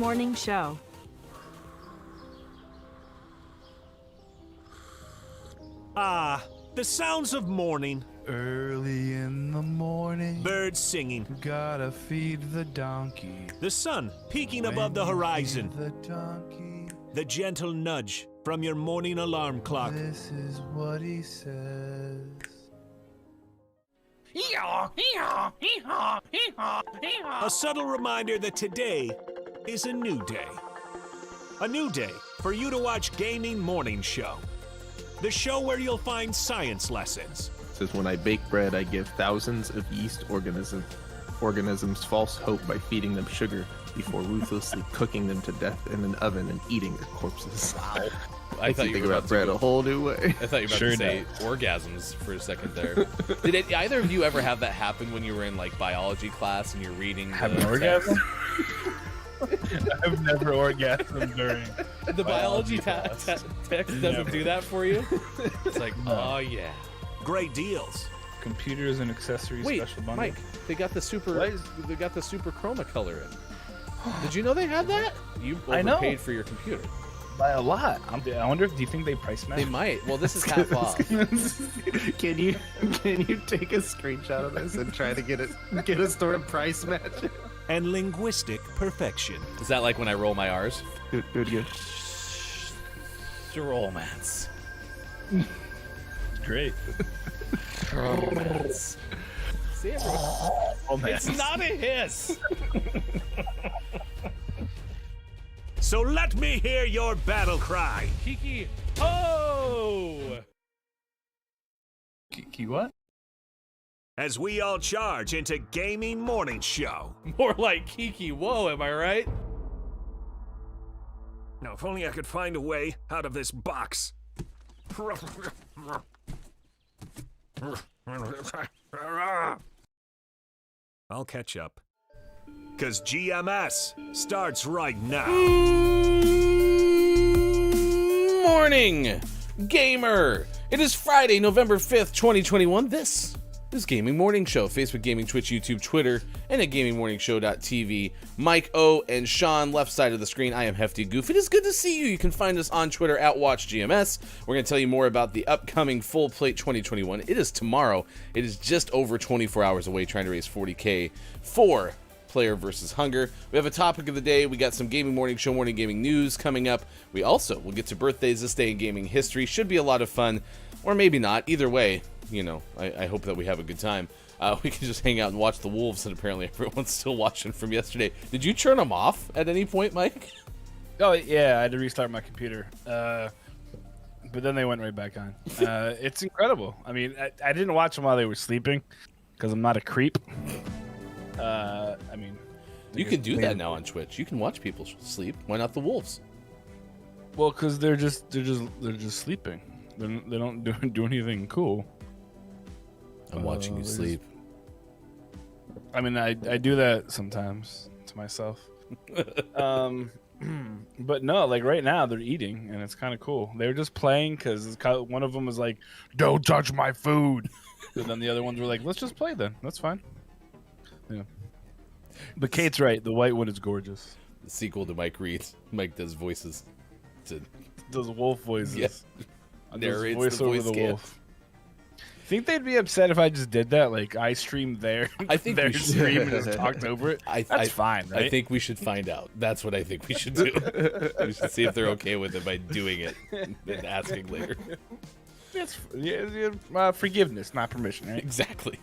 Morning Show. Ah, the sounds of morning. Early in the morning, Birds singing. gotta feed the donkey. The sun peeking When above the you horizon. feed the donkey, The gentle nudge from your morning alarm clock. this is what he says. A subtle reminder that today is a new day. A new day for you to watch Gaming Morning Show. The show where you'll find science lessons. Says, when I bake bread, I give thousands of yeast organisms false hope by feeding them sugar before ruthlessly cooking them to death in an oven and eating their corpses. Wow. I thought you think about bread a whole new way. I thought you were about to say orgasms for a second there. Did either of you ever have that happen when you were in like biology class and you're reading? Have an orgasm? I've never orgasmed during The biology text doesn't do that for you. It's like, oh yeah. Great deals. computers and accessories Wait, special bundle. Mike, they got the super chroma color in. Did you know they had that? You I know. overpaid for your computer. By a lot. I wonder if, do you think they price match? They might. Well, this is half off. Can you take a screenshot of this and try to get a sort of price match? And linguistic perfection. Is that like when I roll my R's? Do it again. Romance. Great. Romance. See, everyone. It's not a hiss. So let me hear your battle cry. Kiki. Oh! Kiki what? As we all charge into Gaming Morning Show. More like Kiki. Whoa, am I right? Now, if only I could find a way out of this box. I'll catch up. 'Cause GMS starts right now. Morning, gamer! It is Friday, November 5th, 2021. This is Gaming Morning Show. Facebook Gaming, Twitch, YouTube, Twitter, and at gamingmorningshow.tv. Mike O and Sean, left side of the screen. I am Hefty Goof. It is good to see you. You can find us on Twitter at WatchGMS. We're going to tell you more about the upcoming Full Plate 2021. It is tomorrow. It is just over 24 hours away, trying to raise 40K for Player versus Hunger. We have a topic of the day. We got some Gaming Morning Show morning gaming news coming up. We also will get to birthdays this day in gaming history. Should be a lot of fun, or maybe not. Either way, you know, I hope that we have a good time. We can just hang out and watch the Wolves, and apparently everyone's still watching from yesterday. Did you turn them off at any point, Mike? Oh, yeah, I had to restart my computer. But then they went right back on. It's incredible. I mean, I didn't watch them while they were sleeping because I'm not a creep. I mean, You can do that now on Twitch. You can watch people sleep. Why not the Wolves? well, because they're just sleeping. They don't do anything cool. I'm watching you sleep. I mean, I do that sometimes to myself. But no, like right now they're eating, and it's kind of cool. They were just playing because one of them was like, "Don't touch my food," and then the other ones were like, "Let's just play then. That's fine." Yeah. But Kate's right. The white one is gorgeous. The sequel to Mike reads. Mike does voices. Those wolf voices. Yeah. Does Narrates voice the over voice the scan. wolf. Think they'd be upset if I just did that? Like I streamed their I think their we should. stream and just talked over it. That's fine, right? I think we should find out. That's what I think we should do. We should see if they're okay with it by doing it and asking later. Forgiveness, not permission, right? Exactly.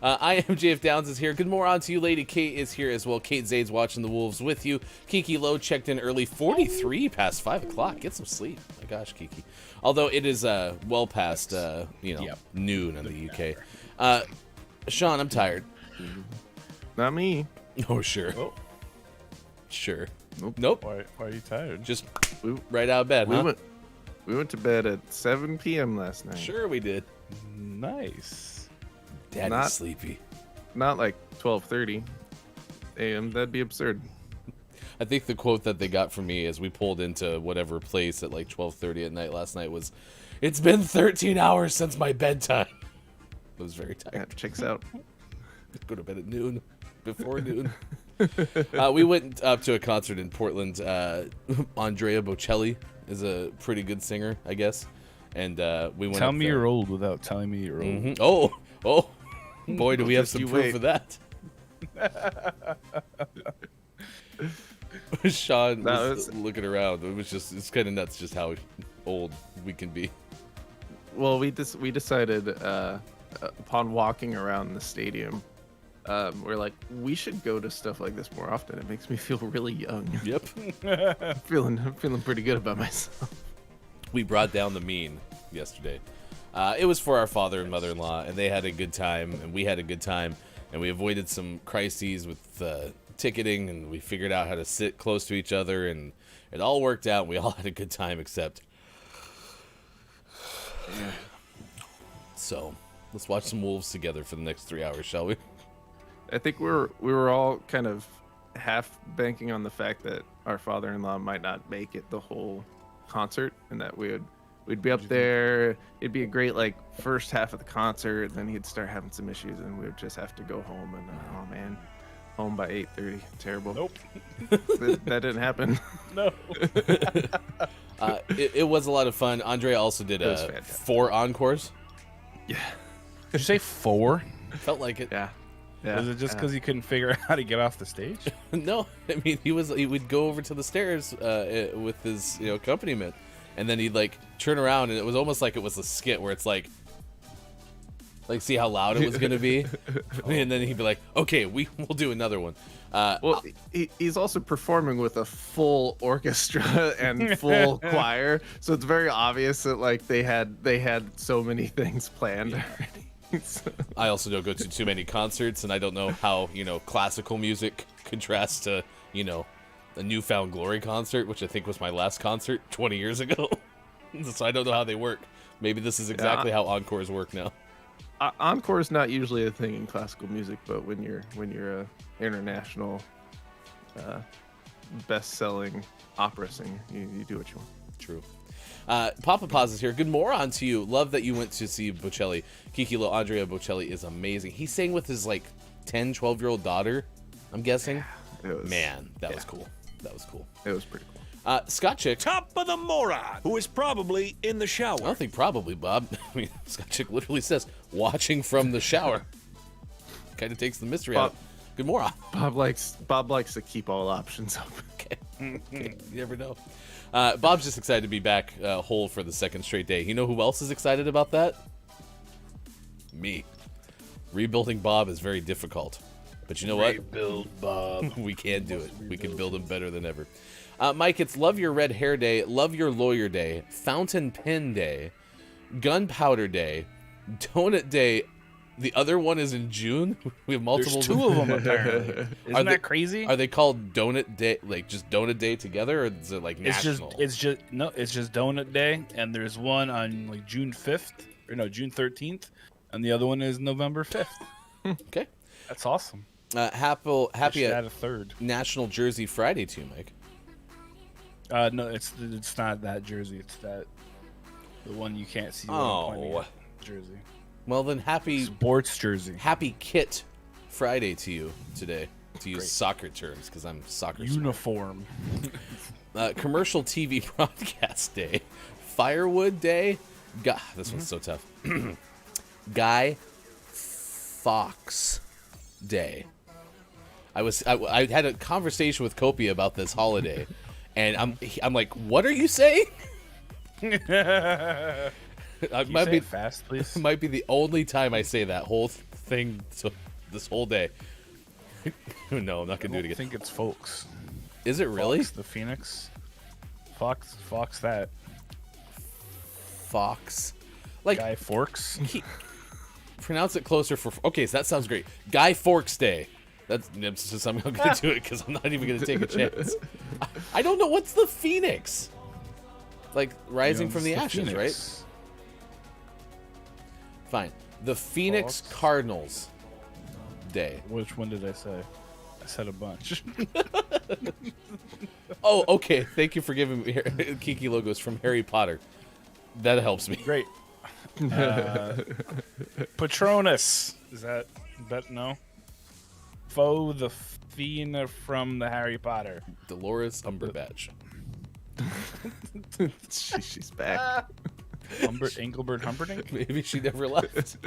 I am JF Downs is here. Good morning on to you, Lady Kate is here as well. Kate Zade's watching the Wolves with you. Kiki Lowe checked in early, 43 past 5 o'clock. Get some sleep. My gosh, Kiki. Although it is well past noon in the UK. Sean, I'm tired. Not me. Oh, sure. Oh. Sure. Nope. Why are you tired? Just right out of bed, huh? We went to bed at 7 p.m. last night. Sure we did. Nice. Daddy's sleepy. Not like 12:30 a.m. That'd be absurd. I think the quote that they got from me as we pulled into whatever place at like 12:30 at night last night was, "It's been 13 hours since my bedtime." I was very tired. Yeah, checks out. Go to bed at noon, before noon. We went up to a concert in Portland. Andrea Bocelli is a pretty good singer, I guess. And we went. Tell up me there. you're old without telling me you're old. Mhm. Oh, boy, do we have Just some you proof wait. of that. Sean No, was looking around. It's kind of nuts just how old we can be. Well, we decided upon walking around the stadium, we're like, we should go to stuff like this more often. It makes me feel really young. Yep. I'm feeling pretty good about myself. We brought down the mean yesterday. It was for our father and mother-in-law, and they had a good time, and we had a good time, and we avoided some crises with ticketing, and we figured out how to sit close to each other, and it all worked out. We all had a good time, except. So, let's watch some wolves together for the next 3 hours, shall we? I think we were all kind of half banking on the fact that our father-in-law might not make it the whole concert, and that we'd be up there. It'd be a great first half of the concert, then he'd start having some issues, and we would just have to go home. And oh man, home by 8:30. Terrible. Nope. that didn't happen. No. It was a lot of fun. Andrea also did was fantastic. 4 encores. Yeah. Did you say 4? Felt like it. Yeah. Was it just because he couldn't figure out how to get off the stage? No, I mean he would go over to the stairs with his accompaniment, and then he'd turn around, and it was almost like it was a skit where it's like see how loud it was gonna be, and then he'd be like, okay, we'll do another one. Well, he's also performing with a full orchestra and full choir, so it's very obvious that they had so many things planned already. So. I also don't go to too many concerts, and I don't know how classical music contrasts to a Newfound Glory concert, which I think was my last concert 20 years ago. So I don't know how they work. Maybe this is exactly how encores work now. Encore is not usually a thing in classical music, but when you're a international best-selling opera singer, you do what you want. True. Papa Paz is here. Good morning to you. Love that you went to see Bocelli. Kikilo Andrea Bocelli is amazing. He sang with his 10, 12-year-old daughter, I'm guessing. Man, that was cool. That was cool. It was pretty cool. Scott Chick. Top of the moron, who is probably in the shower. I don't think probably, Bob. I mean, Scott Chick literally says, watching from the shower. Kind of takes the mystery out. Good morning. Bob likes to keep all options open. Okay. You never know. Bob's just excited to be back whole for the second straight day. You know who else is excited about that? Me. Rebuilding Bob is very difficult. But you know what? Rebuild Bob. We can do it. We can build him better than ever. Mike, it's Love Your Red Hair Day, Love Your Lawyer Day, Fountain Pen Day, Gunpowder Day, Donut Day. The other one is in June. We have multiple. There's 2 of them apparently. Isn't that crazy? Are they called Donut Day, just Donut Day together, or is it national? It's just Donut Day, and there's one on June 5th, or no, June 13th, and the other one is November 5th. Okay. That's awesome. Happy add a third. National Jersey Friday to you, Mike. No, it's not that jersey. It's the one you can't see. Jersey. Well then, happy sports jersey. Happy Kit Friday to you today. To use soccer terms, because I'm soccer uniform. Commercial TV Broadcast Day, Firewood Day. God, this one's so tough. Guy Fawkes Day. I had a conversation with Copia about this holiday, and I'm like, what are you saying? Might be fast, please. Might be the only time I say that whole thing this whole day. No, I'm not gonna do it again. I think it's Folks. Is it really? Fox, the Phoenix. Fox that. Fox. Guy Fawkes. Pronounce it closer for. Okay, so that sounds great. Guy Fawkes Day. That's just I'm gonna do it because I'm not even gonna take a chance. I don't know what's the Phoenix. Rising from the ashes, Phoenix. right? Fine. The Phoenix Fox. Cardinals Day. Which one did I say? I said a bunch. Oh, okay. Thank you for giving me Kiki logos from Harry Potter. That helps me. Great. Patronus. Is that no? Faux the Fiend from the Harry Potter. Dolores Umberbatch. She's back. Engelbert Humperdinck? Maybe she never left.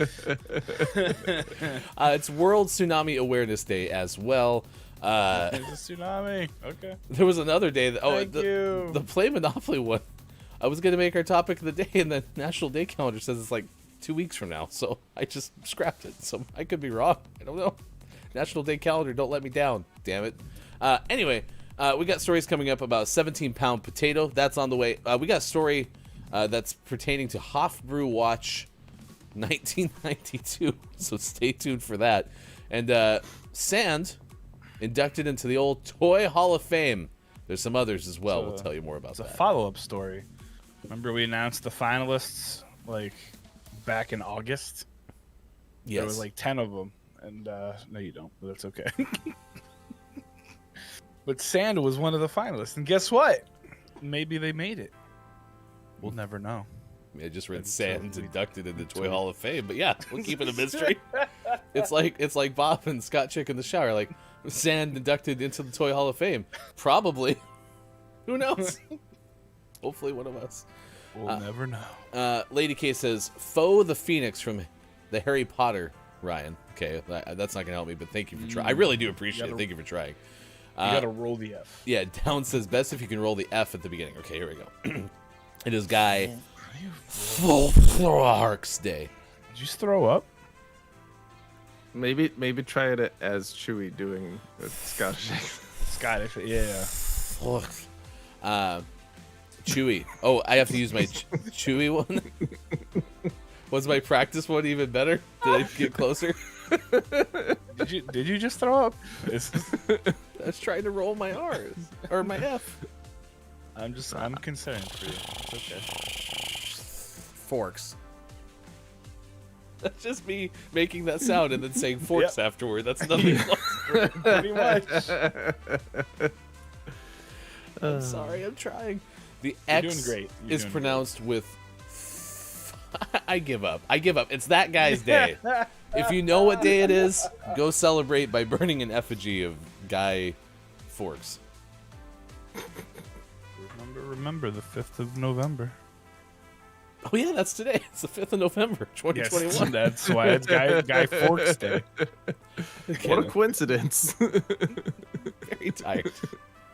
It's World Tsunami Awareness Day as well. It's a tsunami. Okay. There was another day that Thank you. the Play Monopoly one. I was gonna make our topic of the day, and the National Day calendar says it's like 2 weeks from now, so I just scrapped it. So I could be wrong. I don't know. National Day calendar, don't let me down. Damn it. Anyway, we got stories coming up about 17-pound potato. That's on the way. We got a story that's pertaining to Hofbrew Watch 1992. So stay tuned for that. And Sand inducted into the old Toy Hall of Fame. There's some others as well. We'll tell you more about It's a that. follow-up story. Remember we announced the finalists like back in August? Yes. There was like 10 of them. And no, you don't, but that's okay. But Sand was one of the finalists. And guess what? Maybe they made it. We'll never know. I just read Sand inducted into Toy Hall of Fame, but yeah, we'll keep it a mystery. It's like Bob and Scott Chick in the shower, like Sand inducted into the Toy Hall of Fame. Probably. Who knows? Hopefully one of us. We'll never know. Lady K says, Faux the Phoenix from the Harry Potter, Ryan. Okay, that's not gonna help me, but thank you for trying. I really do appreciate it. Thank you for trying. You gotta roll the F. Yeah, Down says best if you can roll the F at the beginning. Okay, here we go. It is Guy Fawkes Day. Did you just throw up? Maybe try it as Chewy doing with Scottish. Scottish, yeah. Chewy. Oh, I have to use my Chewy one. Was my practice one even better? Did I get closer? Did you just throw up? I was trying to roll my R's or my F. I'm concerned for you. It's okay. Forks. That's just me making that sound and then saying forks afterward. That's nothing close. Pretty much. I'm sorry, I'm trying. The You're X doing great. is pronounced with I give up. It's that guy's day. If you know what day it is, go celebrate by burning an effigy of Guy Fawkes. Remember the 5th of November. Oh yeah, that's today. It's the 5th of November, 2021. Yes, that's why it's Guy Fawkes Day. What a coincidence. Very tired.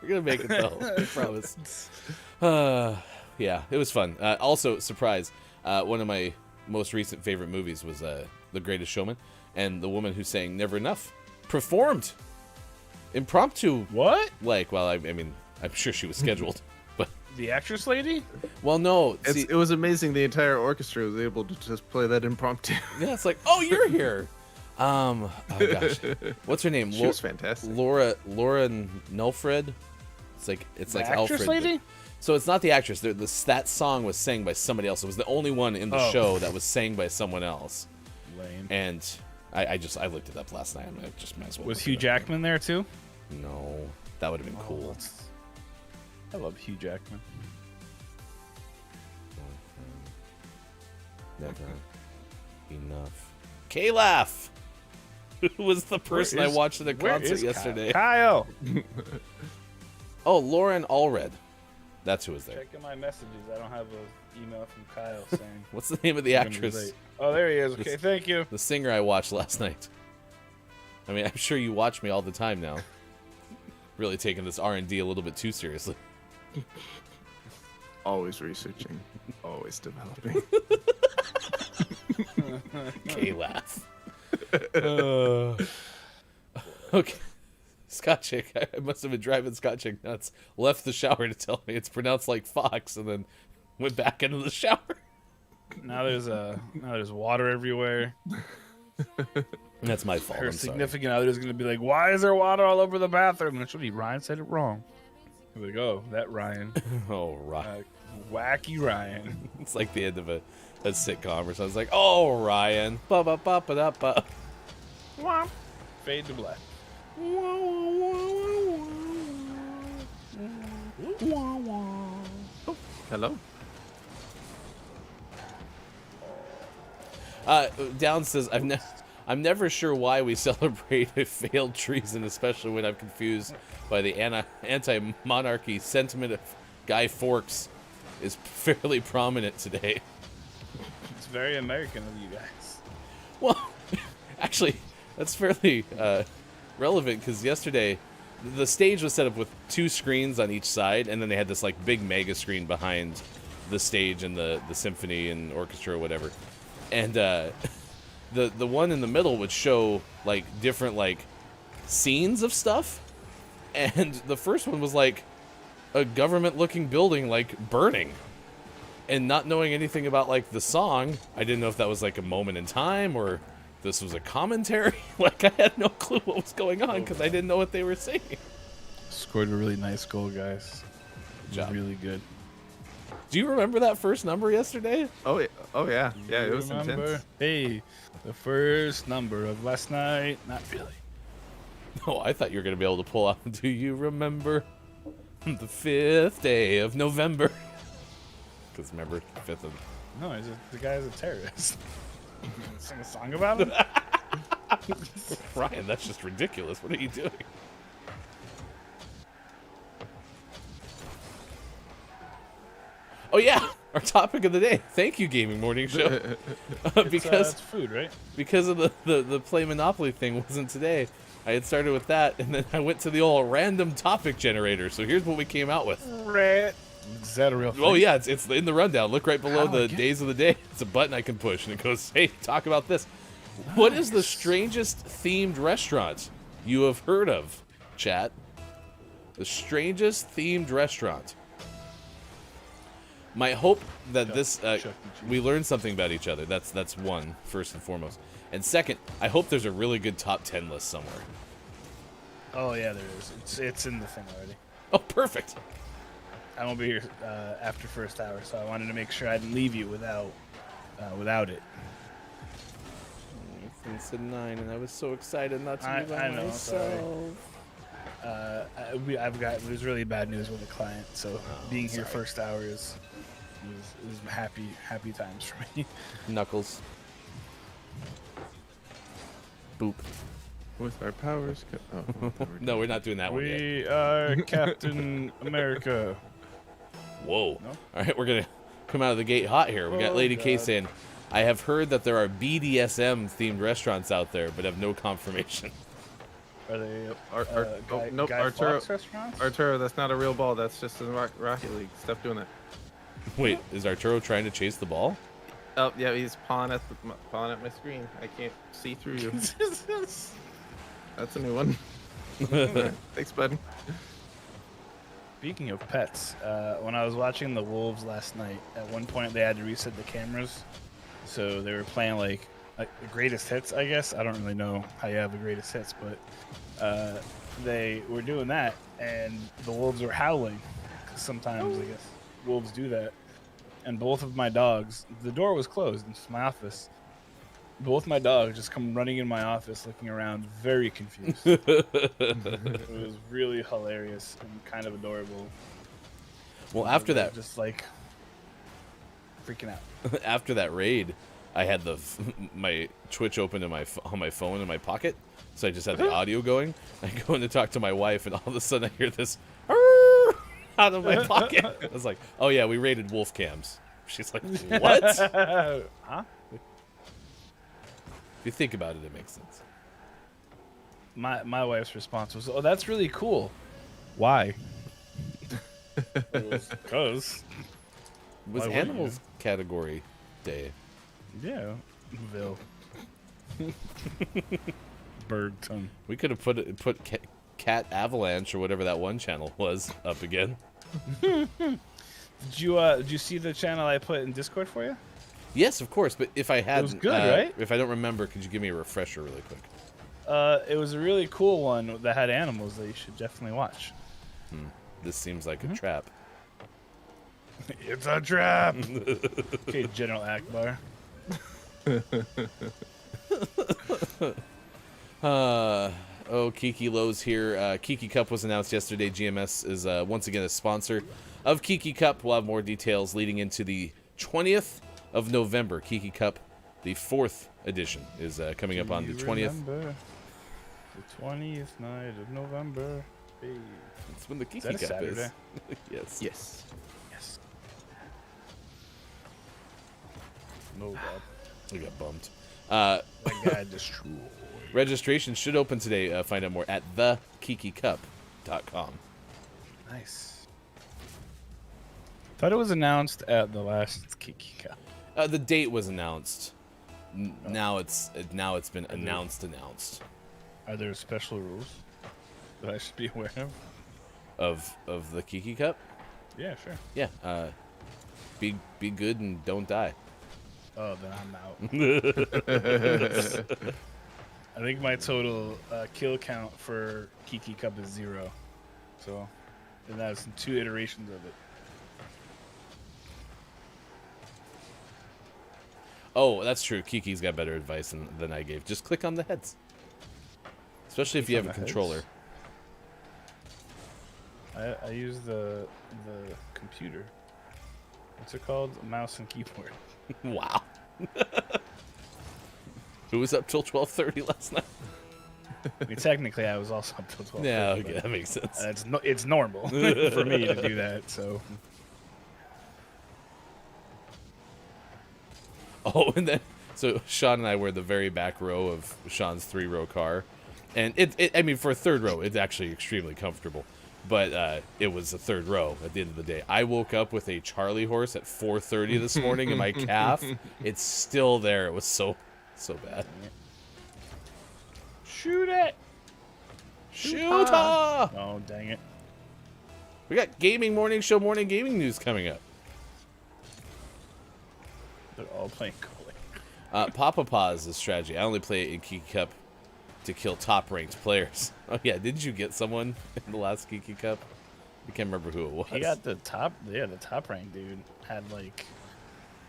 We're gonna make it though. I promise. Yeah, it was fun. Also, surprise. One of my most recent favorite movies was The Greatest Showman, and the woman who sang "Never Enough" performed impromptu. What? I mean, I'm sure she was scheduled, but The actress lady? well, no. See, It was amazing. The entire orchestra was able to just play that impromptu. yeah, it's like, oh, you're here. Oh gosh, what's her name? She was fantastic. Laura Nulfred. It's like actress Alfred. lady? So it's not the actress. That song was sang by somebody else. It was the only one in the show that was sang by someone else. Lame. And I looked it up last night. I just might as well. Was look Hugh it up. Jackman there too? No, that would have been cool. I love Hugh Jackman. Never enough. K-Laugh, who was the person I watched at the concert yesterday. Kyle. Oh, Lauren Allred. That's who was there. Checking my messages. I don't have an email from Kyle saying. What's the name of the I'm gonna be actress? late. Oh, there he is. Okay, thank you. The singer I watched last night. I mean, I'm sure you watch me all the time now. Really taking this R&D a little bit too seriously. Always researching, always developing. K-Laugh. Okay. Scott Chick. I must have been driving Scott Chick nuts. Left the shower to tell me it's pronounced like Fox, and then went back into the shower. Now there's water everywhere. That's my fault. Her I'm sorry. significant other is going to be like, "Why is there water all over the bathroom?" And actually, Ryan said it wrong. Here we go. That Ryan. Oh, Ryan. Wacky Ryan. It's like the end of a sitcom or something. It's like, oh, Ryan. Ba-ba-ba-ba-da-ba. Fade to black. Hello. Down says, I'm never sure why we celebrate a failed treason, especially when I'm confused by the anti-monarchy sentiment of Guy Fawkes is fairly prominent today. It's very American of you guys. Well, actually, that's fairly relevant because yesterday the stage was set up with 2 screens on each side, and then they had this like big mega screen behind the stage and the symphony and orchestra or whatever. And the one in the middle would show like different like scenes of stuff, and the first one was like a government-looking building like burning. And not knowing anything about like the song, I didn't know if that was like a moment in time or this was a commentary. Like I had no clue what was going on because I didn't know what they were saying. Scored a really nice goal, guys. Good job. Really good. Do you remember that first number yesterday? Oh yeah, it was Remember? intense. Hey, the first number of last night. Not really. No, I thought you were gonna be able to pull out. Do you remember the 5th day of November? Because remember, 5th of... No, the guy's a terrorist. Sing a song about him? Ryan, that's just ridiculous. What are you doing? Oh yeah, our topic of the day. Thank you, Gaming Morning Show. Because it's food, right? because of the Play Monopoly thing wasn't today. I had started with that, and then I went to the old random topic generator. So here's what we came out with. Is that a real thing? Oh yeah, it's in the rundown. Look right below How do I the get days of the day. It's a button I can push, and it goes, "Hey, talk about this." What is the strangest themed restaurant you have heard of, chat? The strangest themed restaurant. My hope that this Chuck E. Cheese. we learn something about each other. That's one, first and foremost. And second, I hope there's a really good top 10 list somewhere. Oh yeah, there is. It's in the thing already. Oh, perfect. I won't be here after first hour, so I wanted to make sure I didn't leave you without it. It's a 9, and I was so excited not to be by I know, myself. It was really bad news with a client, so being here sorry. first hour is happy times for me. Knuckles. Boop. With our powers. No, we're not doing that one yet. We are Captain America. Whoa. No? All right, we're going to come out of the gate hot here. We got Oh, Lady K God. saying, I have heard that there are BDSM-themed restaurants out there, but have no confirmation. Are they Nope, Guy Arturo. Fawkes restaurants? Arturo, that's not a real ball. That's just in Rocket League. Stop doing that. Wait, is Arturo trying to chase the ball? Oh yeah, he's pawing at my screen. I can't see through you. That's a new one. Thanks, bud. Speaking of pets, when I was watching the Wolves last night, at one point they had to reset the cameras, so they were playing like the greatest hits. I guess I don't really know how you have the greatest hits, but they were doing that, and the wolves were howling. 'Cause sometimes I guess wolves do that, and both of my dogs. The door was closed into my office. Both my dogs just come running in my office, looking around, very confused. It was really hilarious and kind of adorable. Well, after They're that, just like freaking out. after that raid, I had my Twitch open on my phone in my pocket, so I just had the audio going. I go in to talk to my wife, and all of a sudden I hear this "Arr!" out of my pocket. I was like, "Oh yeah, we raided wolf cams." She's like, "What?" Huh? If you think about it, it makes sense. My wife's response was, "Oh, that's really cool." Why? Because It was Why wouldn't animals category day. yeah, Vil. Bird tongue. We could have put Cat Avalanche or whatever that one channel was up again. Did you see the channel I put in Discord for you? Yes, of course. But if I had, was good, right? If I don't remember, could you give me a refresher really quick? It was a really cool one that had animals that you should definitely watch. This seems like a trap. It's a trap. Okay, General Akbar. Kiki Lowe's here. Kiki Cup was announced yesterday. GMS is once again a sponsor of Kiki Cup. We'll have more details leading into the 20th of November. Kiki Cup, the 4th edition is coming up on the Do you 20th. remember the 20th night of November. Hey. It's when the Kiki that a Cup is. Saturday? Yes. Yes. Yes. No, God. We got bumped. That guy destroyed. Registration should open today. Find out more at thekikicup.com. Nice. Thought it was announced at the last Kiki Cup. The date was announced. Now it's been announced. Are there special rules that I should be aware of? Of the Kiki Cup. Yeah, sure. Yeah. Be good and don't die. Oh, then I'm out. I think my total kill count for Kiki Cup is 0. So, and that's 2 iterations of it. Oh, that's true. Kiki's got better advice than I gave. Just click on the heads. Especially if you have a controller. I use the computer. What's it called? Mouse and keyboard. Wow. Who was up till 12:30 last night? I mean, technically, I was also up till 12. Yeah, okay, that makes sense. It's normal for me to do that. So. Oh, and then so Sean and I were the very back row of Sean's 3-row car, and I mean, for a third row, it's actually extremely comfortable. But it was a third row at the end of the day. I woke up with a Charlie horse at 4:30 this morning in my calf. It's still there. It was so bad. Shoot it! Shoot her! Oh, dang it. We got Gaming Morning Show morning gaming news coming up. They're all playing Golem. Papa Pa's strategy. I only play it in Kiki Cup to kill top-ranked players. Oh yeah, didn't you get someone in the last Kiki Cup? I can't remember who it was. He got the top rank dude had like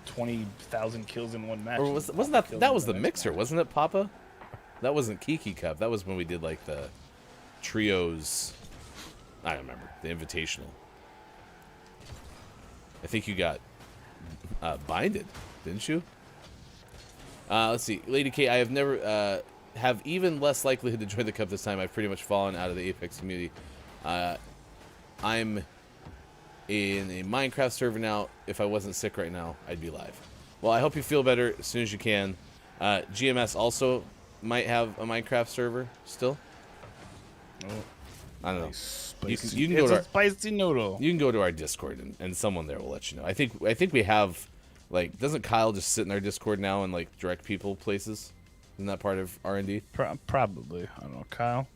20,000 kills in one match. Or wasn't that was the mixer, wasn't it, Papa? That wasn't Kiki Cup. That was when we did like the trios. I don't remember the invitational. I think you got binded, didn't you? Let's see, Lady K. I have never have even less likelihood to join the cup this time. I've pretty much fallen out of the Apex community. I'm in a Minecraft server now. If I wasn't sick right now, I'd be live. Well, I hope you feel better as soon as you can. GMS also might have a Minecraft server still. Oh, I don't know. spicy. You can go to our, spicy noodle. you can go to our Discord and someone there will let you know. I think we have, like, doesn't Kyle just sit in our Discord now and like direct people places? Isn't that part of R&D? Probably. I don't know. Kyle?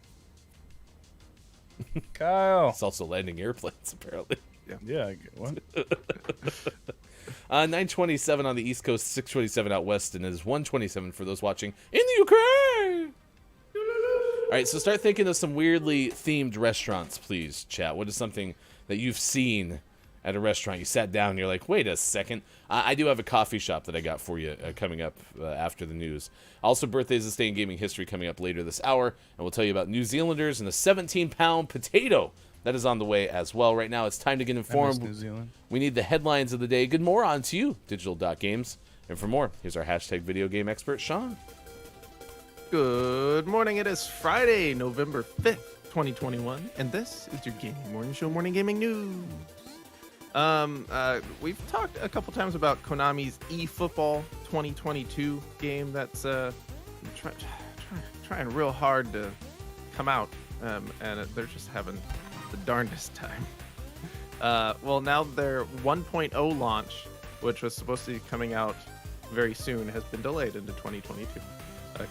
Kyle! It's also landing airplanes, apparently. Yeah, I get one. 9:27 on the East Coast, 6:27 out west, and it is 1:27 for those watching in the Ukraine. All right, so start thinking of some weirdly themed restaurants, please, chat. What is something that you've seen at a restaurant? You sat down and you're like, wait a second. I do have a coffee shop that I got for you coming up after the news. Also, birthdays of Stay in Gaming History coming up later this hour, and we'll tell you about New Zealanders and a 17-pound potato that is on the way as well. Right now, it's time to get informed. New Zealand. We need the headlines of the day. Good more on to you, Digital.Games. And for more, here's our hashtag video game expert, Sean. Good morning. It is Friday, November 5th, 2021, and this is your Gaming Morning Show morning gaming news. We've talked a couple times about Konami's eFootball 2022 game that's trying real hard to come out, and they're just having the darndest time. Well, now their 1.0 launch, which was supposed to be coming out very soon, has been delayed into 2022,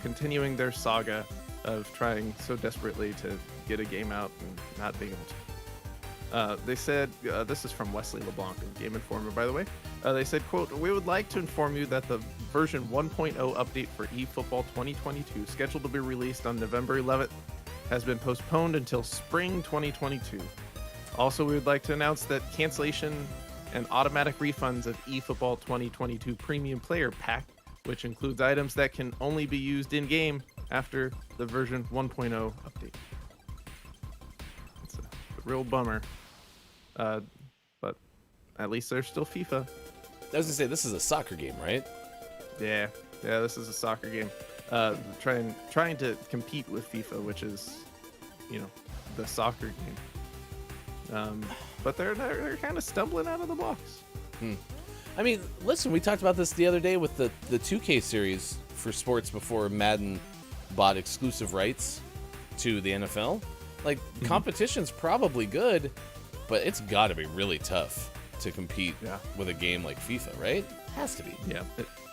continuing their saga of trying so desperately to get a game out and not being able to. They said, this is from Wesley LeBlanc in Game Informer, by the way. They said, quote, "We would like to inform you that the version 1.0 update for eFootball 2022, scheduled to be released on November 11th, has been postponed until spring 2022. Also, we would like to announce that cancellation and automatic refunds of eFootball 2022 Premium Player Pack, which includes items that can only be used in-game after the version 1.0 update." It's a real bummer. But at least there's still FIFA. I was going to say, this is a soccer game, right? Yeah. Yeah, this is a soccer game. Trying to compete with FIFA, which is, the soccer game. But they're kind of stumbling out of the box. I mean, listen, we talked about this the other day with the 2K series for sports before Madden bought exclusive rights to the NFL. Like, competition's probably good, but it's got to be really tough to compete with a game like FIFA, right? Has to be. Yeah,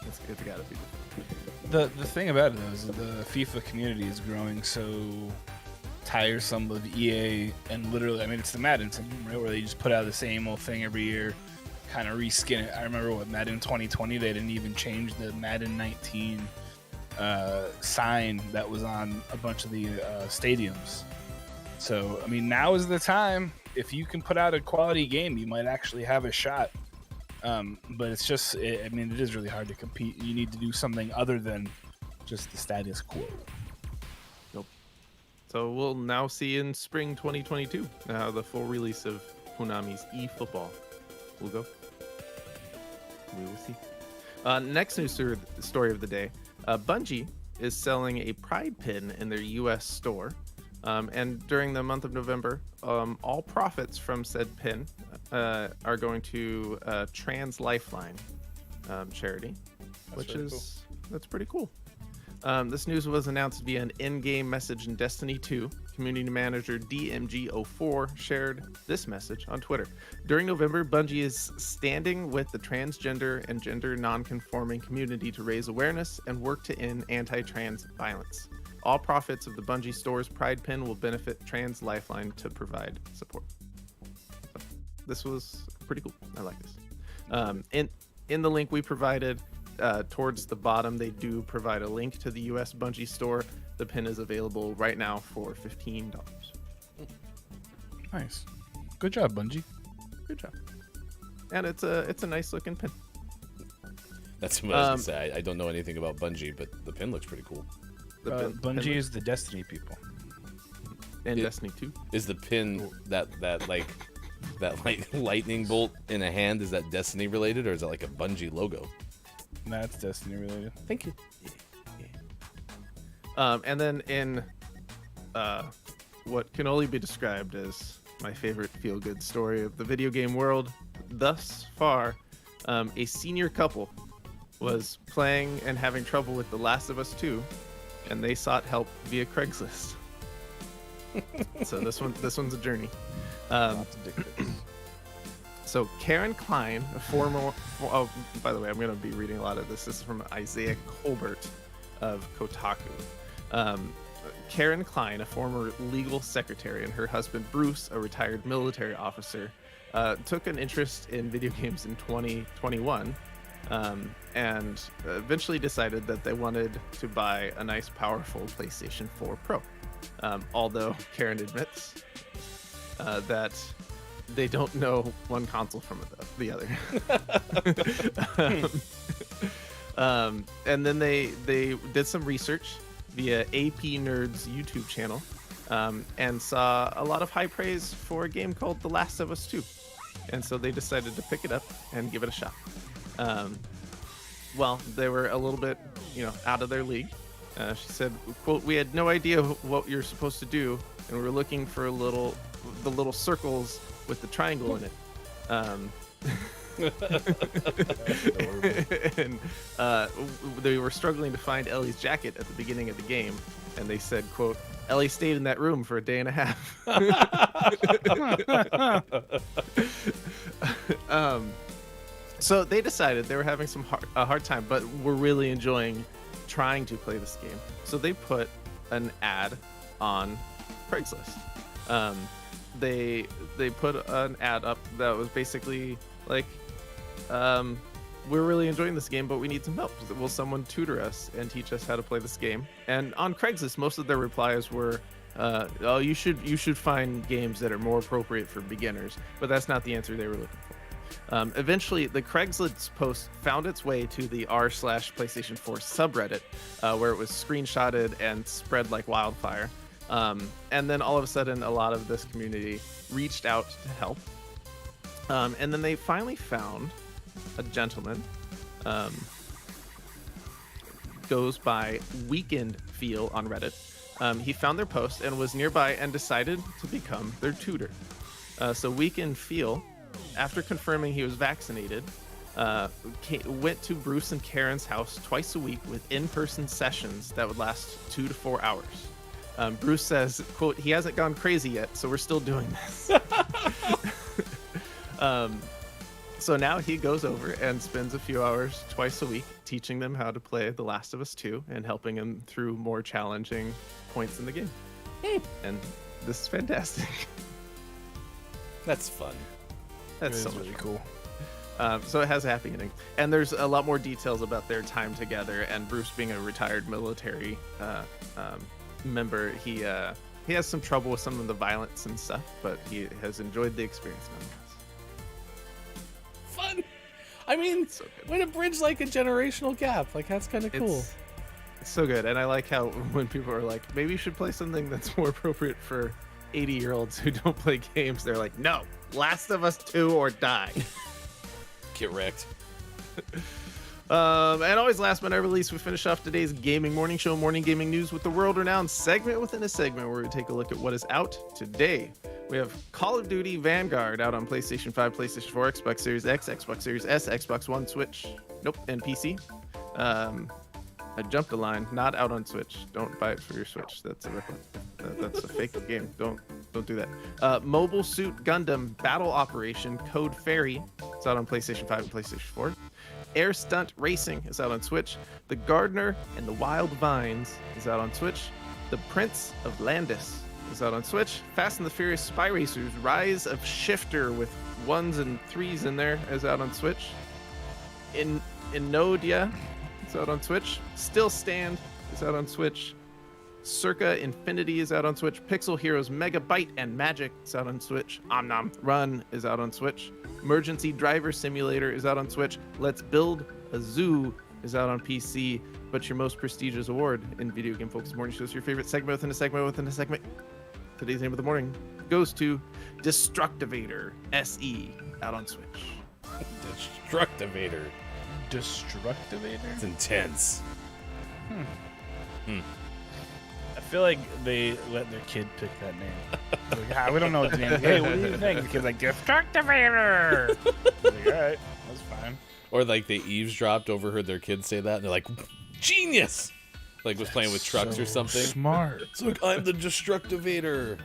it's got to be. The thing about it though is that the FIFA community is growing so tiresome with EA, and literally, I mean, it's the Madden syndrome, right? Where they just put out the same old thing every year, kind of reskin it. I remember with Madden 2020, they didn't even change the Madden 19 sign that was on a bunch of the stadiums. So, I mean, now is the time. If you can put out a quality game, you might actually have a shot. But it's just, I mean, it is really hard to compete. You need to do something other than just the status quo. Nope. So we'll now see in spring 2022 the full release of Konami's eFootball will go. We will see. Next news story of the day. Bungie is selling a Pride pin in their U.S. store. And during the month of November, all profits from said pin are going to Trans Lifeline charity, that's pretty cool. This news was announced via an in-game message in Destiny 2. Community manager DMG04 shared this message on Twitter. During November, Bungie is standing with the transgender and gender non-conforming community to raise awareness and work to end anti-trans violence. All profits of the Bungie store's Pride pin will benefit Trans Lifeline to provide support. So, this was pretty cool. I like this. In the link we provided, towards the bottom, they do provide a link to the US Bungie store. The pin is available right now for $15. Nice. Good job, Bungie. Good job. And it's a nice looking pin. That's what I was gonna say. I don't know anything about Bungie, but the pin looks pretty cool. Bungie is the Destiny people. And Destiny 2. Is the pin that lightning bolt in a hand, is that Destiny related, or is that like a Bungie logo? That's Destiny related. Thank you. And then in what can only be described as my favorite feel-good story of the video game world thus far, a senior couple was playing and having trouble with The Last of Us 2, and they sought help via Craigslist. So this one's a journey. So Karen Klein, a former... Oh, by the way, I'm going to be reading a lot of this. This is from Isaiah Colbert of Kotaku. Karen Klein, a former legal secretary, and her husband Bruce, a retired military officer, took an interest in video games in 2021 and eventually decided that they wanted to buy a nice, powerful PlayStation 4 Pro. Although Karen admits that they don't know one console from the other. And then they did some research via AP Nerd's YouTube channel and saw a lot of high praise for a game called The Last of Us 2. And so they decided to pick it up and give it a shot. Well, they were a little bit, out of their league. She said, quote, "We had no idea what you're supposed to do, and we were looking for the little circles with the triangle in it." And they were struggling to find Ellie's jacket at the beginning of the game, and they said, quote, "Ellie stayed in that room for a day and a half." So they decided they were having a hard time, but were really enjoying trying to play this game. So they put an ad on Craigslist. They put an ad up that was basically like, "We're really enjoying this game, but we need some help. Will someone tutor us and teach us how to play this game?" And on Craigslist, most of their replies were, "Oh, you should find games that are more appropriate for beginners." But that's not the answer they were looking for. Eventually, the Craigslist post found its way to the r/PlayStation 4 subreddit, where it was screenshotted and spread like wildfire. And then all of a sudden, a lot of this community reached out to help. And then they finally found a gentleman goes by Weekend Feel on Reddit. He found their post and was nearby and decided to become their tutor. So Weekend Feel, after confirming he was vaccinated, went to Bruce and Karen's house twice a week with in-person sessions that would last 2 to 4 hours. Bruce says, quote, he hasn't gone crazy yet, so we're still doing this. So now he goes over and spends a few hours twice a week teaching them how to play The Last of Us 2 and helping them through more challenging points in the game. And this is fantastic. That's fun. That's so really much cool. So it has a happy ending. And there's a lot more details about their time together. And Bruce, being a retired military member, he has some trouble with some of the violence and stuff, but he has enjoyed the experience nonetheless. Fun. I mean, So good. way to bridge like a generational gap. Like that's kind of cool. It's so good. And I like how when people are like, maybe you should play something that's more appropriate for 80-year-olds who don't play games, they're like, no, Last of Us 2 or die. Get wrecked. And always last but never least, we finish off today's gaming morning show, morning gaming news with the world-renowned segment within a segment where we take a look at what is out today. We have Call of Duty Vanguard out on PlayStation 5, PlayStation 4, Xbox Series X, Xbox Series S, Xbox One, Switch, and PC. I jumped a line, not out on Switch. Don't buy it for your Switch. That's a rip-off. That's a fake game. Don't do that. Mobile Suit Gundam Battle Operation Code Fairy. It's out on PlayStation 5 and PlayStation 4. Air Stunt Racing is out on Switch. The Gardener and the Wild Vines is out on Switch. The Prince of Landis is out on Switch. Fast and the Furious Spy Racers Rise of Shifter with 1s and 3s in there is out on Switch. Inodia is out on Switch. Still Stand is out on Switch. Circa Infinity is out on Switch. Pixel Heroes Megabyte and Magic is out on Switch. Omnom Run is out on Switch. Emergency Driver Simulator is out on Switch. Let's Build a Zoo is out on PC. But your most prestigious award in Video Game Focus Morning Show is your favorite segment within a segment within a segment. Today's name of the morning goes to Destructivator SE out on Switch. Destructivator. Destructivator? It's intense. I feel like they let their kid pick that name. Like, we don't know what the name is. Hey, what do you think? The kid's like, Destructivator! Like, all right, that's fine. Or like they eavesdropped, overheard their kids say that, and they're like, genius! Like was playing with trucks or something. Smart. It's like, I'm the Destructivator.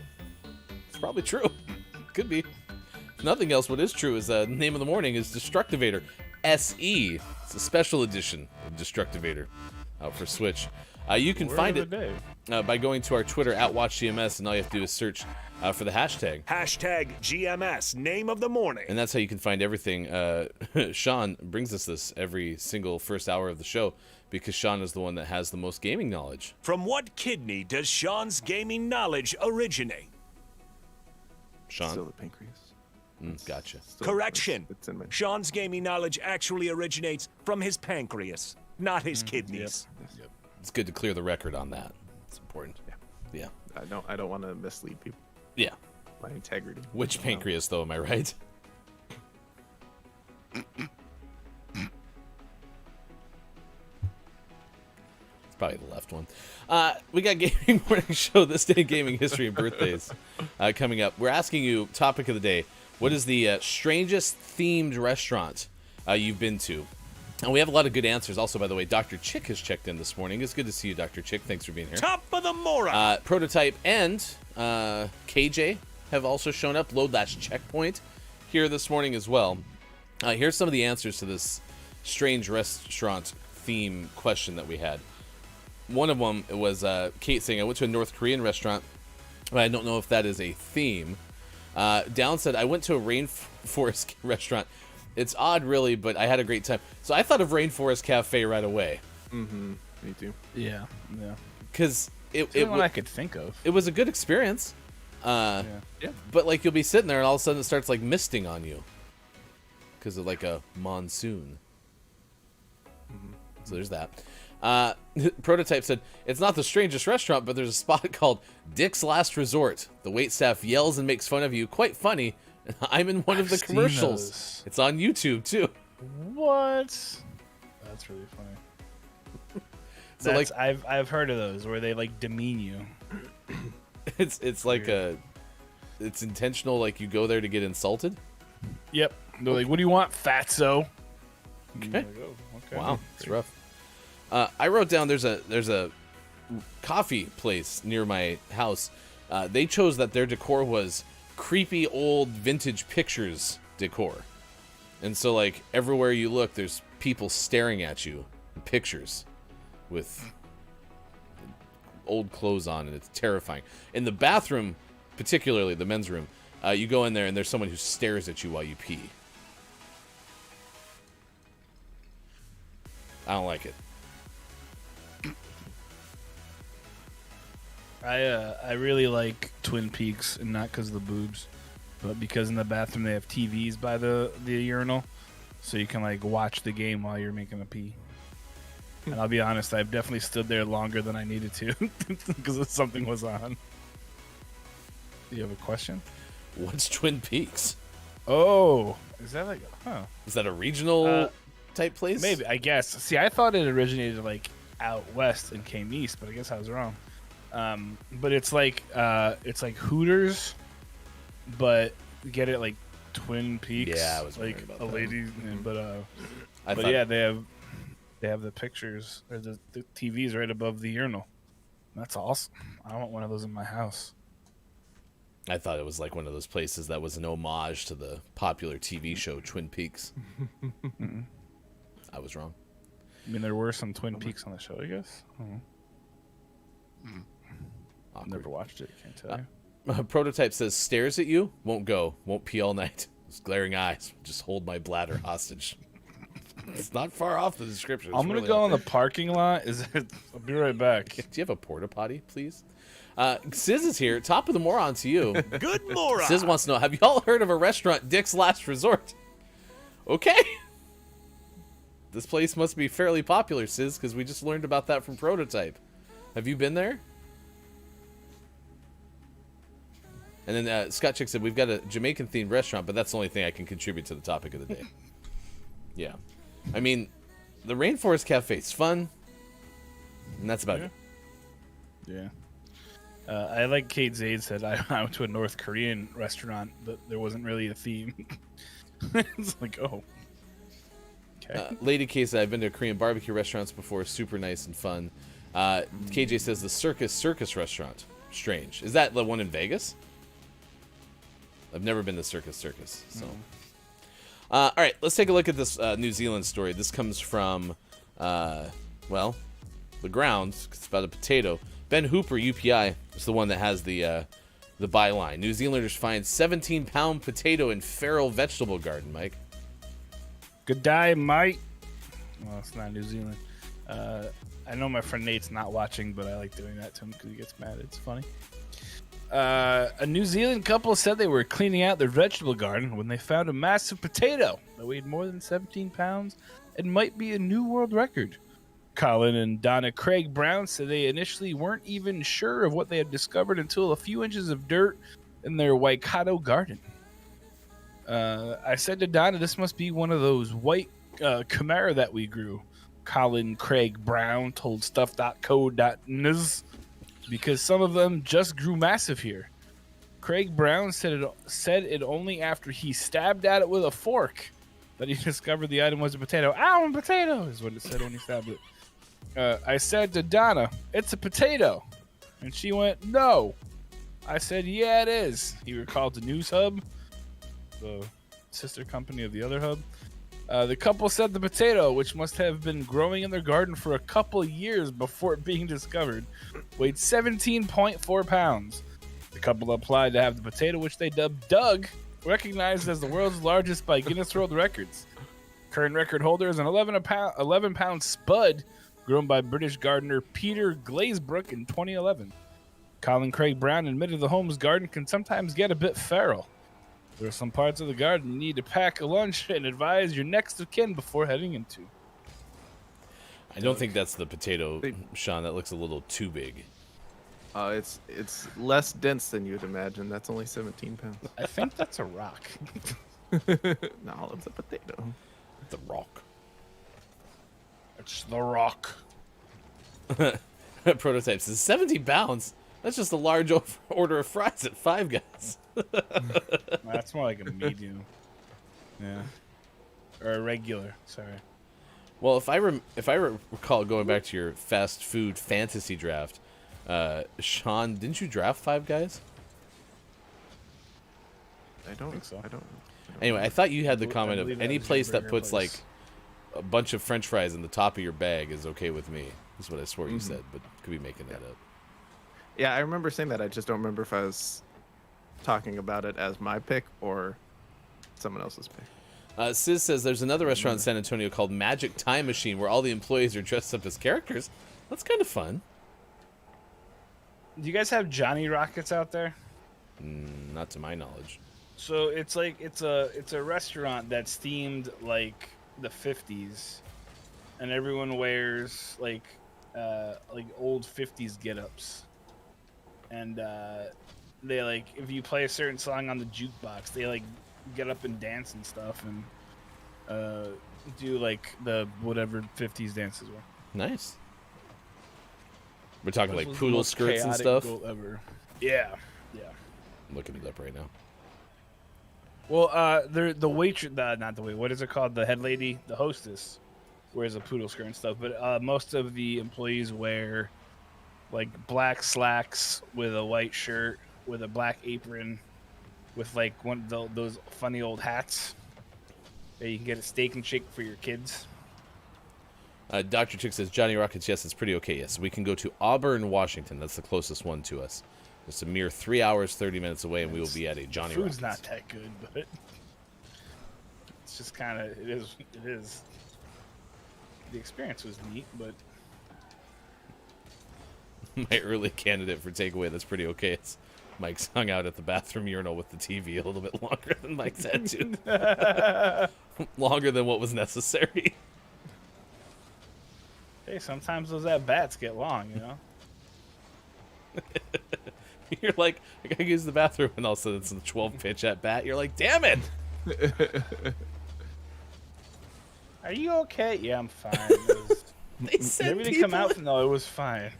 It's probably true. Could be. If nothing else, what is true is the name of the morning is Destructivator SE. It's a special edition of Destructivator out for Switch. You can find it by going to our Twitter at WatchGMS, and all you have to do is search for the hashtag. Hashtag GMS, name of the morning. And that's how you can find everything. Sean brings us this every single first hour of the show because Sean is the one that has the most gaming knowledge. From what kidney does Sean's gaming knowledge originate? Sean? Still the pancreas. Gotcha. Correction. It's in my... Sean's gaming knowledge actually originates from his pancreas, not his kidneys. Yep. It's good to clear the record on that. It's important. Yeah. I don't want to mislead people. Yeah. My integrity. Which pancreas, though, am I right? It's probably the left one. We got Gaming Morning Show, This Day in Gaming History and Birthdays coming up. We're asking you, topic of the day, what is the strangest themed restaurant you've been to? And we have a lot of good answers. Also, by the way, Dr. Chick has checked in this morning. It's good to see you, Dr. Chick. Thanks for being here. Top of the morning. Prototype and KJ have also shown up. Load-Checkpoint here this morning as well. Here's some of the answers to this strange restaurant theme question that we had. One of them was Kate saying, I went to a North Korean restaurant, but I don't know if that is a theme. Down said, I went to a rainforest restaurant. It's odd, really, but I had a great time. So I thought of Rainforest Cafe right away. Mm-hmm. Me too. Yeah. Because It's the only one I could think of. it was a good experience. Yeah. But, like, you'll be sitting there, and all of a sudden it starts, like, misting on you. Because of, like, a monsoon. So there's that. Prototype said, it's not the strangest restaurant, but there's a spot called Dick's Last Resort. The waitstaff yells and makes fun of you. Quite funny. I'm in one of the seen commercials. those. It's on YouTube, too. What? That's really funny. So like I've heard of those where they like demean you. it's like it's intentional. Like you go there to get insulted. Yep. They're like, "What do you want, fatso?" Okay. Like, oh, okay. Wow, it's rough. I wrote down there's a coffee place near my house. They chose that their decor was creepy old vintage pictures decor, and so like everywhere you look, there's people staring at you in pictures with old clothes on, and it's terrifying. In the bathroom, particularly the men's room, you go in there and there's someone who stares at you while you pee. I don't like it. I really like Twin Peaks, and not because of the boobs, but because in the bathroom they have TVs by the urinal, so you can like watch the game while you're making a pee. And I'll be honest, I've definitely stood there longer than I needed to because something was on. Do you have a question? What's Twin Peaks? Oh, is that like, Is that a regional type place? maybe, I guess. See, I thought it originated like out west and came east, but I guess I was wrong. But it's like Hooters, but get it like Twin Peaks. Yeah, I was like wondering about a that. lady, but I but thought, yeah, they have the pictures or the TVs right above the urinal. That's awesome. I want one of those in my house. I thought it was like one of those places that was an homage to the popular TV show Twin Peaks. I was wrong. I mean, there were some Twin Peaks on the show, I guess. I've never watched it. Can't tell you. Prototype says stares at you, won't go, won't pee all night. Those glaring eyes, just hold my bladder hostage. It's not far off the description. I'm gonna go in the parking lot. I'll be right back. Do you have a porta potty, please? Sizz is here. Top of the moron to you. Good moron. Sizz wants to know, have you all heard of a restaurant, Dick's Last Resort? Okay. This place must be fairly popular, Sizz, because we just learned about that from Prototype. Have you been there? And then Scott Chick said, we've got a Jamaican-themed restaurant, but that's the only thing I can contribute to the topic of the day. Yeah. I mean, the Rainforest Cafe's fun, and that's about it. Yeah. I like Kate Zaid said, I went to a North Korean restaurant, but there wasn't really a theme. It's like, oh. Okay. Lady K said, I've been to Korean barbecue restaurants before, super nice and fun. KJ says, the Circus restaurant. Strange. Is that the one in Vegas? I've never been to Circus, so... all right, let's take a look at this New Zealand story. This comes from, well, the ground. It's about a potato. Ben Hooper, UPI, is the one that has the byline. New Zealanders find 17-pound potato in feral vegetable garden, Mike. Good day, mate. Well, it's not New Zealand. I know my friend Nate's not watching, but I like doing that to him because he gets mad. It's funny. A New Zealand couple said they were cleaning out their vegetable garden when they found a massive potato that weighed more than 17 pounds and might be a new world record. Colin and Donna Craig Brown said they initially weren't even sure of what they had discovered until a few inches of dirt in their Waikato garden. I said to Donna, this must be one of those white Camara that we grew. Colin Craig Brown told stuff.co.nz because some of them just grew massive here. Craig Brown said it only after he stabbed at it with a fork that he discovered the item was a potato. Ow, a potato is what it said when he stabbed it. I said to Donna, it's a potato. And she went, no. I said, yeah, it is. He recalled the News Hub, the sister company of the other hub. The couple said the potato, which must have been growing in their garden for a couple years before it being discovered, weighed 17.4 pounds. The couple applied to have the potato, which they dubbed Doug, recognized as the world's largest by Guinness World Records. Current record holder is an 11-pound spud grown by British gardener Peter Glazebrook in 2011. Colin Craig Brown admitted the home's garden can sometimes get a bit feral. There are some parts of the garden you need to pack a lunch and advise your next of kin before heading into. I don't think that's the potato, Sean. That looks a little too big. It's less dense than you'd imagine. That's only 17 pounds. I think that's a rock. No, it's a potato. The rock. It's the rock. Prototype says 70 pounds. That's just a large order of fries at Five Guys. That's more like a medium. Yeah. Or a regular. Sorry. Well, if I recall going back to your fast food fantasy draft, Sean, didn't you draft Five Guys? I don't think so. I don't. Anyway, I thought you had the comment believe of that any was your place that burger puts place. like a bunch of French fries in the top of your bag is okay with me. That's what I swore you said, but could be making that up. Yeah, I remember saying that. I just don't remember if I was talking about it as my pick or someone else's pick. Sis says there's another restaurant in San Antonio called Magic Time Machine where all the employees are dressed up as characters. That's kind of fun. Do you guys have Johnny Rockets out there? Not to my knowledge. So it's like it's a restaurant that's themed like the 50s, and everyone wears like old 50s get-ups, and they like if you play a certain song on the jukebox, they like get up and dance and stuff, and do like the whatever 50s dances were. Nice. We're talking This like was the poodle most skirts and chaotic stuff. goal ever. Yeah. I'm looking it up right now. Well, the waitress, not the wait. What is it called? The head lady, the hostess, wears a poodle skirt and stuff. But most of the employees wear like black slacks with a white shirt, with a black apron, with like one of those funny old hats. That you can get a steak and shake for your kids. Dr. Chick says Johnny Rockets. Yes, it's pretty okay. Yes, we can go to Auburn, Washington. That's the closest one to us. It's a mere 3 hours, 30 minutes away, and we will be at a Johnny Food's Rockets. not that good, but it's just kind of it is. The experience was neat, but My early candidate for takeaway that's pretty okay. It's Mike's hung out at the bathroom urinal with the TV a little bit longer than Mike's had to. Longer than what was necessary. hey, sometimes those at bats get long, you know. You're like, I gotta use the bathroom, and all of a sudden it's the 12 pitch at bat. You're like, damn it! Are you okay? Yeah, I'm fine. It was- They send Everything people come out? in- No, it was fine.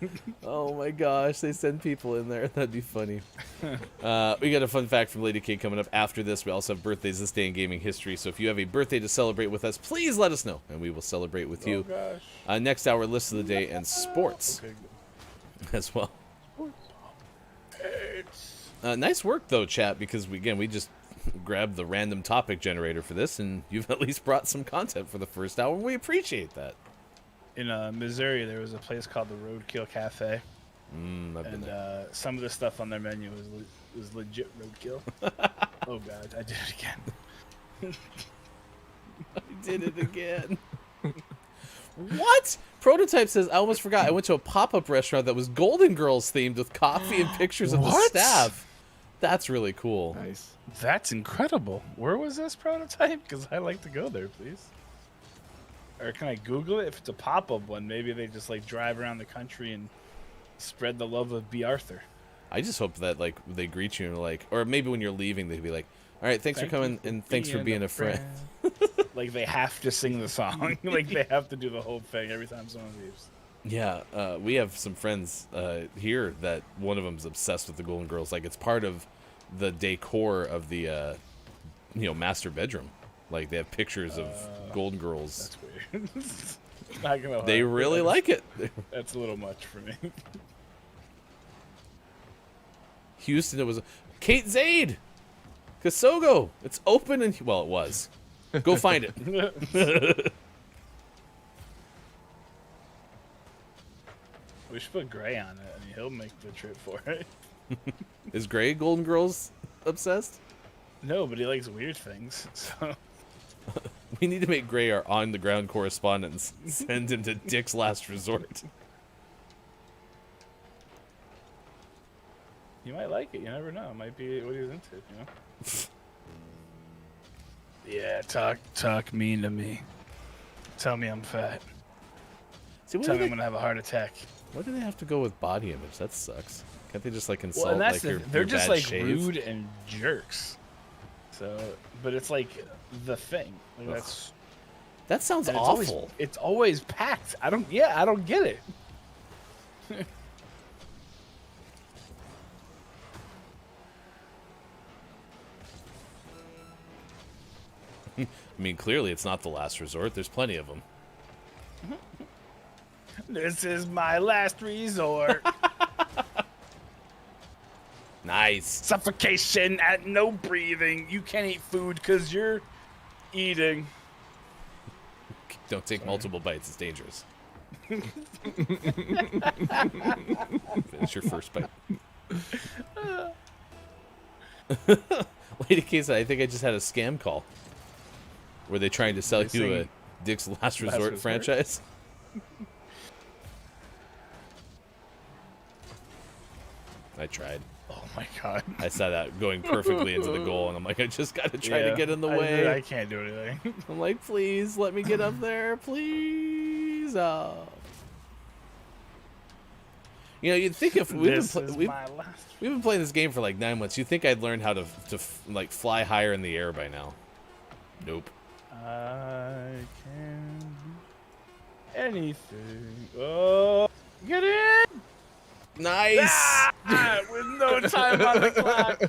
Oh my gosh, they send people in there. That'd be funny. We got a fun fact from Lady K coming up after this. We also have birthdays this day in gaming history. So if you have a birthday to celebrate with us, please let us know, and we will celebrate with you. Oh gosh. Next hour, list of the day and sports Okay. as well. Nice work though, chat, because we just grabbed the random topic generator for this, and you've at least brought some content for the first hour. We appreciate that. In Missouri, there was a place called the Roadkill Cafe, I've been and there. some of the stuff on their menu was legit roadkill. Oh god, I did it again. I did it again. What? Prototype says, I almost forgot. I went to a pop-up restaurant that was Golden Girls themed with coffee and pictures of the What? staff. That's really cool. Nice. That's incredible. Where was this Prototype? Because I like to go there, please. Or can I Google it? If it's a pop-up one, maybe they just like drive around the country and spread the love of B. Arthur. I just hope that like they greet you and like, or maybe when you're leaving, they'd be like, all right, thanks for coming and thanks for being a friend. Like they have to sing the song. Like they have to do the whole thing every time someone leaves. Yeah, we have some friends here that one of them's obsessed with the Golden Girls. Like it's part of the decor of the, master bedroom. Like they have pictures of Golden Girls. That's weird. Not gonna lie. They really like it. That's a little much for me. Houston, it was Kate Zaid, Kasogo. It's open and well, it was. Go find it. We should put Gray on it, and he'll make the trip for it. Is Gray Golden Girls obsessed? No, but he likes weird things. So We need to make Gray our on-the-ground correspondent and send him to Dick's Last Resort. you might like it. You never know. It might be what he's into. Yeah, talk mean to me. Tell me I'm fat. See, Tell me I'm gonna have a heart attack. why do they have to go with body image? That sucks. Can't they just like insult Well, and that's like they're your just bad like shave? rude and jerks. So, but it's like the thing. Like, Ugh. that's That sounds and awful. It's always packed. I don't get it. I mean, clearly it's not the last resort. There's plenty of them. This is my last resort. Nice. Suffocation and no breathing. You can't eat food because you're eating. Don't take multiple bites. It's dangerous. Finish your first bite. Lady Case, I think I just had a scam call. Were they trying to sell you a Dick's Last Resort franchise? I tried. Oh my god. I saw that going perfectly into the goal, and I'm like, I just got to try to get in the way. I can't do anything. I'm like, please let me get up there, please. You know, you'd think if we've been playing this game for like 9 months, you'd think I'd learn how to like fly higher in the air by now. Nope. I can do anything. Oh, get in! Nice. With no time on the clock.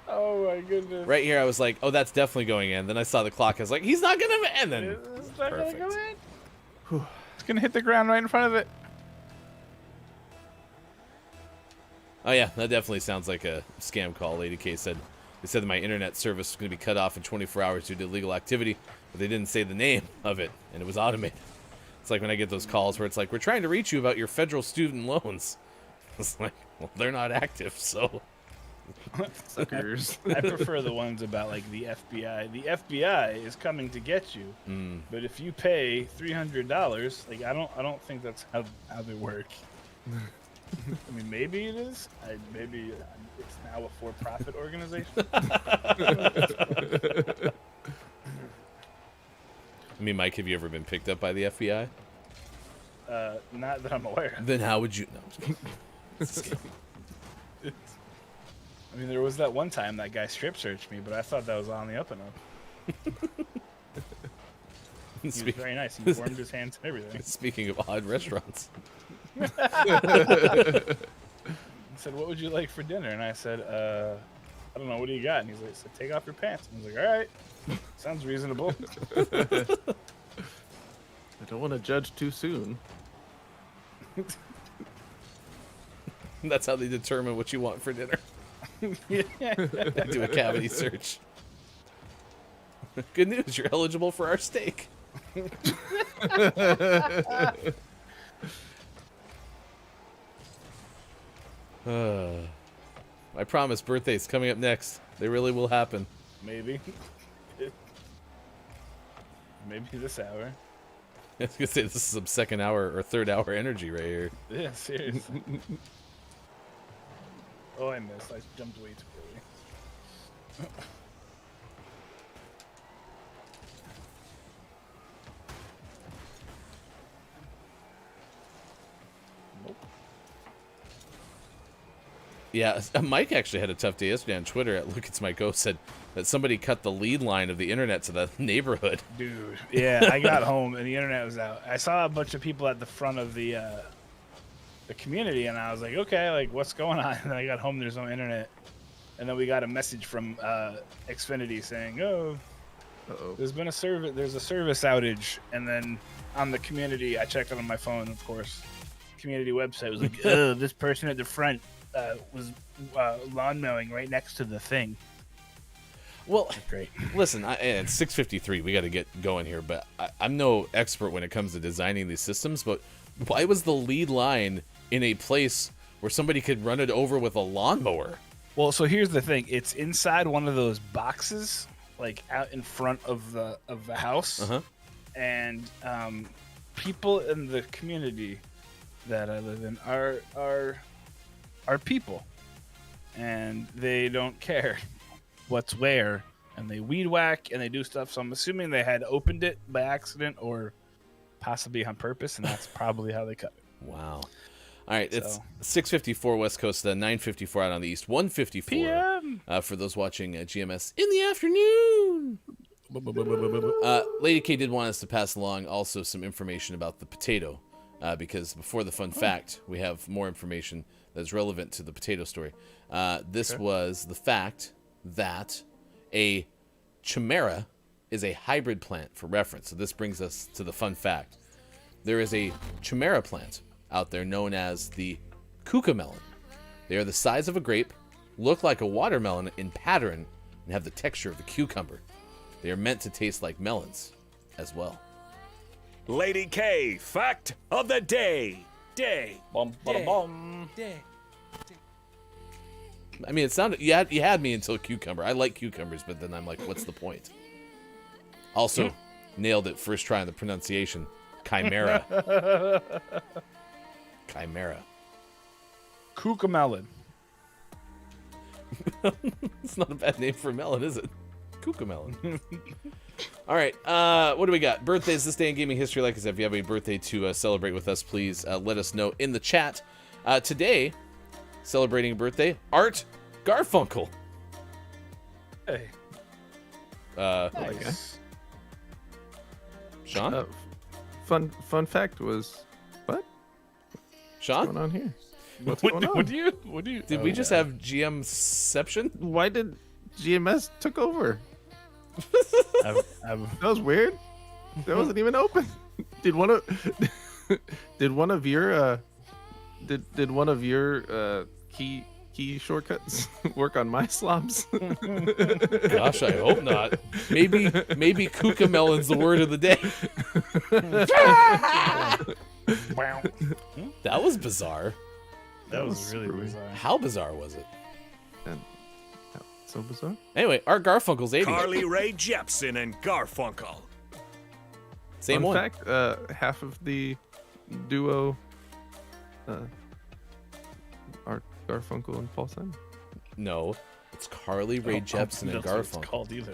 Oh my goodness! Right here, I was like, oh, that's definitely going in. Then I saw the clock. I was like, he's not gonna. And then It's not gonna perfect. go in. It's gonna hit the ground right in front of it. Oh yeah, that definitely sounds like a scam call. Lady K said they said that my internet service was going to be cut off in 24 hours due to illegal activity, but they didn't say the name of it, and it was automated. It's like when I get those calls where it's like, we're trying to reach you about your federal student loans. It's like, well, they're not active, so. Suckers. I prefer the ones about like the FBI. The FBI is coming to get you, but if you pay $300, like I don't think that's how they work. I mean, maybe it is. Maybe it's now a for-profit organization. I mean, Mike, have you ever been picked up by the FBI? Not that I'm aware of. Then how would you? No, I'm just kidding. I mean, there was that one time that guy strip searched me, but I thought that was on the up and up. He was very nice. He warmed his hands and everything. Speaking of odd restaurants. He said, "What would you like for dinner?" And I said, "I don't know. What do you got?" And he's like, "Take off your pants." And I was like, "All right, sounds reasonable." I don't want to judge too soon. That's how they determine what you want for dinner. They do a cavity search. Good news, you're eligible for our steak. I promise, birthday's coming up next. They really will happen. Maybe. Maybe this hour. I was gonna say this is some second hour or third hour energy right here. Yeah, seriously. Oh, I missed. I jumped way too early. Nope. Yeah, Mike actually had a tough day yesterday on Twitter. At Look, It's Mike O said that somebody cut the lead line of the internet to the neighborhood. Dude, yeah, I got home and the internet was out. I saw a bunch of people at the front of the community, and I was like, okay, like what's going on? And then I got home, there's no internet, and then we got a message from Xfinity saying, oh, there's a service outage. And then on the community, I checked it on my phone, of course. Community website was like, oh, this person at the front was lawn mowing right next to the thing. Well, Great. listen, it's 6:53. We got to get going here, but I'm no expert when it comes to designing these systems. But why was the lead line in a place where somebody could run it over with a lawnmower? Well, so here's the thing: it's inside one of those boxes, like out in front of the house, and people in the community that I live in are people, and they don't care what's where, and they weed whack and they do stuff. So I'm assuming they had opened it by accident or possibly on purpose, and that's probably how they cut it. Wow. All right, it's 6:54 West Coast, 9:54 out on the East, 1:54 PM. For those watching GMS in the afternoon. Lady K did want us to pass along also some information about the potato because before the fun fact, we have more information that's relevant to the potato story. This was the fact that a chimera is a hybrid plant for reference. So this brings us to the fun fact. There is a chimera plant out there known as the cucamelon. They are the size of a grape, look like a watermelon in pattern, and have the texture of a cucumber. They are meant to taste like melons as well. Lady K, fact of the day. Bum, bada, bum. I mean, it sounded you had me until cucumber. I like cucumbers, but then I'm like, what's the point? Also, nailed it first try on the pronunciation. Chimera. Chimera. Cucamelon. It's not a bad name for a melon, is it? Cucamelon. All right, what do we got? Birthdays this day in gaming history. Like I said, if you have a birthday to celebrate with us, please let us know in the chat. Today, celebrating a birthday, Art Garfunkel. Hey. Nice. Sean? Fun fact was, what? Sean? What's going on here? What's What going on? do you? Did we just have GMception? Why did GMS took over? I've That was weird. That wasn't even open. Did one of your key shortcuts work on my slobs? Gosh, I hope not. Maybe cucamelon's the word of the day. That was bizarre. That was really super weird. bizarre. How bizarre was it? And so bizarre. Anyway, Art Garfunkel's 80. Carly Rae Jepsen and Garfunkel. Same Fun one. fact, half of the duo are Garfunkel and Paul Simon. No, it's Carly Rae Jepsen and That's what it's Garfunkel. called either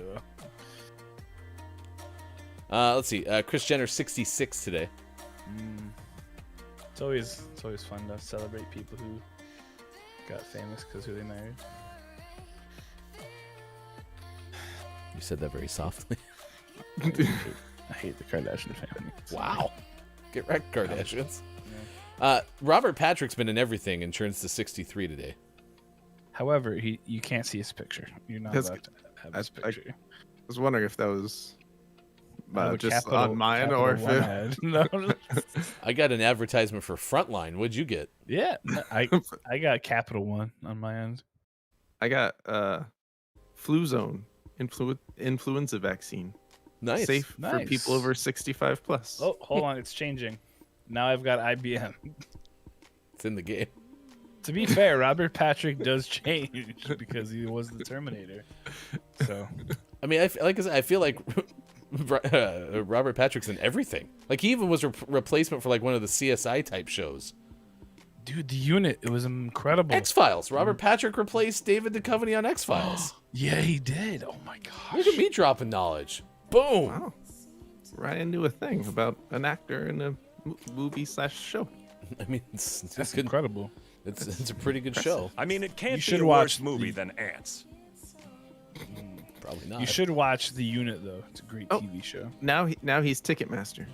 though. Let's see. Kris Jenner 66 today. It's always fun to celebrate people who got famous because who they married. You said that very softly. I hate the Kardashian family. Wow. Get wrecked, Kardashians. Robert Patrick's been in everything and turns to 63 today. However, you can't see his picture. You're not That's- allowed to have his I picture. was wondering if that was I have a just capital- on mine or if capital it, one ad. No. I got an advertisement for Frontline. What'd you get? Yeah, no, I got capital one on my end. I got flu zone influenza vaccine. Nice. Safe for Nice. people over 65 plus. Oh, hold on, it's changing. Now I've got IBM. It's in the game. To be fair, Robert Patrick does change because he was the Terminator. So I mean, I feel like Robert Patrick's in everything. Like, he even was a replacement for, like, one of the CSI type shows. dude, the unit, it was incredible. X-Files. Robert Patrick replaced David Duchovny on X-Files. Yeah, he did. Oh my gosh. Look at me dropping knowledge. Boom. Wow. Ryan knew a thing about an actor in a movie/show. I mean, it's That's good. incredible. It's a pretty good show. I mean, it can't You be should a watch worse movie the- than Ants. Probably not. You should watch The Unit though. It's a great Oh. TV show. Now he's Ticketmaster.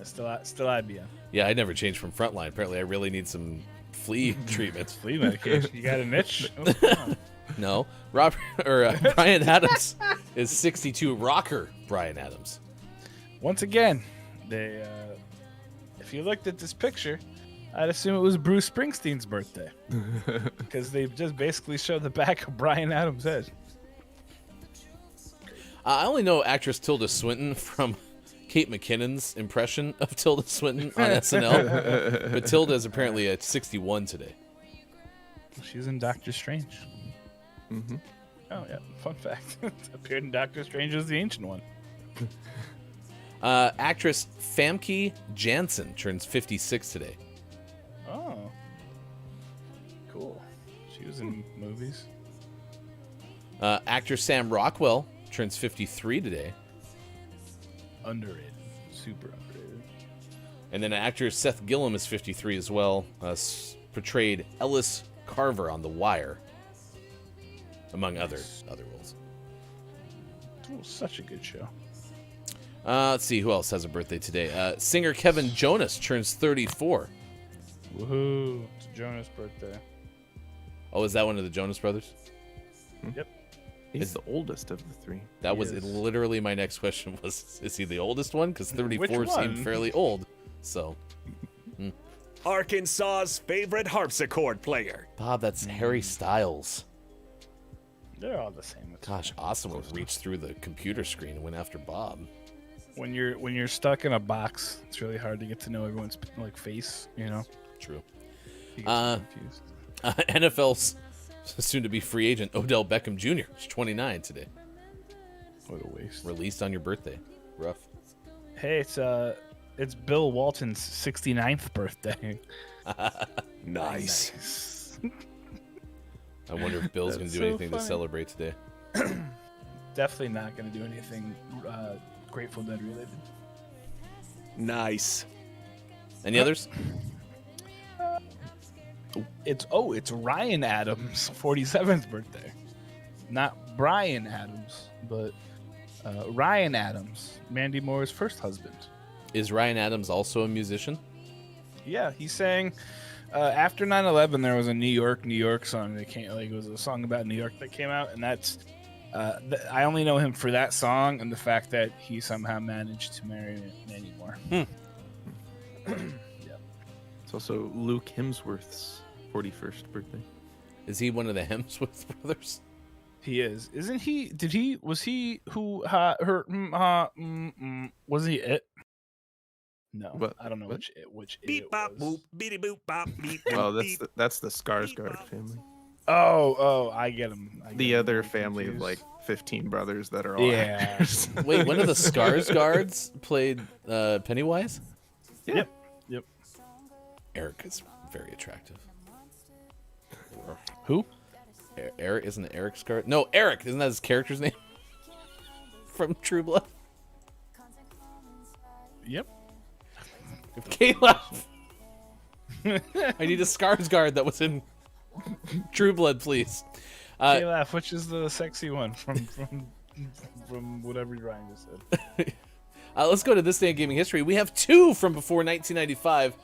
It's still IBM. Yeah, I never changed from Frontline. Apparently, I really need some flea treatment. Flea medication. You got an itch? Oh, come on. No, Brian Adams is 62. Rocker Brian Adams. Once again, they if you looked at this picture, I'd assume it was Bruce Springsteen's birthday because they just basically show the back of Brian Adams' head. I only know actress Tilda Swinton from Kate McKinnon's impression of Tilda Swinton on SNL, but Tilda is apparently at 61 today. She's in Doctor Strange. Mm-hmm. Oh yeah, fun fact. Appeared in Doctor Strange as the Ancient One. Actress Famke Janssen turns 56 today. Oh, cool. She was in movies. Actor Sam Rockwell turns 53 today. Underrated, super underrated. And then actor Seth Gillum is 53 as well. Portrayed Ellis Carver on The Wire, among other roles. It was such a good show. Let's see who else has a birthday today. Singer Kevin Jonas turns 34. Woohoo! It's Jonas' birthday. Oh, is that one of the Jonas Brothers? Yep. He's the oldest of the three. That was is. literally my next question was, is he the oldest one? Because 34 Which seemed one? fairly old. So, Arkansas's favorite harpsichord player. Bob, that's Harry Styles. They're all the same. It's Gosh, Austin would reach through the computer screen and went after Bob. when you're stuck in a box, it's really hard to get to know everyone's like face. You know. True. You get confused. NFL's soon-to-be free agent Odell Beckham Jr. is 29 today. What a waste. Released on your birthday. Rough. Hey, it's Bill Walton's 69th birthday. Nice. I wonder if Bill's going to That's do so anything to funny. celebrate today. Definitely not going to do anything Grateful Dead related. Nice. Any others? It's Ryan Adams' 47th birthday. Not Brian Adams, but Ryan Adams, Mandy Moore's first husband. Is Ryan Adams also a musician? Yeah, he sang after 9/11. There was a New York song that came. Like it was a song about New York that came out, and that's I only know him for that song and the fact that he somehow managed to marry Mandy Moore. It's also Luke Hemsworth's 41st birthday. Is he one of the Hemsworth brothers? He is, isn't he? Was he who was he it? No, What? I don't know What? which Beep it bop was. boop, beady boop bop, beep. Well, beep. that's the Skarsgård family. Oh, I get him. The other family of like 15 brothers that are all Yeah. actors. Wait, one of the Skarsgårds played Pennywise? Yep. Eric is very attractive. Who? Eric, isn't it Eric Skar? No, Eric, isn't that his character's name? From True Blood? Yep. Caleb! I need a Skarsgård that was in True Blood, please. Caleb, which is the sexy one from whatever Ryan just said? Let's go to This Day in Gaming History. We have two from before 1995.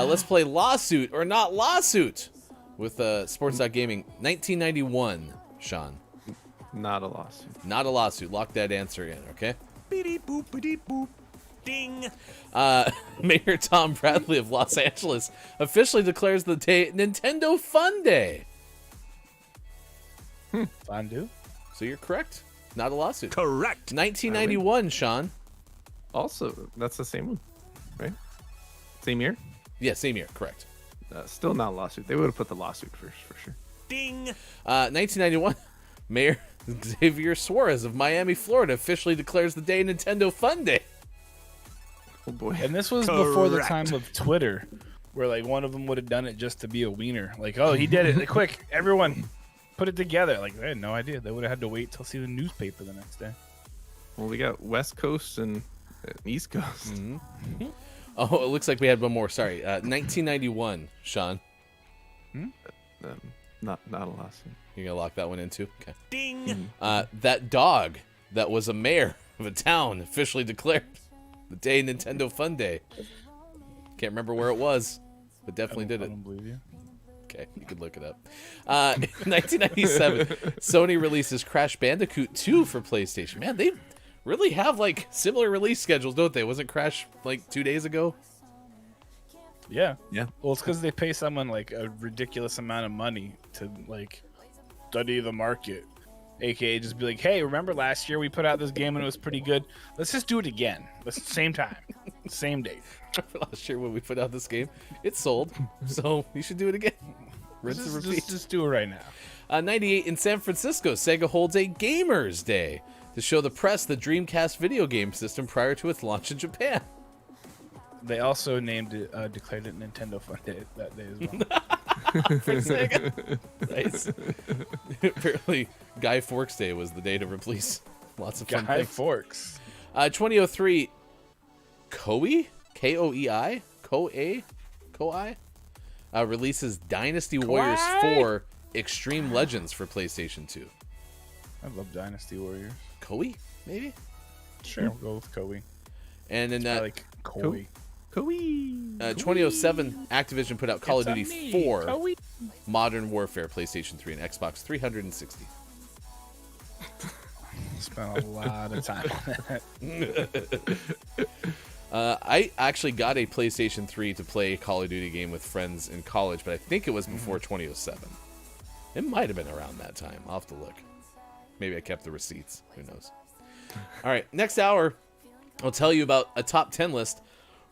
Let's play Lawsuit or Not Lawsuit with Sports.Gaming. 1991, Sean. Not a lawsuit. Not a lawsuit. Lock that answer in, okay? Beady boop, beady boop. Ding. Mayor Tom Bradley of Los Angeles officially declares the day Nintendo Fun Day. Fondue? So you're correct. Not a lawsuit. Correct. 1991, Sean. Also, that's the same one, right? Same year? Yeah, same year. Correct. Still not a lawsuit. They would have put the lawsuit first, for sure. Ding. 1991, Mayor Xavier Suarez of Miami, Florida officially declares the day Nintendo Fun Day. Oh boy. And this was before the Correct. time of Twitter, where like one of them would have done it just to be a wiener. Like, oh, he did it. Like, quick, everyone, put it together. Like, they had no idea. They would have had to wait till see the newspaper the next day. Well, we got West Coast and East Coast. Mm-hmm. Oh, it looks like we had one more. Sorry. 1991, Sean. Not a lawsuit. You're going to lock that one in too? Okay. Ding. That dog that was a mayor of a town officially declared the day Nintendo Fun Day. Can't remember where it was, but definitely did I it. don't believe you. Okay, you could look it up. In 1997, Sony releases Crash Bandicoot 2 for PlayStation. Man, they really have like similar release schedules, don't they? Wasn't Crash like 2 days ago? Yeah. Yeah. Well, it's because they pay someone like a ridiculous amount of money to like study the market, aka just be like, hey, remember last year we put out this game and it was pretty good? Let's just do it again. Let's same time, same date. Last year when we put out this game, it sold, so you should do it again. Rinse and repeat. Just do it right now. 98 in San Francisco, Sega holds a Gamers Day to show the press the Dreamcast video game system prior to its launch in Japan. They also named it, declared it Nintendo Fun Day that day as well. For Sega. Nice. Apparently, Guy Fawkes Day was the day to release lots of fun Guy things. Forks. 2003, Koei? K-O-E-I? Koei? Releases Dynasty Warriors 4 Extreme Legends for PlayStation 2. I love Dynasty Warriors. Koei? Maybe? Sure, we'll go with Koei. And in I like Koi. 2007, Activision put out Call of It's Duty on me, 4, Koi. Modern Warfare, PlayStation 3, and Xbox 360. Spent a lot of time on that. I actually got a PlayStation 3 to play a Call of Duty game with friends in college, but I think it was before 2007. It might have been around that time. I'll have to look. Maybe I kept the receipts. Who knows? All right, next hour, I'll tell you about a top 10 list.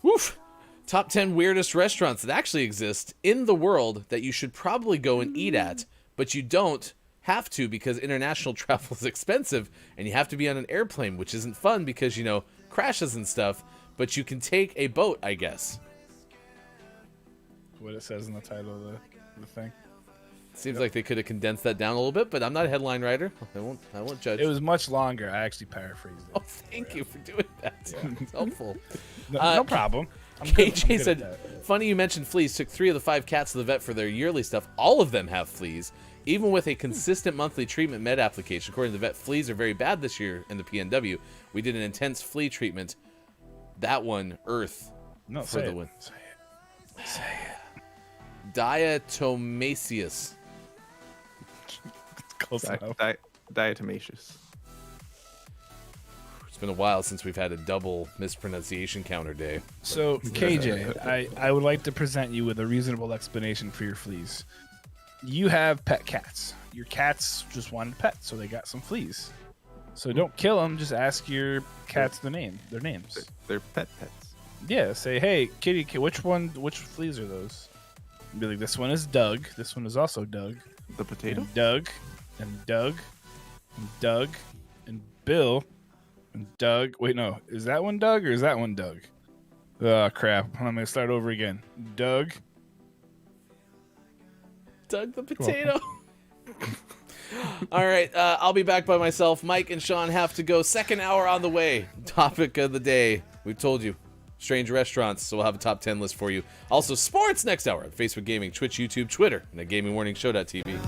Woof! Top 10 weirdest restaurants that actually exist in the world that you should probably go and eat at, but you don't have to because international travel is expensive and you have to be on an airplane, which isn't fun because, you know, crashes and stuff, but you can take a boat, I guess. What it says in the title of the thing. Seems like they could have condensed that down a little bit, but I'm not a headline writer. I won't judge. It was much longer. I actually paraphrased it. Oh, thank you for doing that. It's helpful. No problem. I'm good KJ at said, that. funny you mentioned fleas. Took 3 of the 5 cats to the vet for their yearly stuff. All of them have fleas. Even with a consistent monthly treatment med application. According to the vet, fleas are very bad this year in the PNW. We did an intense flea treatment. That one, Earth, No, for say the it. win. Say it. Say it. Diatomaceous. It's close enough. Diatomaceous. It's been a while since we've had a double mispronunciation counter day. So, KJ, I would like to present you with a reasonable explanation for your fleas. You have pet cats. Your cats just wanted a pet, so they got some fleas. So don't kill them. Just ask your cats their names. They're pets. Yeah, say, hey, kitty, which fleas are those? And be like, this one is Doug. This one is also Doug. The potato? And Doug. And Doug. And Doug. And Bill. And Doug. Wait, no. Is that one Doug or is that one Doug? Oh, crap. I'm going to start over again. Doug. Doug the potato. All right, I'll be back by myself. Mike and Sean have to go. Second hour on the way. Topic of the day. We've told you. Strange restaurants, so we'll have a top 10 list for you. Also, sports next hour. Facebook Gaming, Twitch, YouTube, Twitter, and at GamingMorningShow.tv.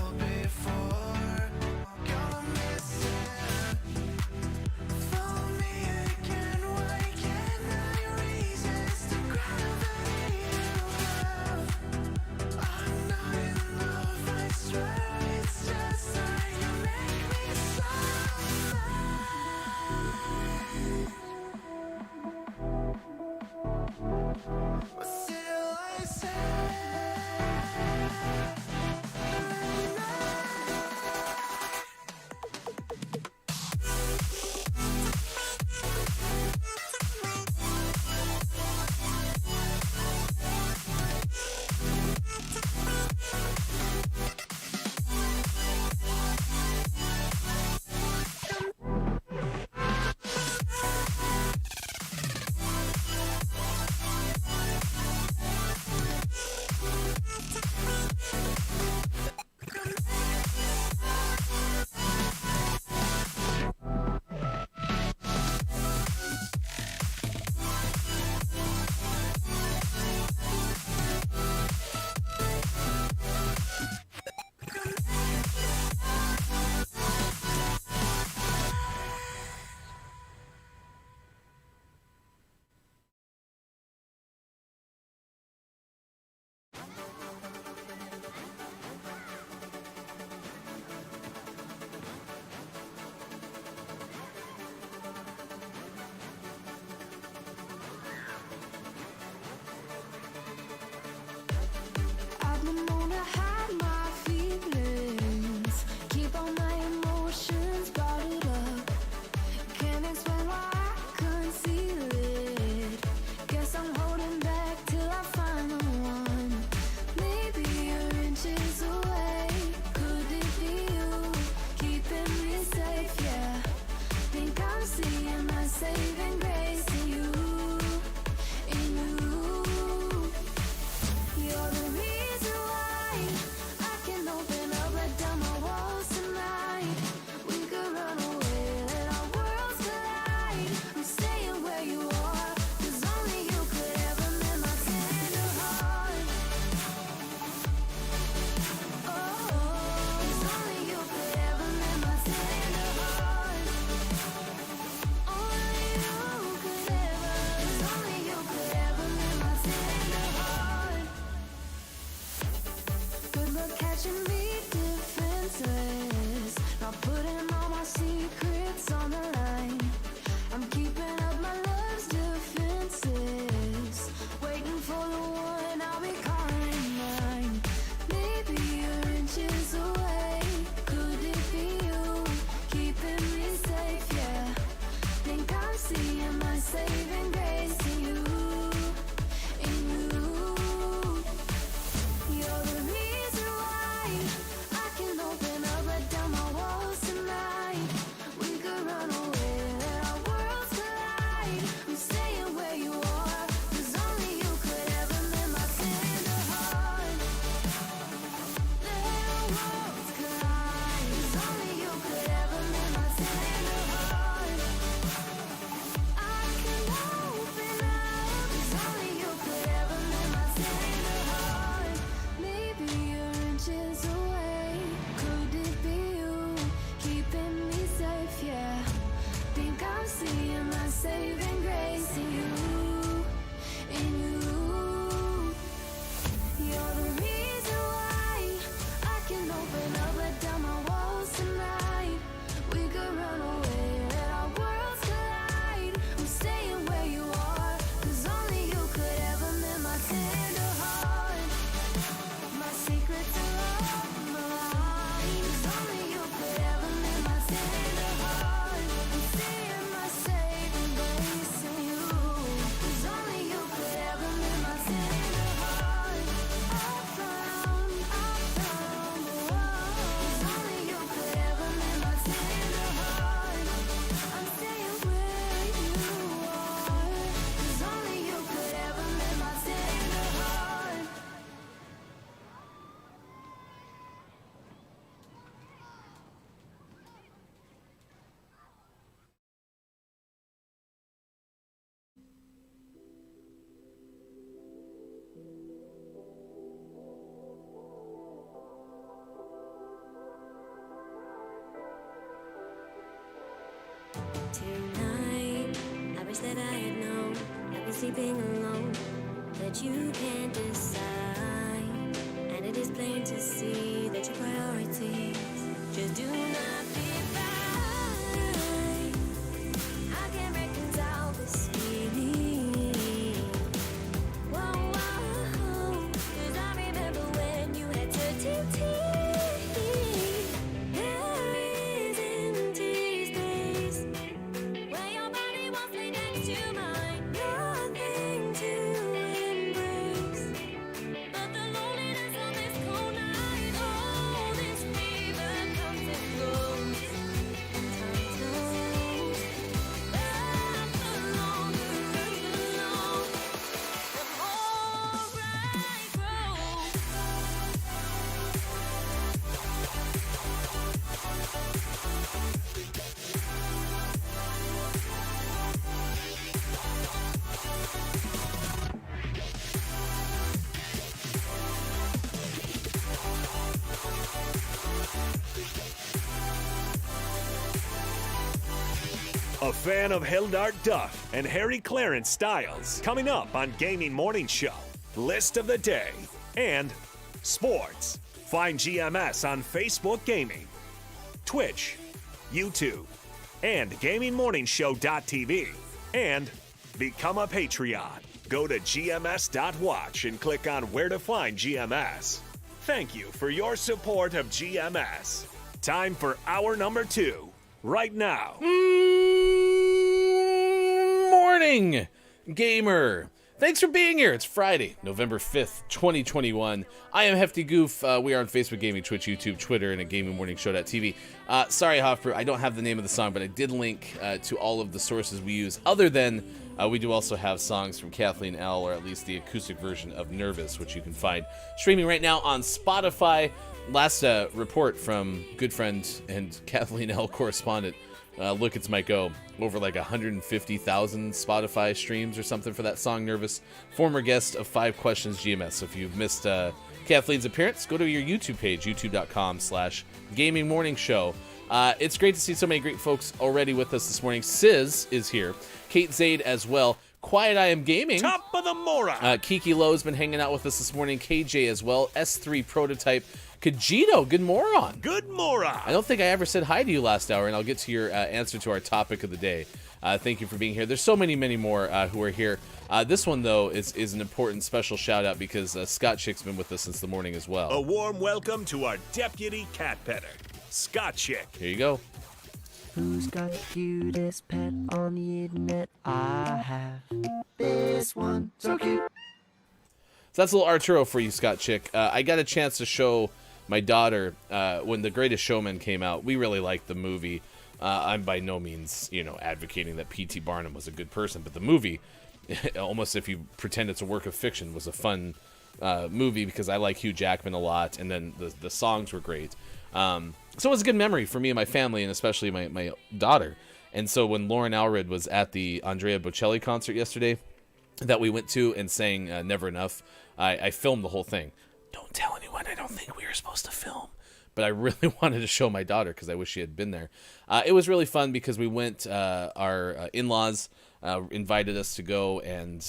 sleeping alone, that you can't decide. And it is plain to see that your priorities just do not fit right. I can't reconcile this feeling. Whoa, whoa, 'cause I remember when you had certainty. There is empty space where your body won't lay next to mine. Nothing to embrace but the loneliness of this cold night. Oh, this fever comes and goes. Time slows. But the longer I belong, the more I grow. A fan of Hildart Duff and Harry Clarence Styles coming up on Gaming Morning Show. List of the day and sports. Find GMS on Facebook Gaming, Twitch, YouTube, and GamingMorningshow.tv. And become a Patreon. Go to gms.watch and click on where to find GMS. Thank you for your support of GMS. Time for hour number 2, right now. Morning, gamer. Thanks for being here. It's Friday, November 5th, 2021. I am Hefty Goof. We are on Facebook Gaming, Twitch, YouTube, Twitter, and at GamingMorningshow.tv. Sorry, Hofbrew, I don't have the name of the song, but I did link to all of the sources we use, other than we do also have songs from Kathleen L., or at least the acoustic version of Nervous, which you can find streaming right now on Spotify. Last report from good friend and Kathleen L. correspondent, Look, It's Mike O, over like 150,000 Spotify streams or something for that song, Nervous. Former guest of 5 Questions GMS. So if you've missed Kathleen's appearance, go to your YouTube page, youtube.com/gamingmorningshow. It's great to see so many great folks already with us this morning. Sizz is here. Kate Zaid as well. Quiet I Am Gaming. Top of the Mora. Kiki Lowe's been hanging out with us this morning. KJ as well. S3 Prototype. Kajito, good moron. Good Mora. I don't think I ever said hi to you last hour, and I'll get to your answer to our topic of the day. Thank you for being here. There's so many more who are here. This one, though, is an important special shout-out because Scott Chick's been with us since the morning as well. A warm welcome to our deputy cat petter, Scott Chick. Here you go. Who's got the cutest pet on the internet? I have this one, so cute. So that's a little Arturo for you, Scott Chick. I got a chance to show my daughter when The Greatest Showman came out. We really liked the movie. I'm by no means, advocating that P.T. Barnum was a good person, but the movie, almost if you pretend it's a work of fiction, was a fun movie because I like Hugh Jackman a lot, and then the songs were great. So it was a good memory for me and my family, and especially my daughter. And so when Lauren Alred was at the Andrea Bocelli concert yesterday that we went to and sang Never Enough, I filmed the whole thing. Don't tell anyone. I don't think we were supposed to film. But I really wanted to show my daughter because I wish she had been there. It was really fun because we went, our in-laws invited us to go, and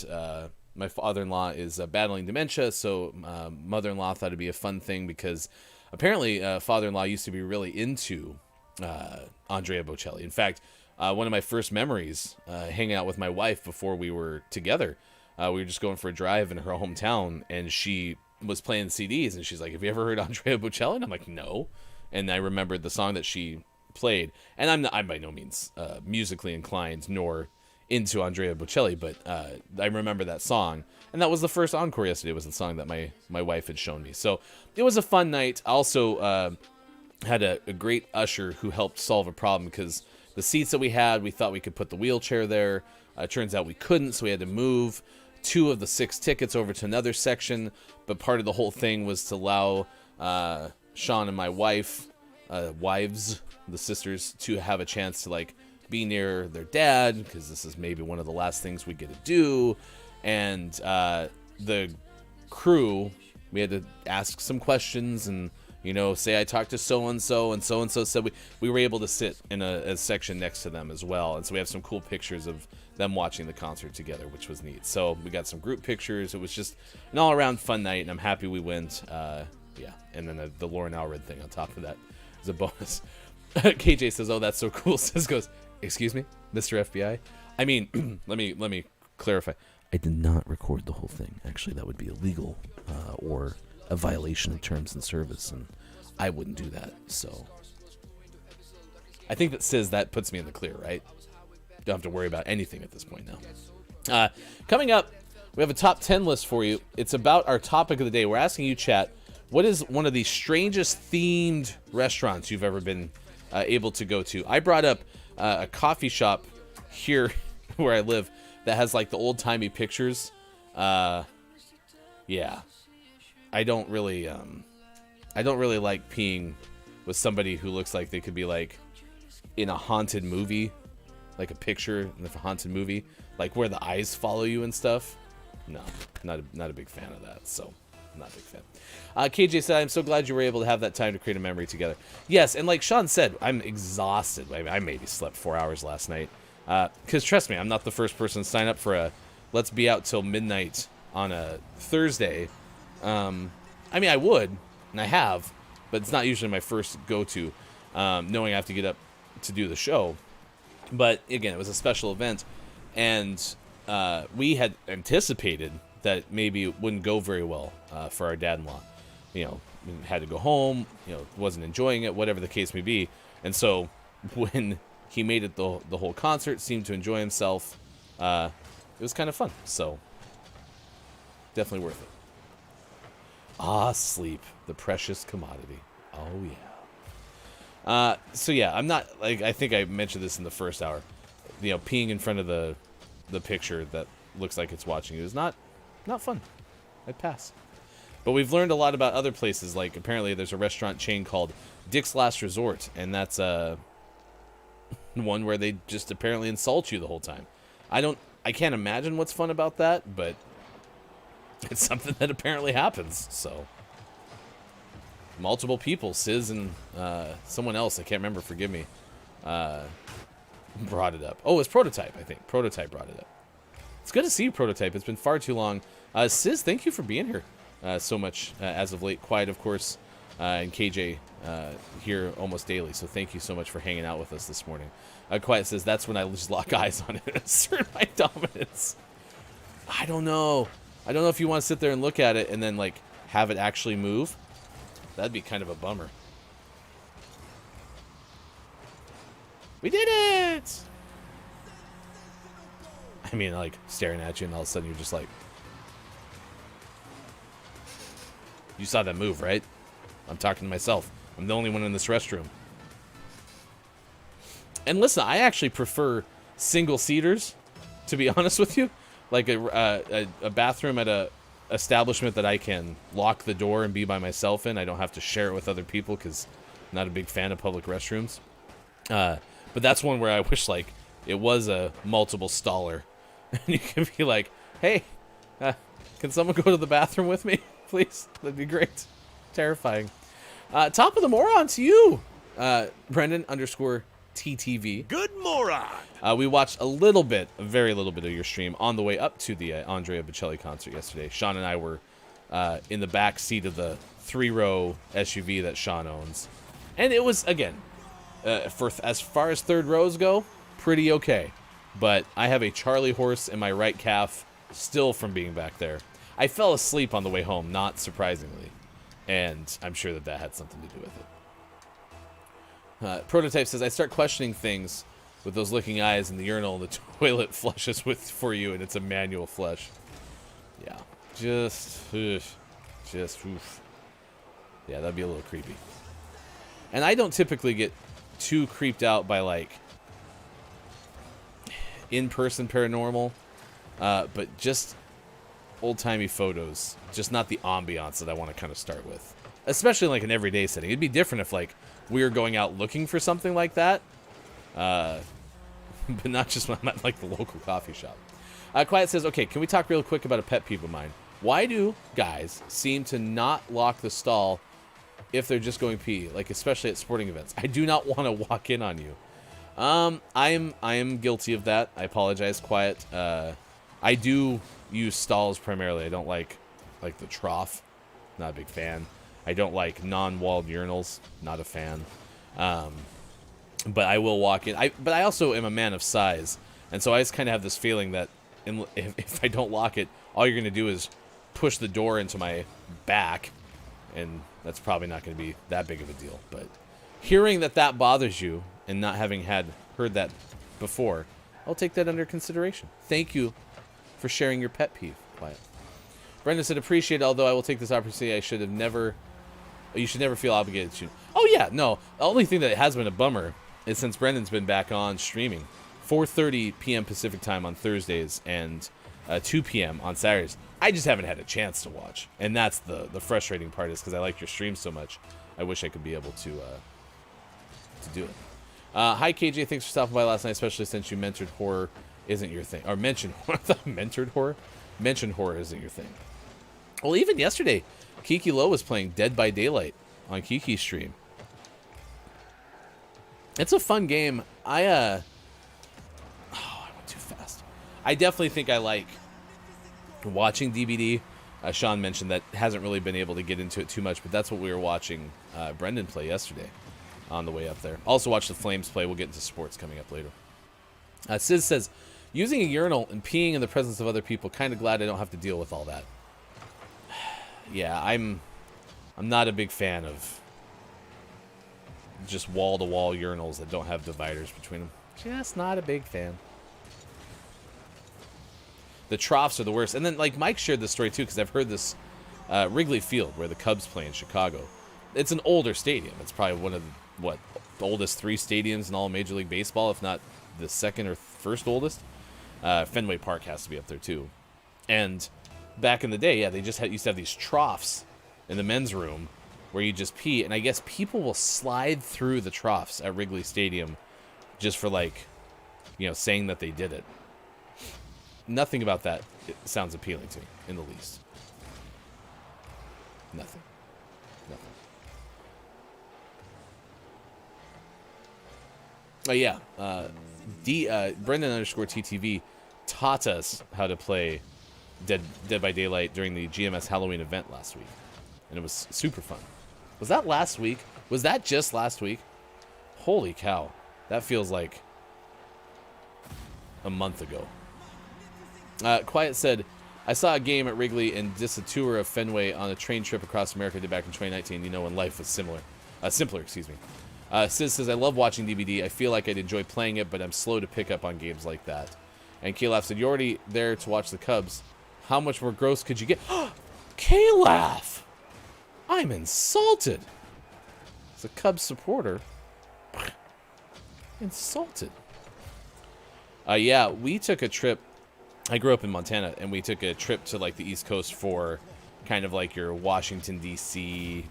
my father-in-law is battling dementia, so mother-in-law thought it'd be a fun thing because apparently father-in-law used to be really into Andrea Bocelli. In fact, one of my first memories hanging out with my wife before we were together, we were just going for a drive in her hometown, and she was playing CDs, and she's like, "Have you ever heard Andrea Bocelli?" And I'm like, "No." And I remembered the song that she played, and I'm by no means musically inclined nor into Andrea Bocelli, but I remember that song, and that was the first encore yesterday. Was the song that my wife had shown me. So it was a fun night. Also had a great usher who helped solve a problem because the seats that we had, we thought we could put the wheelchair there. Turns out we couldn't, so we had to move 2 of the 6 tickets over to another section. But part of the whole thing was to allow Sean and my wives, the sisters, to have a chance to be near their dad, because this is maybe one of the last things we get to do. And the crew, we had to ask some questions and You know, say I talked to so-and-so, and so-and-so said we were able to sit in a section next to them as well. And so we have some cool pictures of them watching the concert together, which was neat. So we got some group pictures. It was just an all-around fun night, and I'm happy we went. Yeah, and then the Lauren Alred thing on top of that is a bonus. KJ says, "Oh, that's so cool." Says, goes, "Excuse me, Mr. FBI." I mean, let me clarify. I did not record the whole thing. Actually, that would be illegal or a violation of terms and service, and I wouldn't do that. So I think that says that puts me in the clear, right? Don't have to worry about anything at this point now. Coming up, we have a top 10 list for you. It's about our topic of the day. We're asking you, chat, what is one of the strangest themed restaurants you've ever been able to go to? I brought up a coffee shop here where I live that has like the old-timey pictures. Yeah. I don't really like peeing with somebody who looks like they could be like in a haunted movie, like a picture in a haunted movie, like where the eyes follow you and stuff. No, not a big fan of that. So, I'm not a big fan. KJ said, "I'm so glad you were able to have that time to create a memory together." Yes, and like Sean said, I'm exhausted. I maybe slept 4 hours last night. Because trust me, I'm not the first person to sign up for a let's be out till midnight on a Thursday. I mean, I would, and I have, but it's not usually my first go-to, knowing I have to get up to do the show. But again, it was a special event, and we had anticipated that maybe it wouldn't go very well for our dad-in-law. You know, had to go home, you know, wasn't enjoying it, whatever the case may be. And so when he made it the whole concert, seemed to enjoy himself, it was kind of fun. So definitely worth it. Sleep, the precious commodity. Oh yeah. So yeah, I'm not like, I think I mentioned this in the first hour. You know, peeing in front of the picture that looks like it's watching you is not fun. I'd pass. But we've learned a lot about other places. Like apparently there's a restaurant chain called Dick's Last Resort, and that's one where they just apparently insult you the whole time. I can't imagine what's fun about that, but it's something that apparently happens. So multiple people, Sis and someone else, I can't remember, forgive me, brought it up. Oh, it's Prototype, I think. Prototype brought it up. It's good to see you, Prototype. It's been far too long. Sis, thank you for being here so much as of late. Quiet, of course, and KJ here almost daily. So thank you so much for hanging out with us this morning. Quiet says, "That's when I just lock eyes on it. Assert my dominance." I don't know. I don't know if you want to sit there and look at it and then like have it actually move. That'd be kind of a bummer. We did it! I mean, like staring at you and all of a sudden you're just like, you saw that move, right? I'm talking to myself. I'm the only one in this restroom. And listen, I actually prefer single seaters, to be honest with you. Like a bathroom at a establishment that I can lock the door and be by myself in. I don't have to share it with other people because I'm not a big fan of public restrooms. But that's one where I wish like it was a multiple staller. And you can be like, "Hey, can someone go to the bathroom with me, please?" That'd be great. Terrifying. Top of the moron to you, Brendan _TTV. Good moron. We watched a very little bit of your stream on the way up to the Andrea Bocelli concert yesterday. Sean and I were in the back seat of the 3-row SUV that Sean owns. And it was, again, for as far as third rows go, pretty okay. But I have a Charlie horse in my right calf still from being back there. I fell asleep on the way home, not surprisingly. And I'm sure that had something to do with it. Prototype says, "I start questioning things with those looking eyes in the urinal and the toilet flushes for you, and it's a manual flush." Yeah, just oof. Yeah, that'd be a little creepy. And I don't typically get too creeped out by like in-person paranormal, but just old-timey photos, just not the ambiance that I want to kind of start with, especially in like an everyday setting. It'd be different if like we were going out looking for something like that, but not just when I'm at like the local coffee shop. Quiet says, "Okay, can we talk real quick about a pet peeve of mine? Why do guys seem to not lock the stall if they're just going pee, like especially at sporting events. I do not want to walk in on you. I am guilty of that. I apologize, Quiet. I do use stalls primarily. I don't like the trough. Not a big fan. I don't like non-walled urinals. Not a fan. But I will walk in. But I also am a man of size, and so I just kind of have this feeling that if I don't lock it, all you're going to do is push the door into my back, and that's probably not going to be that big of a deal. But hearing that bothers you and not having heard that before, I'll take that under consideration. Thank you for sharing your pet peeve, Quiet. Brendan said, appreciate it, although I will take this opportunity. You should never feel obligated to. Oh, yeah, no. The only thing that has been a bummer is since Brendan's been back on streaming, 4:30 p.m. Pacific time on Thursdays and 2 p.m. on Saturdays, I just haven't had a chance to watch. And that's the frustrating part, is because I like your stream so much. I wish I could be able to do it. Hi, KJ. Thanks for stopping by last night, especially since you mentored horror isn't your thing. Or mentioned horror. Mentored horror? Mentioned horror isn't your thing. Well, even yesterday, Kiki Lowe was playing Dead by Daylight on Kiki's stream. It's a fun game. I went too fast. I definitely think I like watching DBD. Sean mentioned that hasn't really been able to get into it too much, but that's what we were watching Brendan play yesterday on the way up there. Also watched the Flames play. We'll get into sports coming up later. Sis says, using a urinal and peeing in the presence of other people, kind of glad I don't have to deal with all that. Yeah, I'm not a big fan of just wall-to-wall urinals that don't have dividers between them. Just not a big fan. The troughs are the worst. And then, like, Mike shared this story, too, because I've heard this. Wrigley Field, where the Cubs play in Chicago. It's an older stadium. It's probably one of, the oldest 3 stadiums in all Major League Baseball, if not the second or first oldest. Fenway Park has to be up there, too. And back in the day, yeah, they just used to have these troughs in the men's room where you just pee. And I guess people will slide through the troughs at Wrigley Stadium just for, saying that they did it. Nothing about that sounds appealing to me in the least. Nothing. Oh, yeah. Brendan _TTV taught us how to play Dead by Daylight during the GMS Halloween event last week. And it was super fun. Was that last week? Was that just last week? Holy cow. That feels like a month ago. Quiet said, I saw a game at Wrigley and just a tour of Fenway on a train trip across America did back in 2019. You know, when life was simpler, excuse me. Sis says, I love watching DBD. I feel like I'd enjoy playing it, but I'm slow to pick up on games like that. And K-Laugh said, you're already there to watch the Cubs. How much more gross could you get? K-Laugh! I'm insulted. As a Cubs supporter. Insulted. Yeah, we took a trip. I grew up in Montana, and we took a trip to, the East Coast for kind of your Washington, D.C.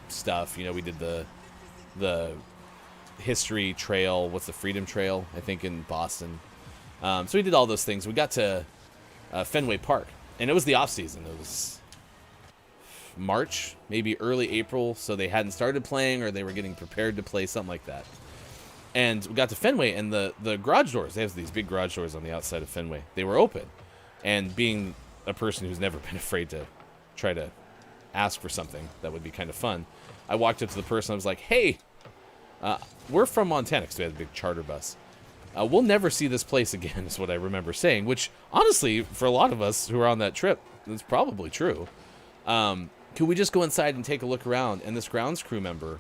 stuff. You know, we did the history trail. What's the Freedom Trail, I think, in Boston. So we did all those things. We got to Fenway Park, and it was the off season. It was March, maybe early April, so they hadn't started playing, or they were getting prepared to play, something like that. And we got to Fenway, and the garage doors, they have these big garage doors on the outside of Fenway. They were open. And being a person who's never been afraid to try to ask for something that would be kind of fun, I walked up to the person. I was like, hey, we're from Montana, because we had a big charter bus. We'll never see this place again, is what I remember saying, which, honestly, for a lot of us who were on that trip, that's probably true. Could we just go inside and take a look around? And this grounds crew member,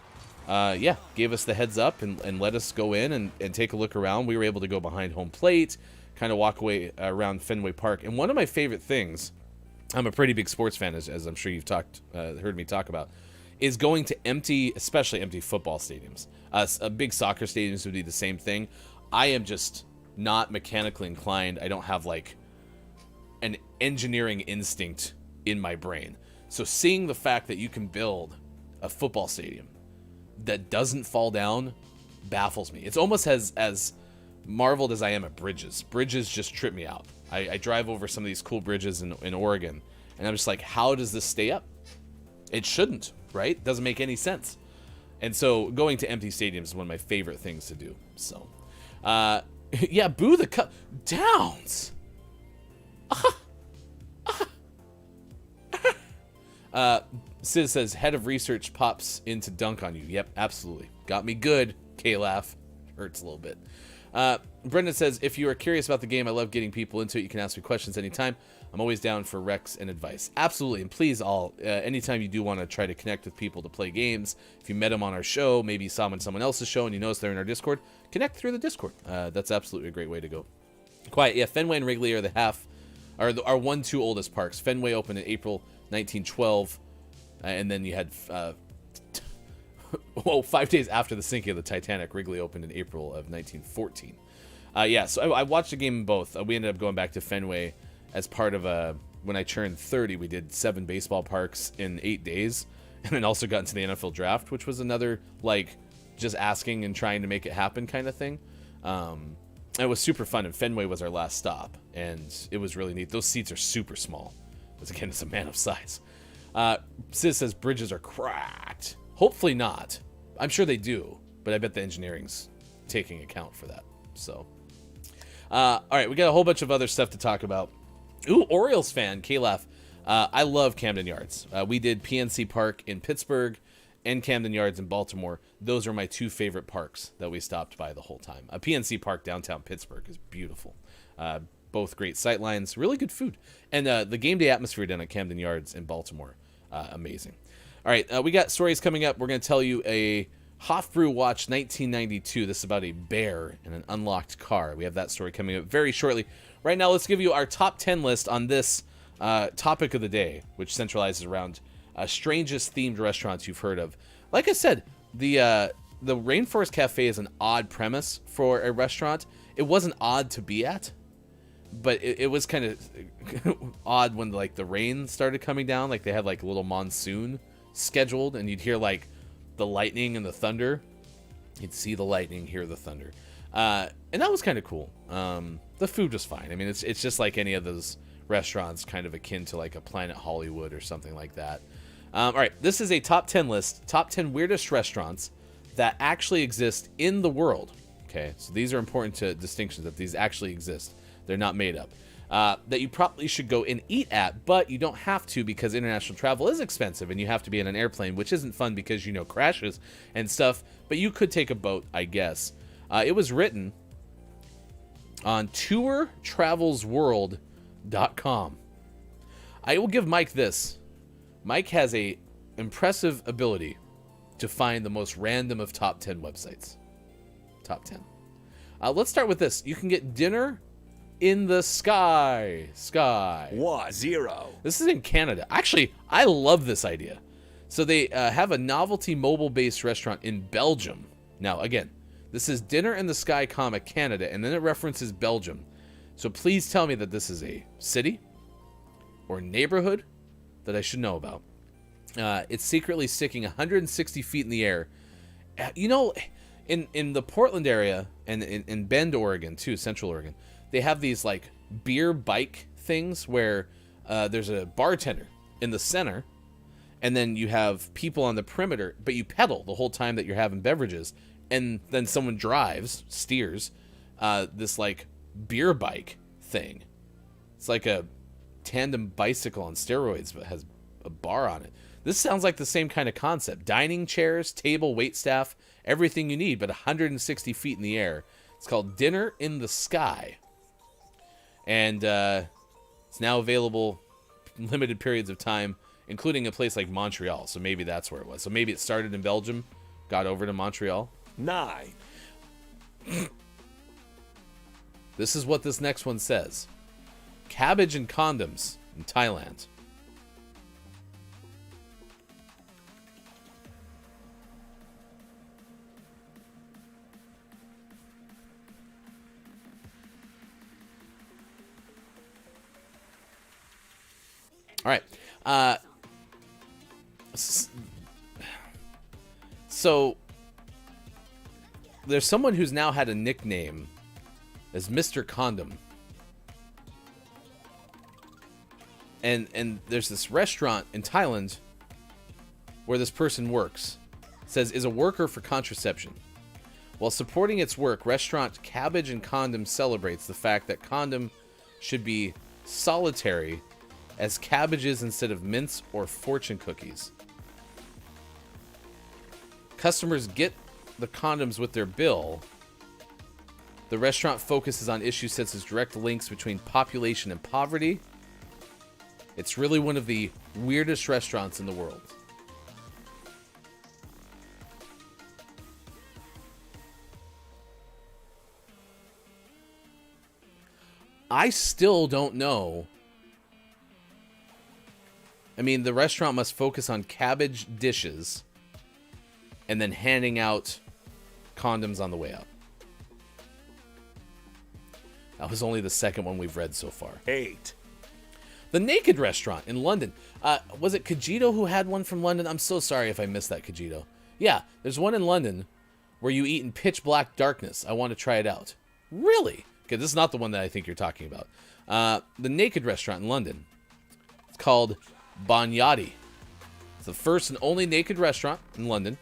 gave us the heads up and let us go in and take a look around. We were able to go behind home plate, kind of walk away around Fenway Park. And one of my favorite things, I'm a pretty big sports fan, as I'm sure you've heard me talk about, is going to especially empty football stadiums. Big soccer stadiums would be the same thing. I am just not mechanically inclined. I don't have an engineering instinct in my brain. So seeing the fact that you can build a football stadium that doesn't fall down baffles me. It's almost as marveled as I am at bridges. Bridges just trip me out. I drive over some of these cool bridges in Oregon, and I'm just like, how does this stay up? It shouldn't. right? Doesn't make any sense. And so going to empty stadiums is one of my favorite things to do. So, yeah, boo the Downs. Sid says, head of research pops in to dunk on you. Yep, absolutely. Got me good, K-Laugh. Hurts a little bit. Brendan says, if you are curious about the game, I love getting people into it. You can ask me questions anytime. I'm always down for recs and advice. Absolutely. And please all, anytime you do want to try to connect with people to play games, if you met them on our show, maybe you saw them on someone else's show and you notice they're in our Discord, connect through the Discord. That's absolutely a great way to go. Quiet. Yeah, Fenway and Wrigley are our 1-2 oldest parks. Fenway opened in April 1912. And then you had, 5 days after the sinking of the Titanic, Wrigley opened in April of 1914. Yeah, so I watched the game in both. We ended up going back to Fenway as part of when I turned 30, we did 7 baseball parks in 8 days, and then also got into the NFL draft, which was another, like, just asking and trying to make it happen kind of thing. It was super fun, and Fenway was our last stop, and it was really neat. Those seats are super small, because again, it's a man of size. Sis says bridges are cracked. Hopefully not. I'm sure they do, but I bet the engineering's taking account for that. So, all right, we got a whole bunch of other stuff to talk about. Ooh, Orioles fan, K-Laugh. I love Camden Yards. We did PNC Park in Pittsburgh and Camden Yards in Baltimore. Those are my 2 favorite parks that we stopped by the whole time. PNC Park downtown Pittsburgh is beautiful. Both great sightlines, really good food. And the game day atmosphere down at Camden Yards in Baltimore, amazing. All right, we got stories coming up. We're going to tell you a Hofbrew Watch 1992. This is about a bear and an unlocked car. We have that story coming up very shortly. Right now, let's give you our top 10 list on this topic of the day, which centralizes around strangest themed restaurants you've heard of. Like I said, the Rainforest Cafe is an odd premise for a restaurant. It wasn't odd to be at, but it was kind of odd when like the rain started coming down. Like they had like a little monsoon scheduled, and you'd hear like the lightning and the thunder. You'd see the lightning, hear the thunder, and that was kind of cool. The food was fine. I mean, it's just like any of those restaurants, kind of akin to like a Planet Hollywood or something like that. All right, this is a top 10 list, top 10 weirdest restaurants that actually exist in the world. Okay, so these are important to distinctions, that these actually exist. They're not made up. That you probably should go and eat at, but you don't have to because international travel is expensive and you have to be in an airplane, which isn't fun because, you know, crashes and stuff, but you could take a boat, I guess. It was written on tourtravelsworld.com. I will give Mike this. Mike has a impressive ability to find the most random of top 10 websites. Top 10. Let's start with this. You can get dinner in the sky. What? 0. This is in Canada. Actually, I love this idea. So they have a novelty mobile-based restaurant in Belgium. Now, again, this is Dinner in the Sky, Canada, and then it references Belgium. So please tell me that this is a city or neighborhood that I should know about. It's secretly sticking 160 feet in the air. You know, in the Portland area and in Bend, Oregon, too, Central Oregon, they have these like beer bike things where there's a bartender in the center, and then you have people on the perimeter, but you pedal the whole time that you're having beverages, and then someone steers this like beer bike thing. It's like a tandem bicycle on steroids, but has a bar on it. This sounds like the same kind of concept. Dining chairs, table, waitstaff, everything you need, but 160 feet in the air. It's called Dinner in the Sky. And it's now available limited periods of time, including a place like Montreal. So maybe that's where it was. So maybe it started in Belgium, got over to Montreal. 9. This is what this next one says. Cabbage and condoms in Thailand. All right. So there's someone who's now had a nickname as Mr. Condom. And there's this restaurant in Thailand where this person works, says is a worker for contraception. While supporting its work, restaurant Cabbage and Condom celebrates the fact that condom should be solitary as cabbages instead of mints or fortune cookies. Customers get the condoms with their bill. The restaurant focuses on issues such as direct links between population and poverty. It's really one of the weirdest restaurants in the world. I still don't know. I mean, the restaurant must focus on cabbage dishes and then handing out condoms on the way out. That was only the second one we've read so far. 8. The Naked Restaurant in London. Was it Kajito who had one from London? I'm so sorry if I missed that, Kajito. Yeah, there's one in London where you eat in pitch black darkness. I want to try it out. Really? Okay, this is not the one that I think you're talking about. The Naked Restaurant in London. It's called Banyati. It's the first and only naked restaurant in London.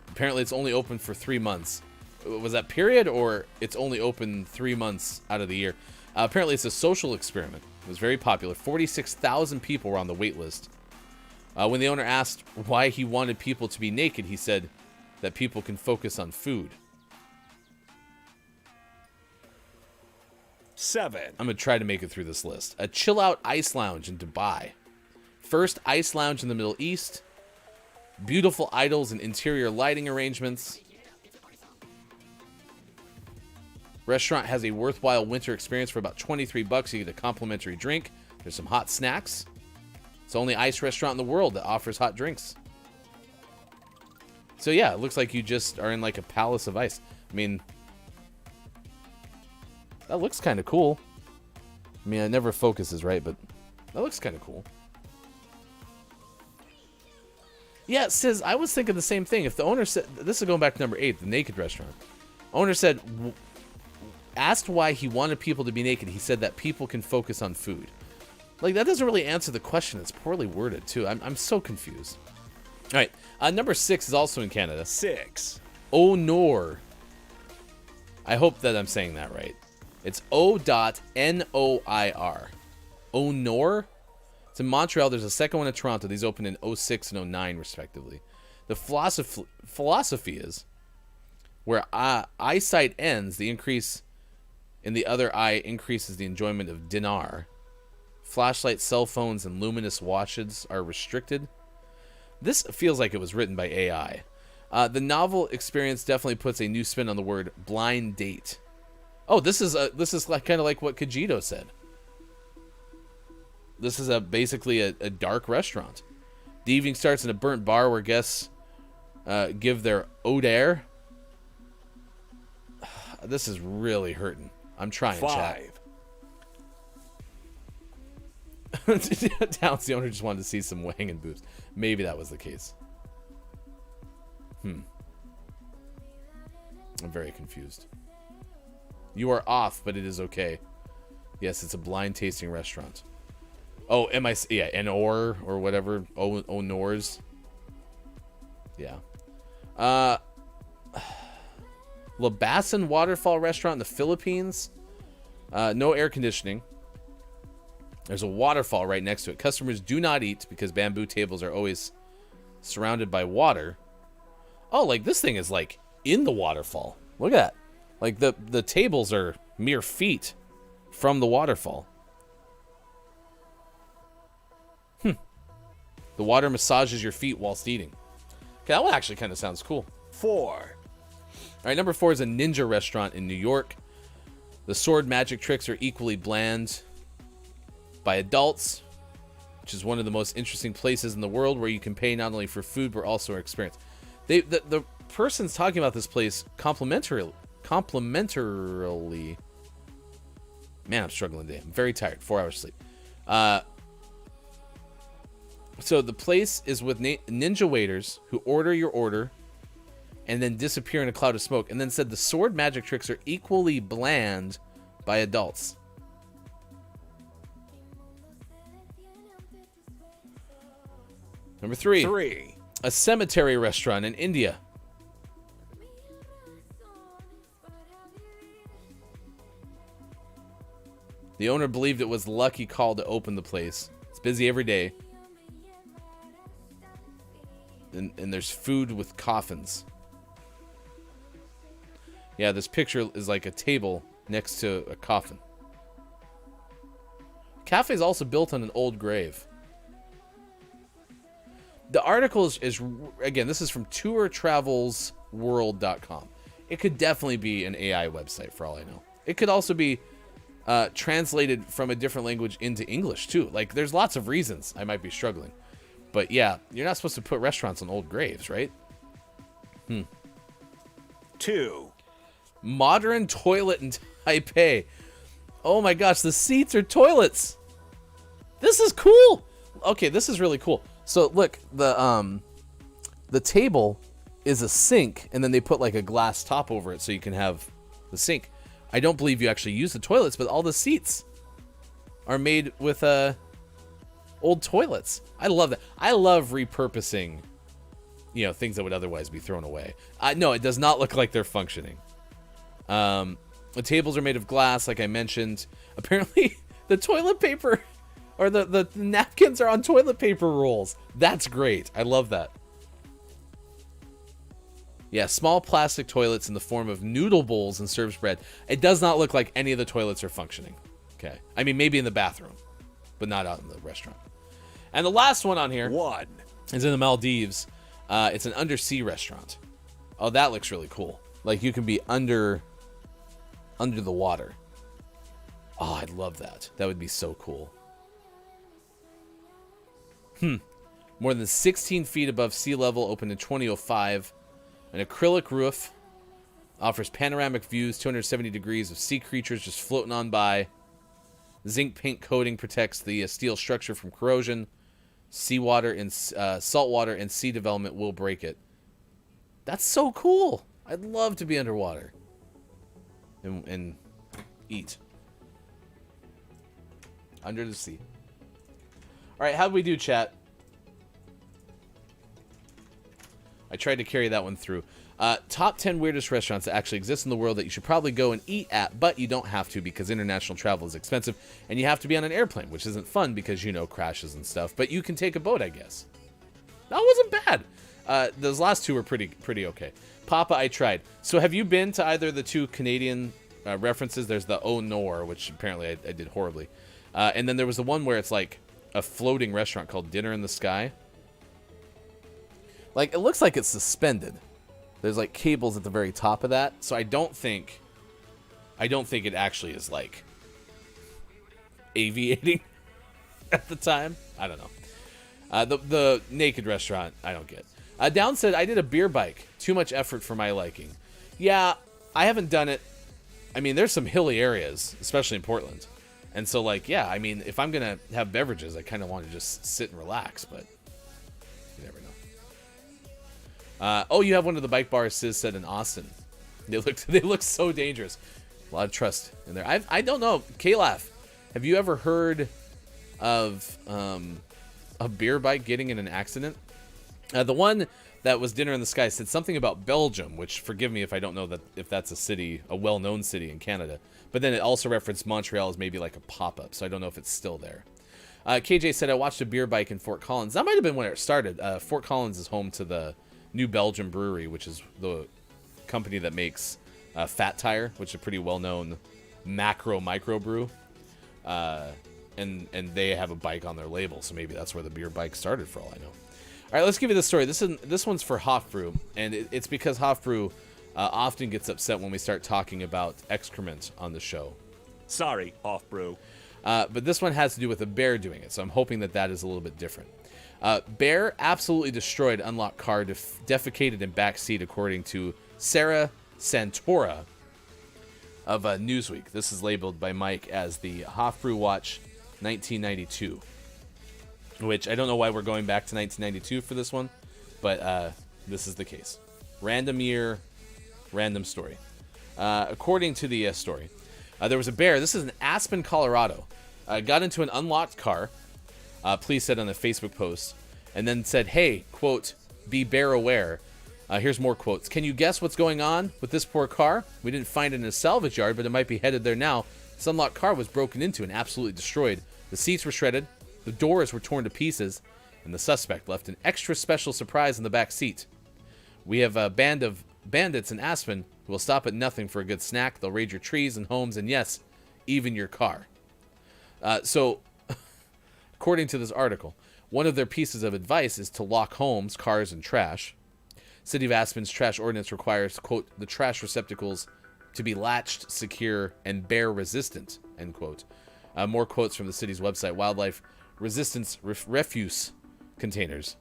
Apparently, it's only open for 3 months. Was that period, or it's only open 3 months out of the year? Apparently, it's a social experiment. It was very popular. 46,000 people were on the wait list. When the owner asked why he wanted people to be naked, he said that people can focus on food. 7. I'm going to try to make it through this list. A chill-out ice lounge in Dubai. First ice lounge in the Middle East. Beautiful idols and interior lighting arrangements. Restaurant has a worthwhile winter experience for about $23. You get a complimentary drink. There's some hot snacks. It's the only ice restaurant in the world that offers hot drinks. So yeah, it looks like you just are in like a palace of ice. I mean, that looks kind of cool. I mean, it never focuses, right? But that looks kind of cool. Yeah, it says, I was thinking the same thing. If the owner said, this is going back to number 8, the Naked Restaurant. Owner said, asked why he wanted people to be naked. He said that people can focus on food. Like, that doesn't really answer the question. It's poorly worded, too. I'm so confused. All right, number 6 is also in Canada. 6. Honor. I hope that I'm saying that right. It's O.Noir. Honor? It's in Montreal. There's a second one in Toronto. These opened in 06 and 09, respectively. The philosophy is where eyesight ends, the increase in the other eye increases the enjoyment of dinar. Flashlights, cell phones, and luminous watches are restricted. This feels like it was written by AI. The novel experience definitely puts a new spin on the word blind date. Oh, this is like kind of like what Kajito said. This is basically a dark restaurant. The evening starts in a burnt bar where guests give their odeur. This is really hurting. I'm trying, 5. chat. Downs, the owner just wanted to see some wang and boobs. Maybe that was the case. I'm very confused. You are off, but it is okay. Yes, it's a blind tasting restaurant. Oh, yeah, Honor or whatever. Honors. Yeah. Labasan Waterfall Restaurant in the Philippines. No air conditioning. There's a waterfall right next to it. Customers do not eat because bamboo tables are always surrounded by water. Oh, like this thing is like in the waterfall. Look at that. Like the tables are mere feet from the waterfall. The water massages your feet whilst eating. Okay, that one actually kind of sounds cool. 4. All right, number 4 is a ninja restaurant in New York. The sword magic tricks are equally bland by adults, which is one of the most interesting places in the world where you can pay not only for food but also experience. The person's talking about this place complimentarily. Man, I'm struggling today. I'm very tired. 4 hours sleep. So the place is with ninja waiters who order your order and then disappear in a cloud of smoke, and then said the sword magic tricks are equally bland by adults. Number 3. 3. A cemetery restaurant in India. The owner believed it was a lucky call to open the place. It's busy every day. And there's food with coffins. Yeah, this picture is like a table next to a coffin. Cafe is also built on an old grave. The article is again, this is from tourtravelsworld.com. It could definitely be an AI website for all I know. It could also be translated from a different language into English too. Like, there's lots of reasons I might be struggling. But yeah, you're not supposed to put restaurants on old graves, right? 2. Modern toilet in Taipei. Oh my gosh, the seats are toilets. This is cool. Okay, this is really cool. So look, the table is a sink, and then they put like a glass top over it so you can have the sink. I don't believe you actually use the toilets, but all the seats are made with old toilets. I love that. I love repurposing, things that would otherwise be thrown away. No, it does not look like they're functioning. The tables are made of glass, like I mentioned. Apparently, the toilet paper or the napkins are on toilet paper rolls. That's great. I love that. Yeah, small plastic toilets in the form of noodle bowls and serves bread. It does not look like any of the toilets are functioning. Okay. I mean, maybe in the bathroom, but not out in the restaurant. And the last one on here 1. is in the Maldives. It's an undersea restaurant. Oh, that looks really cool. Like, you can be under the water. Oh, I'd love that. That would be so cool. More than 16 feet above sea level, opened in 2005. An acrylic roof. Offers panoramic views, 270 degrees of sea creatures just floating on by. Zinc paint coating protects the steel structure from corrosion. Seawater and saltwater and sea development will break it. That's so cool. I'd love to be underwater and eat under the sea. All right, how'd we do, chat? I tried to carry that one through. Top 10 weirdest restaurants that actually exist in the world that you should probably go and eat at, but you don't have to because international travel is expensive, and you have to be on an airplane, which isn't fun because, crashes and stuff, but you can take a boat, I guess. That wasn't bad. Those last two were pretty okay. Papa, I tried. So have you been to either of the two Canadian references? There's the Au Nord, which apparently I did horribly. And then there was the one where it's like a floating restaurant called Dinner in the Sky. Like, it looks like it's suspended. There's like cables at the very top of that. So I don't think it actually is like aviating at the time. I don't know. The naked restaurant, I don't get. Down said, I did a beer bike. Too much effort for my liking. Yeah, I haven't done it. I mean, there's some hilly areas, especially in Portland. And so, like, yeah, I mean, if I'm going to have beverages, I kind of want to just sit and relax, but you never know. Oh, you have one of the bike bars, Sis said, in Austin. They look so dangerous. A lot of trust in there. I don't know. Kalaf, have you ever heard of a beer bike getting in an accident? The one that was Dinner in the Sky said something about Belgium, which, forgive me if I don't know if that's a city, a well-known city in Canada. But then it also referenced Montreal as maybe like a pop-up, so I don't know if it's still there. KJ said, I watched a beer bike in Fort Collins. That might have been when it started. Fort Collins is home to the New Belgium Brewery, which is the company that makes Fat Tire, which is a pretty well-known micro brew. And they have a bike on their label, so maybe that's where the beer bike started, for all I know. All right, let's give you the story. This one's for Hofbrew, and it's because Hofbrew often gets upset when we start talking about excrement on the show. Sorry, Hofbrew. But this one has to do with a bear doing it, so I'm hoping that is a little bit different. Bear absolutely destroyed unlocked car, defecated in backseat, according to Sarah Santora of Newsweek. This is labeled by Mike as the Hofbrew Watch 1992. Which, I don't know why we're going back to 1992 for this one, but this is the case. Random year, random story. According to the story, there was a bear, this is in Aspen, Colorado, got into an unlocked car, police said on a Facebook post, and then said, hey, quote, be bear aware. Here's more quotes. Can you guess what's going on with this poor car? We didn't find it in a salvage yard, but it might be headed there now. This unlocked car was broken into and absolutely destroyed. The seats were shredded, the doors were torn to pieces, and the suspect left an extra special surprise in the back seat. We have a band of bandits in Aspen who will stop at nothing for a good snack. They'll raid your trees and homes, and yes, even your car. So, according to this article, one of their pieces of advice is to lock homes, cars, and trash. City of Aspen's trash ordinance requires, quote, the trash receptacles to be latched, secure, and bear resistant, end quote. More quotes from the city's website. Wildlife resistance refuse containers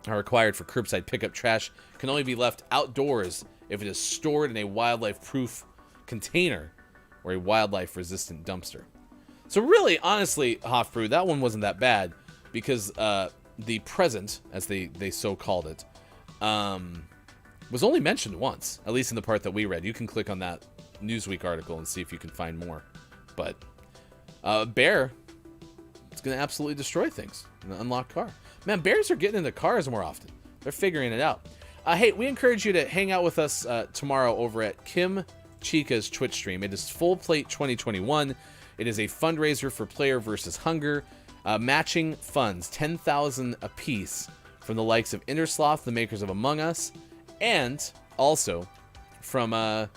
are required for curbside pickup. Trash can only be left outdoors if it is stored in a wildlife-proof container or a wildlife-resistant dumpster. So really, honestly, Hofbrew, that one wasn't that bad because the present, as they so called it, was only mentioned once, at least in the part that we read. You can click on that Newsweek article and see if you can find more. But bear, it's going to absolutely destroy things in an unlocked car. Man, bears are getting into cars more often. They're figuring it out. Hey, we encourage you to hang out with us tomorrow over at Kim Chica's Twitch stream. It is Full Plate 2021. It is a fundraiser for Player vs. Hunger, matching funds, 10,000 apiece, from the likes of Indersloth, the makers of Among Us, and also from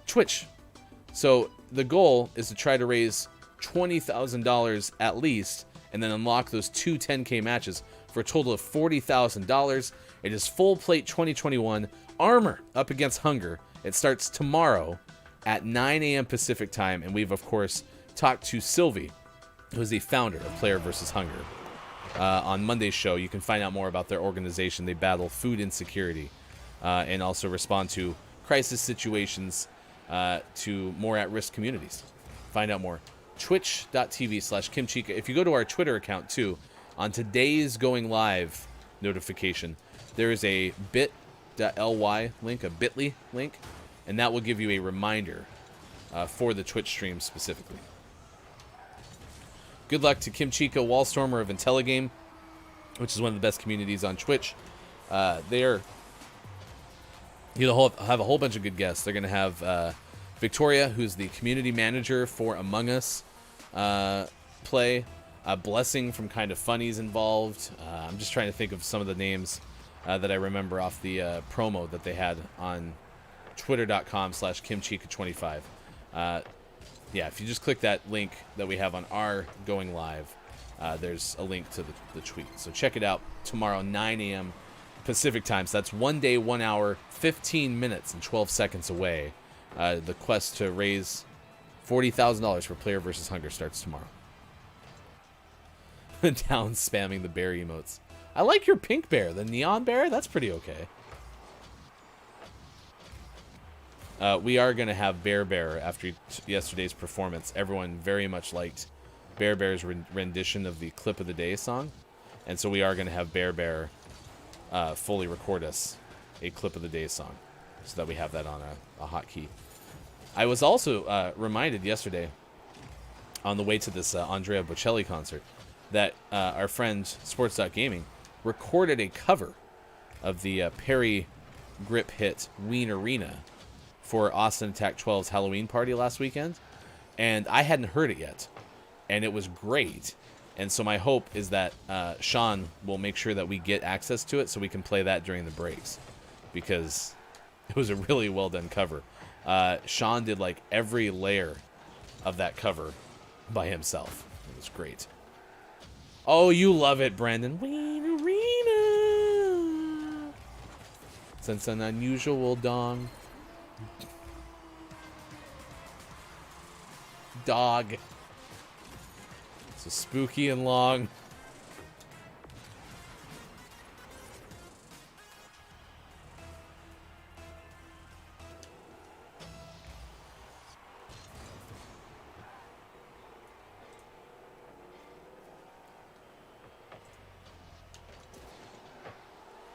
Twitch. So the goal is to try to raise $20,000 at least, and then unlock those two 10K matches for a total of $40,000. It is Full Plate 2021, Armor up against Hunger. It starts tomorrow at 9 a.m. Pacific time, and we've, of course, talked to Sylvie, who is the founder of Player vs. Hunger. On Monday's show, you can find out more about their organization. They battle food insecurity and also respond to crisis situations to more at-risk communities. Find out more. Twitch.tv/KimChica. If you go to our Twitter account, too, on today's going live notification, there is a bit.ly link, a bit.ly link, and that will give you a reminder for the Twitch stream specifically. Good luck to Kim Chica, Wallstormer of Intelligame, which is one of the best communities on Twitch. They'll have a whole bunch of good guests. They're going to have Victoria, who's the community manager for Among Us play. Blessing from Kind of Funny's involved. I'm just trying to think of some of the names that I remember off the promo that they had on twitter.com/KimChica25. Yeah, if you just click that link that we have on our going live, there's a link to the tweet. So check it out tomorrow, 9 a.m. Pacific time. So that's 1 day, 1 hour, 15 minutes, and 12 seconds away. The quest to raise $40,000 for Player vs. Hunger starts tomorrow. Down spamming the bear emotes. I like your pink bear. The neon bear? That's pretty okay. We are going to have Bear after yesterday's performance. Everyone very much liked Bear's rendition of the Clip of the Day song. And so we are going to have Bear fully record us a Clip of the Day song so that we have that on a hotkey. I was also reminded yesterday on the way to this Andrea Bocelli concert that our friend Sports.Gaming recorded a cover of the Perry Grip hit Ween Arena for Austin Attack 12's Halloween party last weekend, and I hadn't heard it yet, and it was great. And so my hope is that Sean will make sure that we get access to it so we can play that during the breaks, because it was a really well done cover. Sean did like every layer of that cover by himself. It was great. Oh, you love it, Brandon. Ween Arena. Since an unusual dong. Dog. So spooky and long.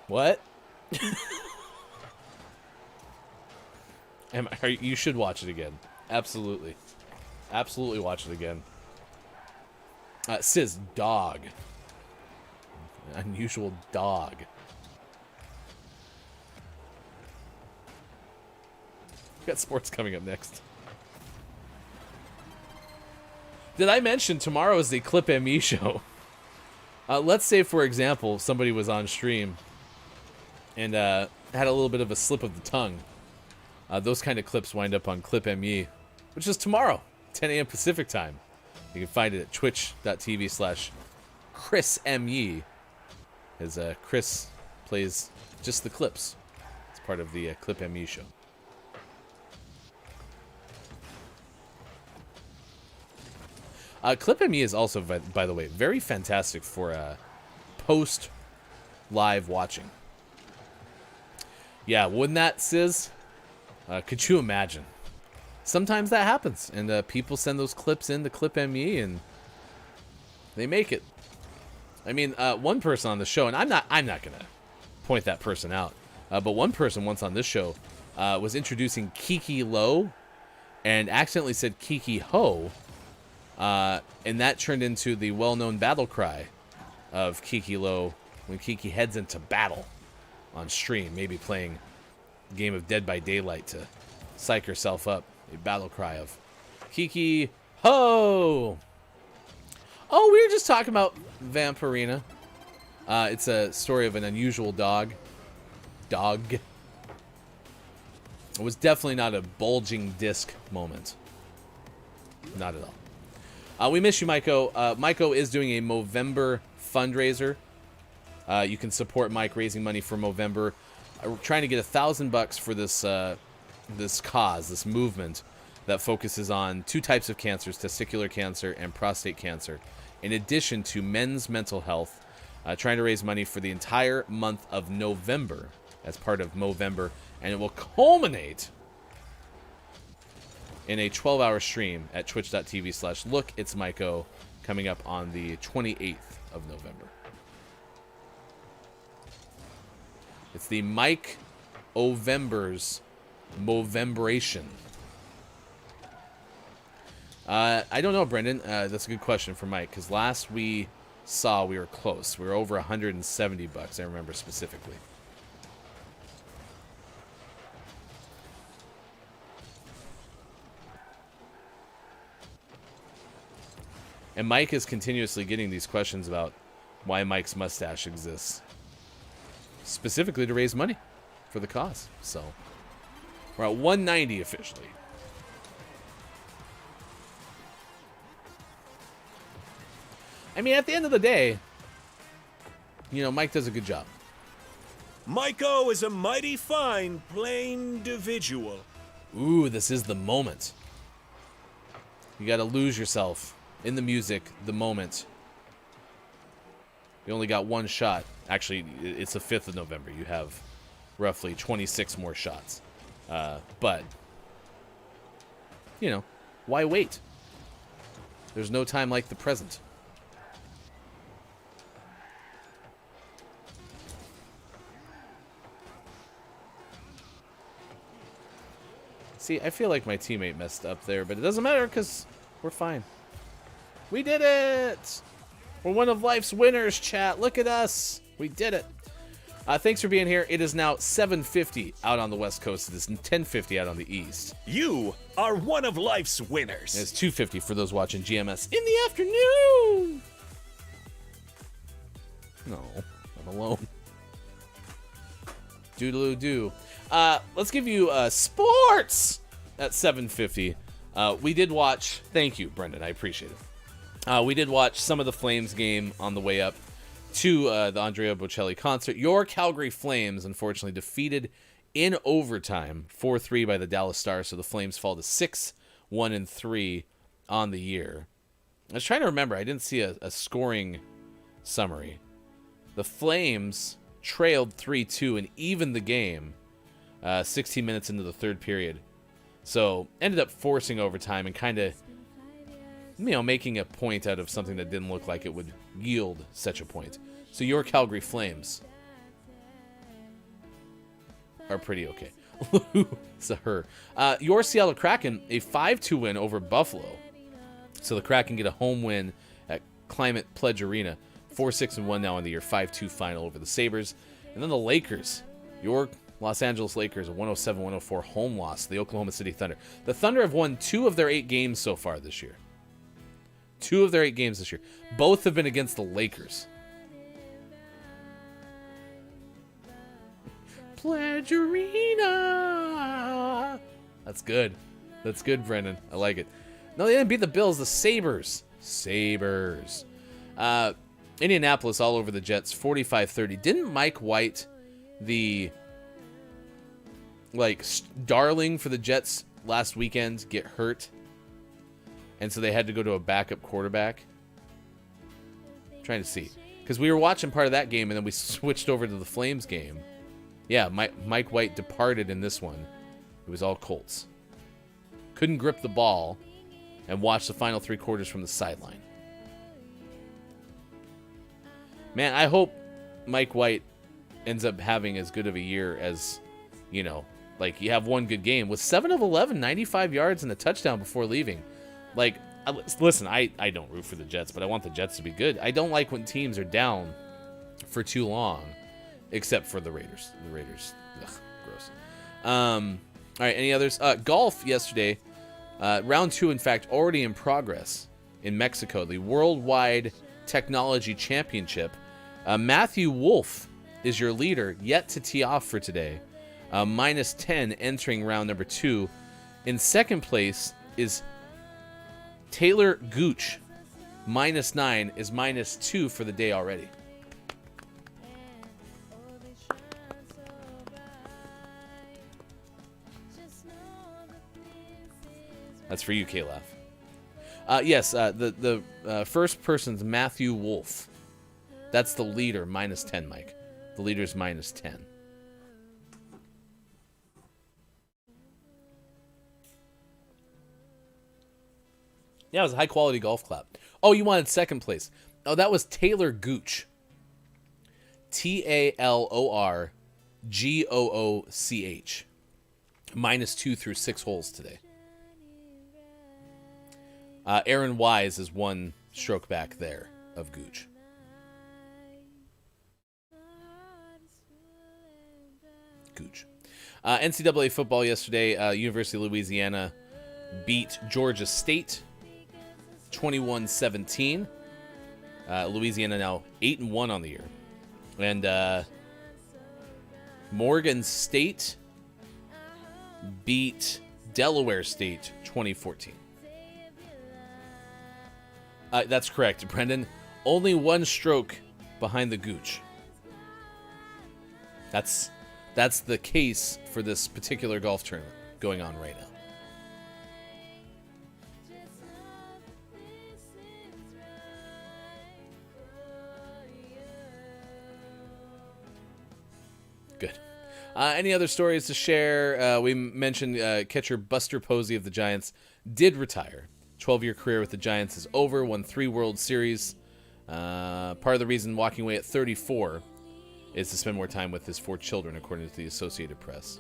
What? You should watch it again. Absolutely. Absolutely watch it again. Says dog. Unusual dog. We got sports coming up next. Did I mention tomorrow is the Clip ME show? Let's say, for example, somebody was on stream and had a little bit of a slip of the tongue. Those kind of clips wind up on Clip ME, which is tomorrow, 10 a.m. Pacific time. You can find it at twitch.tv/ChrisME, as Chris plays just the clips. It's part of the Clip ME show. Clip ME is also, by the way, very fantastic for post live watching. Yeah, wouldn't that, Sizz? Could you imagine? Sometimes that happens, and people send those clips in to Clip ME, and they make it. I mean, one person on the show, and I'm not gonna point that person out, but one person once on this show was introducing Kiki Low, and accidentally said Kiki Ho. And that turned into the well-known battle cry of Kiki Low when Kiki heads into battle on stream, maybe playing a game of Dead by Daylight to psych herself up. A battle cry of Kiki Ho! Oh, we were just talking about Vampirina. It's a story of an unusual dog. It was definitely not a bulging disc moment. Not at all. We miss you, Maiko. Maiko is doing a Movember fundraiser. You can support Mike raising money for Movember. We're trying to get $1,000 for this this cause, this movement that focuses on 2 types of cancers: testicular cancer and prostate cancer, in addition to men's mental health. Trying to raise money for the entire month of November as part of Movember, and it will culminate in a 12-hour stream at twitch.tv/lookitsmaiko coming up on the 28th of November. It's the Mike Ovember's Movemberation. I don't know, Brendan. That's a good question for Mike, because last we saw we were close. We were over $170, I remember specifically. And Mike is continuously getting these questions about why Mike's mustache exists. Specifically to raise money for the cause. So, we're at 190 officially. I mean, at the end of the day, you know, Mike does a good job. Maiko is a mighty fine, plain individual. Ooh, this is the moment. You gotta lose yourself in the music, the moment. You only got one shot. Actually, it's the 5th of November. You have roughly 26 more shots. But, you know, why wait? There's no time like the present. See, I feel like my teammate messed up there, but it doesn't matter because we're fine. We did it! We're one of life's winners, chat. Look at us. We did it. Thanks for being here. It is now 7:50 out on the West Coast. It is 10:50 out on the East. You are one of life's winners. And it's 2:50 for those watching GMS in the afternoon. No, I'm alone. Doodaloo-doo. Let's give you sports at 7:50. We did watch. Thank you, Brendan. I appreciate it. We did watch some of the Flames game on the way up to the Andrea Bocelli concert. Your Calgary Flames, unfortunately, defeated in overtime 4-3 by the Dallas Stars, so the Flames fall to 6-1-3 on the year. I was trying to remember. I didn't see a scoring summary. The Flames trailed 3-2 and evened the game 16 minutes into the third period. So ended up forcing overtime and kind of, you know, making a point out of something that didn't look like it would yield such a point. So your Calgary Flames are pretty okay. It's a her. Your Seattle Kraken, a 5-2 win over Buffalo. So the Kraken get a home win at Climate Pledge Arena. 4-6-1 now in the year, 5-2 final over the Sabres. And then the Lakers, your Los Angeles Lakers, a 107-104 home loss to the Oklahoma City Thunder. The Thunder have won 2 of their 8 games so far this year. 2 of their 8 games this year. Both have been against the Lakers. Pledge Arena. That's good. That's good, Brendan. I like it. No, they didn't beat the Bills. The Sabres. Indianapolis all over the Jets, 45-30. Didn't Mike White, the darling for the Jets last weekend, get hurt? And so they had to go to a backup quarterback? I'm trying to see. Because we were watching part of that game, and then we switched over to the Flames game. Yeah, Mike White departed in this one. It was all Colts. Couldn't grip the ball and watch the final 3 quarters from the sideline. Man, I hope Mike White ends up having as good of a year as, you have one good game. With 7 of 11, 95 yards and a touchdown before leaving. Listen, I don't root for the Jets, but I want the Jets to be good. I don't like when teams are down for too long, except for the Raiders. The Raiders, gross. All right, any others? Golf yesterday, round 2, in fact, already in progress in Mexico. The Worldwide Technology Championship. Matthew Wolf is your leader, yet to tee off for today. -10 entering round number 2. In second place is Taylor Gooch. -9 is -2 for the day already. That's for you, K-Laugh. Yes, the first person's Matthew Wolf. That's the leader, -10, Mike. The leader's -10. Yeah, it was a high-quality golf clap. Oh, you wanted second place. Oh, that was Taylor Gooch. Talorgooch. -2 through 6 holes today. Aaron Wise is 1 stroke back there of Gooch. NCAA football yesterday. University of Louisiana beat Georgia State 21-17. Louisiana now 8-1 on the year. And Morgan State beat Delaware State 2014. That's correct, Brendan. Only 1 stroke behind the Gooch. That's the case for this particular golf tournament going on right now. Good. Any other stories to share? We mentioned catcher Buster Posey of the Giants did retire. 12-year career with the Giants is over. Won 3 World Series. Part of the reason walking away at 34 is to spend more time with his 4 children, according to the Associated Press.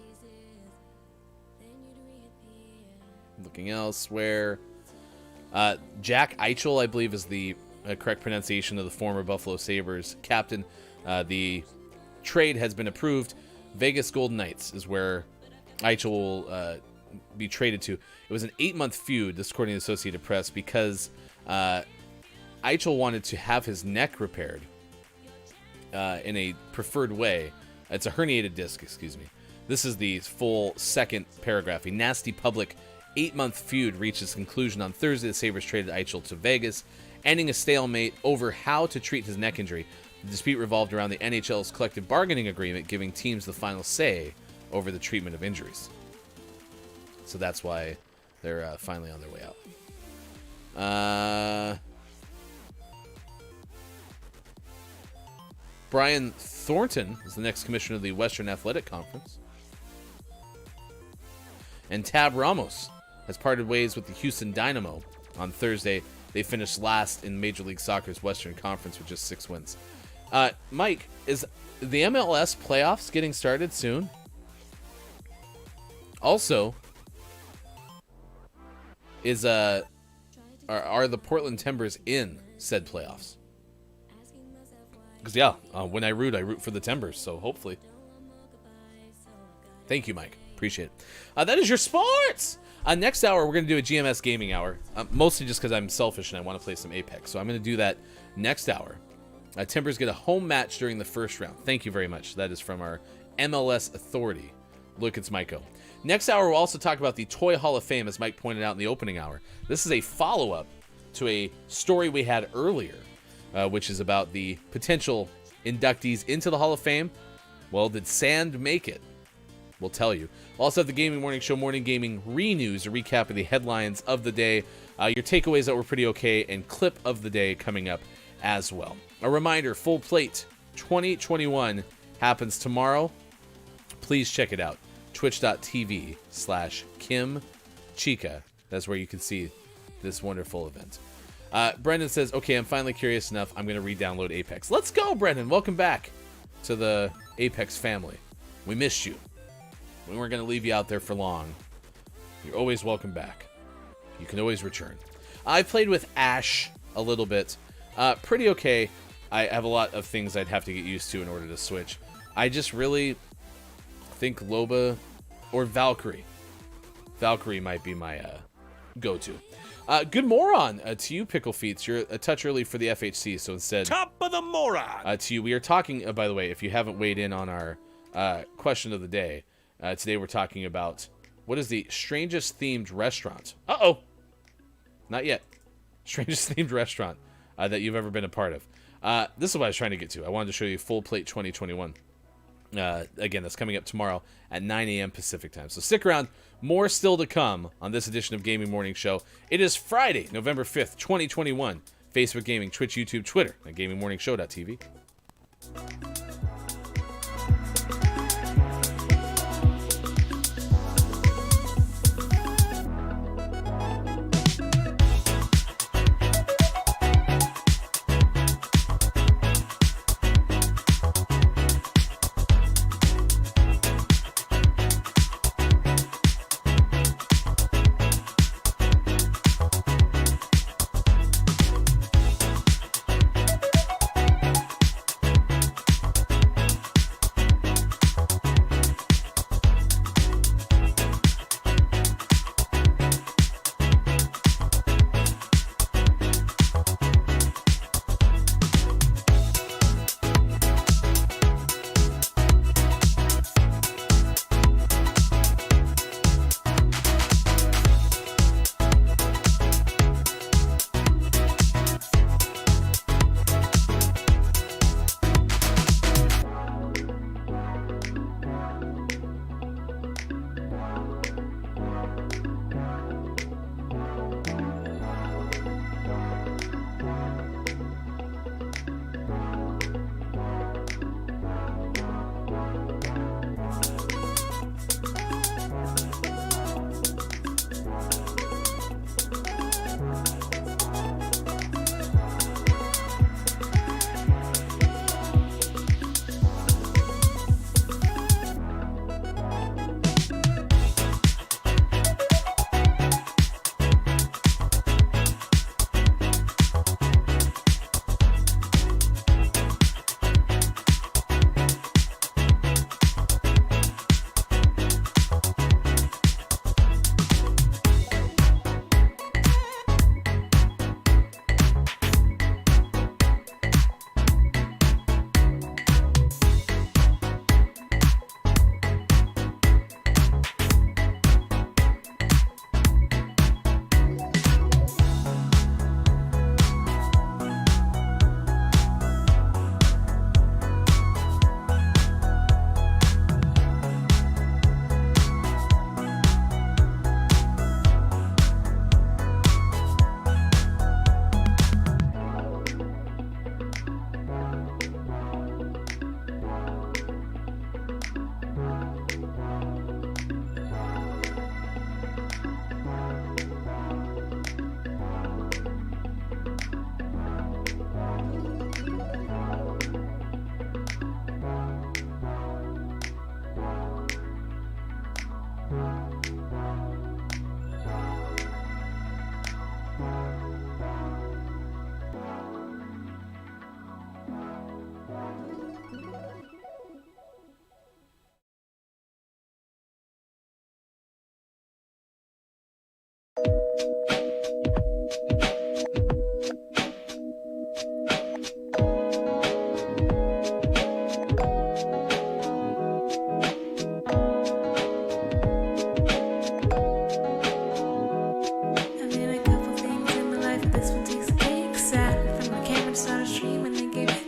Looking elsewhere. Jack Eichel, I believe, is the correct pronunciation of the former Buffalo Sabres captain. The trade has been approved. Vegas Golden Knights is where Eichel will be traded to. It was an 8-month feud, this according to the Associated Press, because Eichel wanted to have his neck repaired in a preferred way. It's a herniated disc, excuse me. This is the full second paragraph. A nasty public 8-month feud reached its conclusion on Thursday. The Sabres traded Eichel to Vegas, ending a stalemate over how to treat his neck injury. The dispute revolved around the NHL's collective bargaining agreement, giving teams the final say over the treatment of injuries. So that's why they're finally on their way out. Brian Thornton is the next commissioner of the Western Athletic Conference. And Tab Ramos has parted ways with the Houston Dynamo on Thursday. They finished last in Major League Soccer's Western Conference with just 6 wins. Mike, is the MLS playoffs getting started soon? Also, are the Portland Timbers in said playoffs? Because, yeah, when I root for the Timbers. So hopefully. Thank you, Mike. Appreciate it. That is your sports. Next hour, we're going to do a GMS gaming hour. Mostly just because I'm selfish and I want to play some Apex. So I'm going to do that next hour. Timbers get a home match during the first round. Thank you very much. That is from our MLS authority. Look, it's Maiko. Next hour, we'll also talk about the Toy Hall of Fame, as Mike pointed out in the opening hour. This is a follow-up to a story we had earlier, which is about the potential inductees into the Hall of Fame. Well, did Sand make it? We'll tell you. We'll also have the Gaming Morning Show Morning Gaming Re-News, a recap of the headlines of the day, your takeaways that were pretty okay, and clip of the day coming up as well. A reminder, Full Plate 2021 happens tomorrow. Please check it out. Twitch.tv/Kim Chica. That's where you can see this wonderful event. Brendan says, okay, I'm finally curious enough. I'm going to re-download Apex. Let's go, Brendan. Welcome back to the Apex family. We missed you. We weren't going to leave you out there for long. You're always welcome back. You can always return. I've played with Ash a little bit. Pretty okay. I have a lot of things I'd have to get used to in order to switch. I just really think Loba or Valkyrie. Valkyrie might be my go-to. Good moron to you, Pickle Feets. You're a touch early for the FHC, so instead... Top of the moron! To you, we are talking, by the way, if you haven't weighed in on our question of the day, today we're talking about what is the strangest themed restaurant? Uh-oh! Not yet. Strangest themed restaurant that you've ever been a part of. This is what I was trying to get to. I wanted to show you Full Plate 2021. Again, that's coming up tomorrow at 9 a.m. Pacific time. So stick around. More still to come on this edition of Gaming Morning Show. It is Friday, November 5th, 2021. Facebook Gaming, Twitch, YouTube, Twitter, at GamingMorningShow.tv.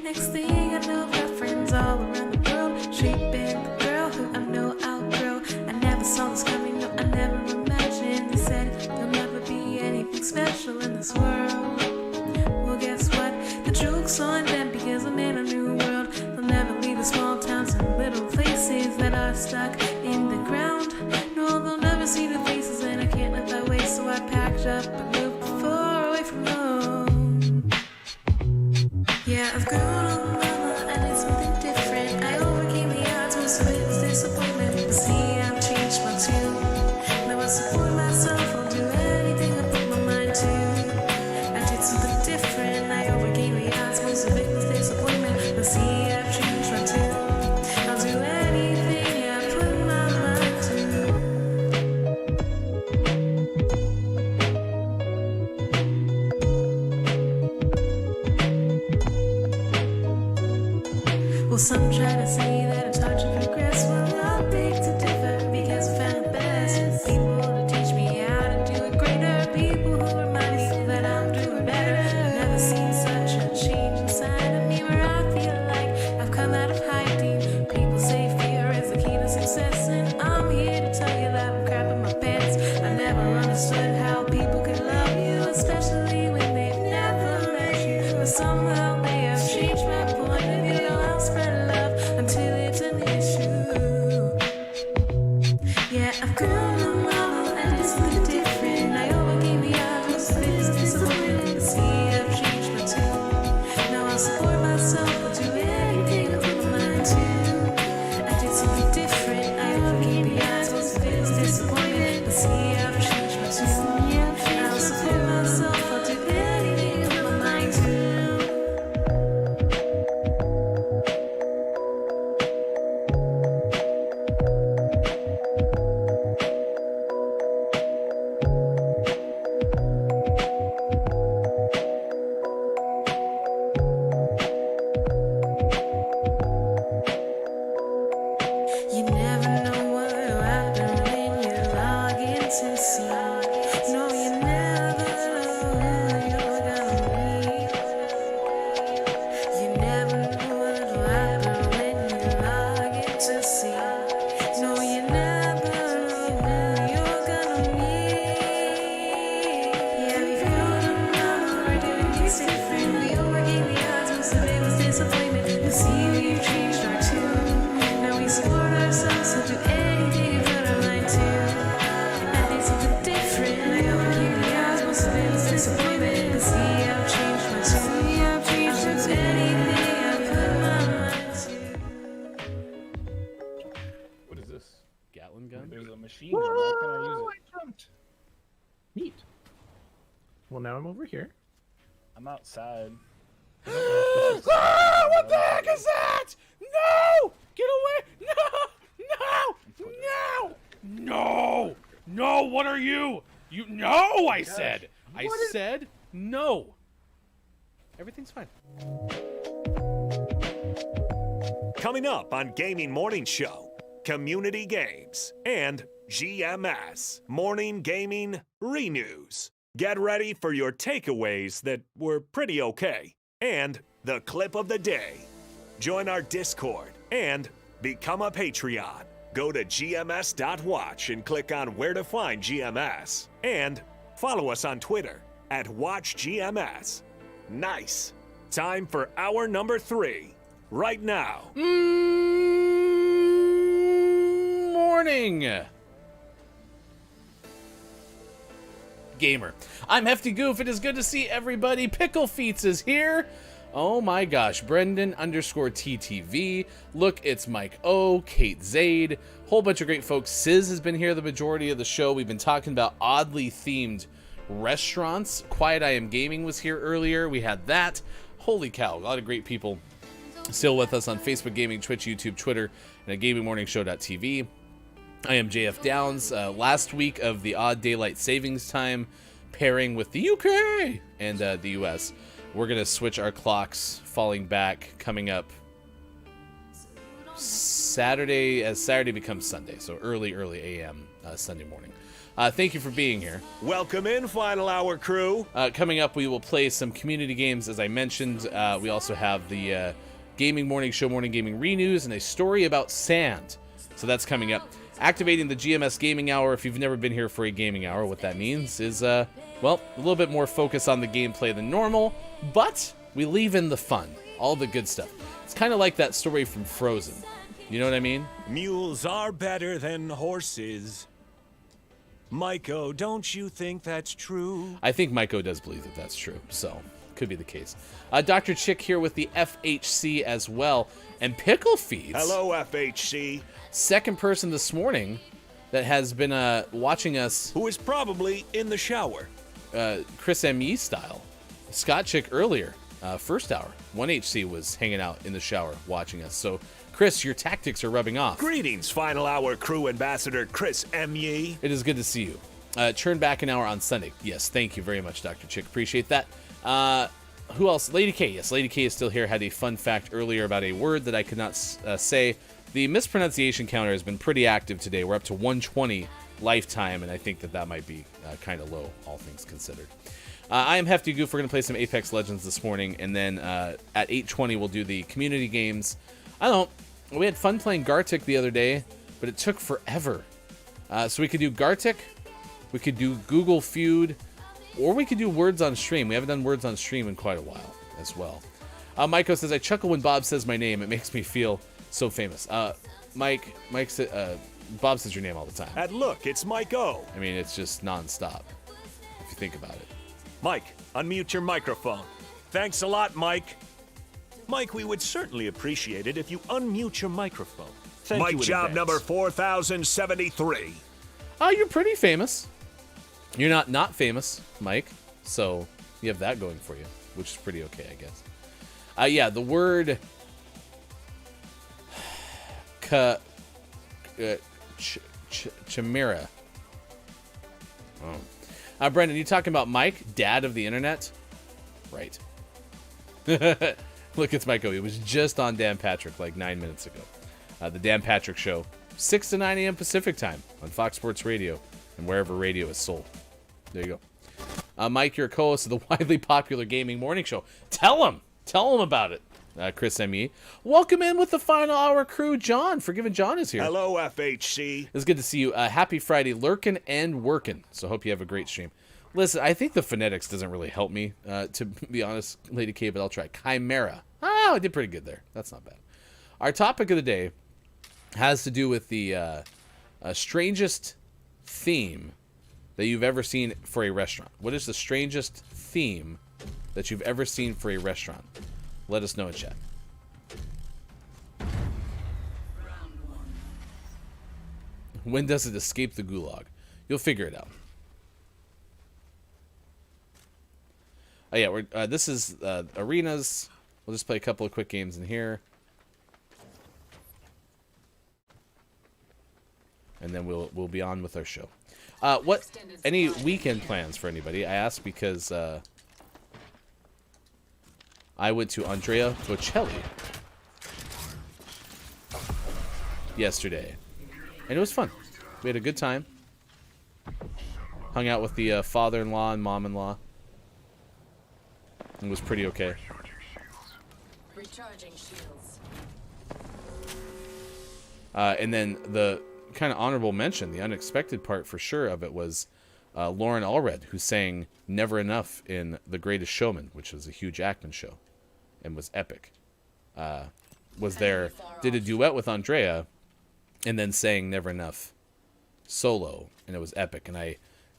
Next thing I know, got friends all around the world, shaping the girl who I know I'll grow. I never saw this coming, no, I never imagined. They said there'll never be anything special in this world. Well, guess what? The joke's on them because I'm in a new world. They'll never leave the small towns and little places that are stuck in the ground. No, they'll never see the faces, and I can't let that wait, so I packed up and moved far away from home. Yeah, I've grown up, mama, I did something different. I overcame the odds, most of it was disappointment. See, I've changed my tune. Now I support myself, I'll do anything I put my mind to. I did something different, I overcame the odds, most of it was disappointment. But see, I've changed my tune. I'll do anything I put my mind to. Well, some try to say that it's hard to progress. Well, I'll beg to differ because I found the best people to teach me how to do it greater. People who remind me that I'm doing better. I've never seen such a change inside of me where I feel like I've come out of hiding. People say fear is the key to success, and I'm here to tell you that I'm crapping my pants. I never understood how people could love you, especially when they've never met you. But somehow they have changed my point of view. I'll spread love until it's an issue. Yeah, I've grown a model and it's something different. I overcame the odds, most of it is disappointment. See, I've changed my tune. Now I'll support myself, I'll do anything I put my mind to. I did something different, I overcame the odds, most of it is disappointment. But see, I've changed my tune. Now I'll support myself, I'll do anything I put my mind to. You never know what will happen when you log in to see. No, you never know who you're gonna meet. You never know what will happen when you log in to see. No, you never know who you're gonna meet. Yeah, we've grown up now, we're doing things different. We overcame the odds, most of it was disappointment. You see, we've changed our tune. Now we support ourselves, so do anything we put our mind to. I did something different, I overcame the odds, most of it was disappointment. But see, I've changed my tune. I'll do anything I put my mind to. What is this? Gatling gun? There's a machine gun. Why can't I use it? I jumped. Neat. Well, now I'm over here. I'm outside. Ah, what the heck is that? No! Get away! No! No! What are you? No! I said. I said no. Everything's fine. Coming up on Gaming Morning Show, community games and GMS, Morning Gaming Renews. Get ready for your takeaways that were pretty okay and the clip of the day. Join our Discord and become a Patreon. Go to gms.watch and click on where to find GMS. And follow us on Twitter at WatchGMS. Nice. Time for hour number 3. Right now. Morning, gamer. I'm Hefty Goof. It is good to see everybody. Pickle Feets is here. Oh my gosh, Brendan_TTV. Look, it's Mike O, Kate Zaid, whole bunch of great folks. Sis has been here the majority of the show. We've been talking about oddly themed restaurants. Quiet I Am Gaming was here earlier. We had that. Holy cow, a lot of great people still with us on Facebook Gaming, Twitch, YouTube, Twitter, and at GamingMorningShow.tv. I am JF Downs. Last week of the odd daylight savings time pairing with the UK and the US. We're going to switch our clocks, falling back, coming up Saturday, as Saturday becomes Sunday, so early AM Sunday morning. Thank you for being here. Welcome in, Final Hour crew. Coming up, we will play some community games, as I mentioned. We also have the Gaming Morning Show Morning Gaming Renews and a story about sand. So that's coming up. Activating the GMS Gaming Hour. If you've never been here for a gaming hour, what that means is, well, a little bit more focus on the gameplay than normal, but we leave in the fun, all the good stuff. It's kind of like that story from Frozen. You know what I mean? Mules are better than horses. Maiko, don't you think that's true? I think Maiko does believe that that's true, so could be the case. Dr. Chick here with the FHC as well, and Pickle Feeds. Hello, FHC. Second person this morning that has been watching us. Who is probably in the shower. Chris M.E. style. Scott Chick earlier, first hour. 1HC was hanging out in the shower watching us. So, Chris, your tactics are rubbing off. Greetings, Final Hour crew ambassador Chris M.E. It is good to see you. Turn back an hour on Sunday. Yes, thank you very much, Dr. Chick. Appreciate that. Who else? Lady K. Yes, Lady K is still here. Had a fun fact earlier about a word that I could not say. The mispronunciation counter has been pretty active today. We're up to 120 lifetime, and I think that might be kind of low, all things considered. I am Hefty Goof. We're going to play some Apex Legends this morning, and then at 8:20 we'll do the community games. I don't know. We had fun playing Gartic the other day, but it took forever. So we could do Gartic, we could do Google Feud, or we could do Words on Stream. We haven't done Words on Stream in quite a while as well. Maiko says, I chuckle when Bob says my name. It makes me feel so famous. Bob says your name all the time. And look, it's Mike O. I mean, it's just nonstop, if you think about it. Mike, unmute your microphone. Thanks a lot, Mike. Mike, we would certainly appreciate it if you unmute your microphone. Thank you in job advance. number 4073. Oh, you're pretty famous. You're not famous, Mike, so you have that going for you, which is pretty okay, I guess. Yeah, the word chimera. Oh. Brendan, you talking about Mike, dad of the internet? Right. Look, it's Mike O. He was just on Dan Patrick like 9 minutes ago. The Dan Patrick Show, 6 to 9 a.m. Pacific time on Fox Sports Radio and wherever radio is sold. There you go. Mike, you're a co-host of the widely popular gaming morning show. Tell him about it. Chris M.E. Welcome in with the Final Hour crew. John, Forgiven John is here. Hello, FHC. It's good to see you. Happy Friday, lurkin' and workin'. So hope you have a great stream. Listen, I think the phonetics doesn't really help me, to be honest, Lady K, but I'll try. Chimera. Oh, I did pretty good there. That's not bad. Our topic of the day has to do with the strangest theme that you've ever seen for a restaurant. What is the strangest theme that you've ever seen for a restaurant? Let us know in chat. When does it escape the gulag? You'll figure it out. Oh yeah, this is arenas. We'll just play a couple of quick games in here, and then we'll be on with our show. What any weekend plans for anybody? I asked because I went to Andrea Bocelli yesterday, and it was fun. We had a good time. Hung out with the father-in-law and mom-in-law. It was pretty okay. Recharging shields. And then the kind of honorable mention, the unexpected part for sure of it was Lauren Allred, who sang Never Enough in The Greatest Showman, which was a Hugh Jackman show and was epic. Was there, did a duet with Andrea, and then sang Never Enough solo, and it was epic. And I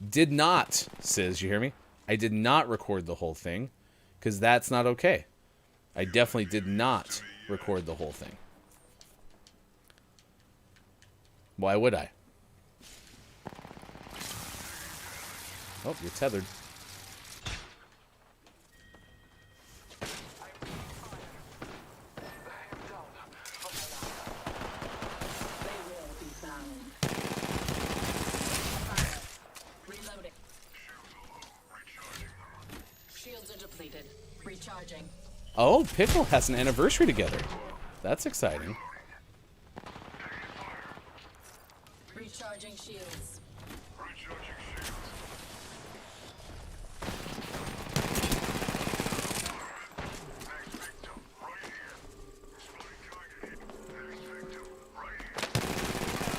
did not, Sis, you hear me? I did not record the whole thing, because that's not okay. I definitely did not record the whole thing. Why would I? Oh, you're tethered. Reloading. Shields are depleted. Recharging. Oh, Pickle has an anniversary together. That's exciting. Recharging shields.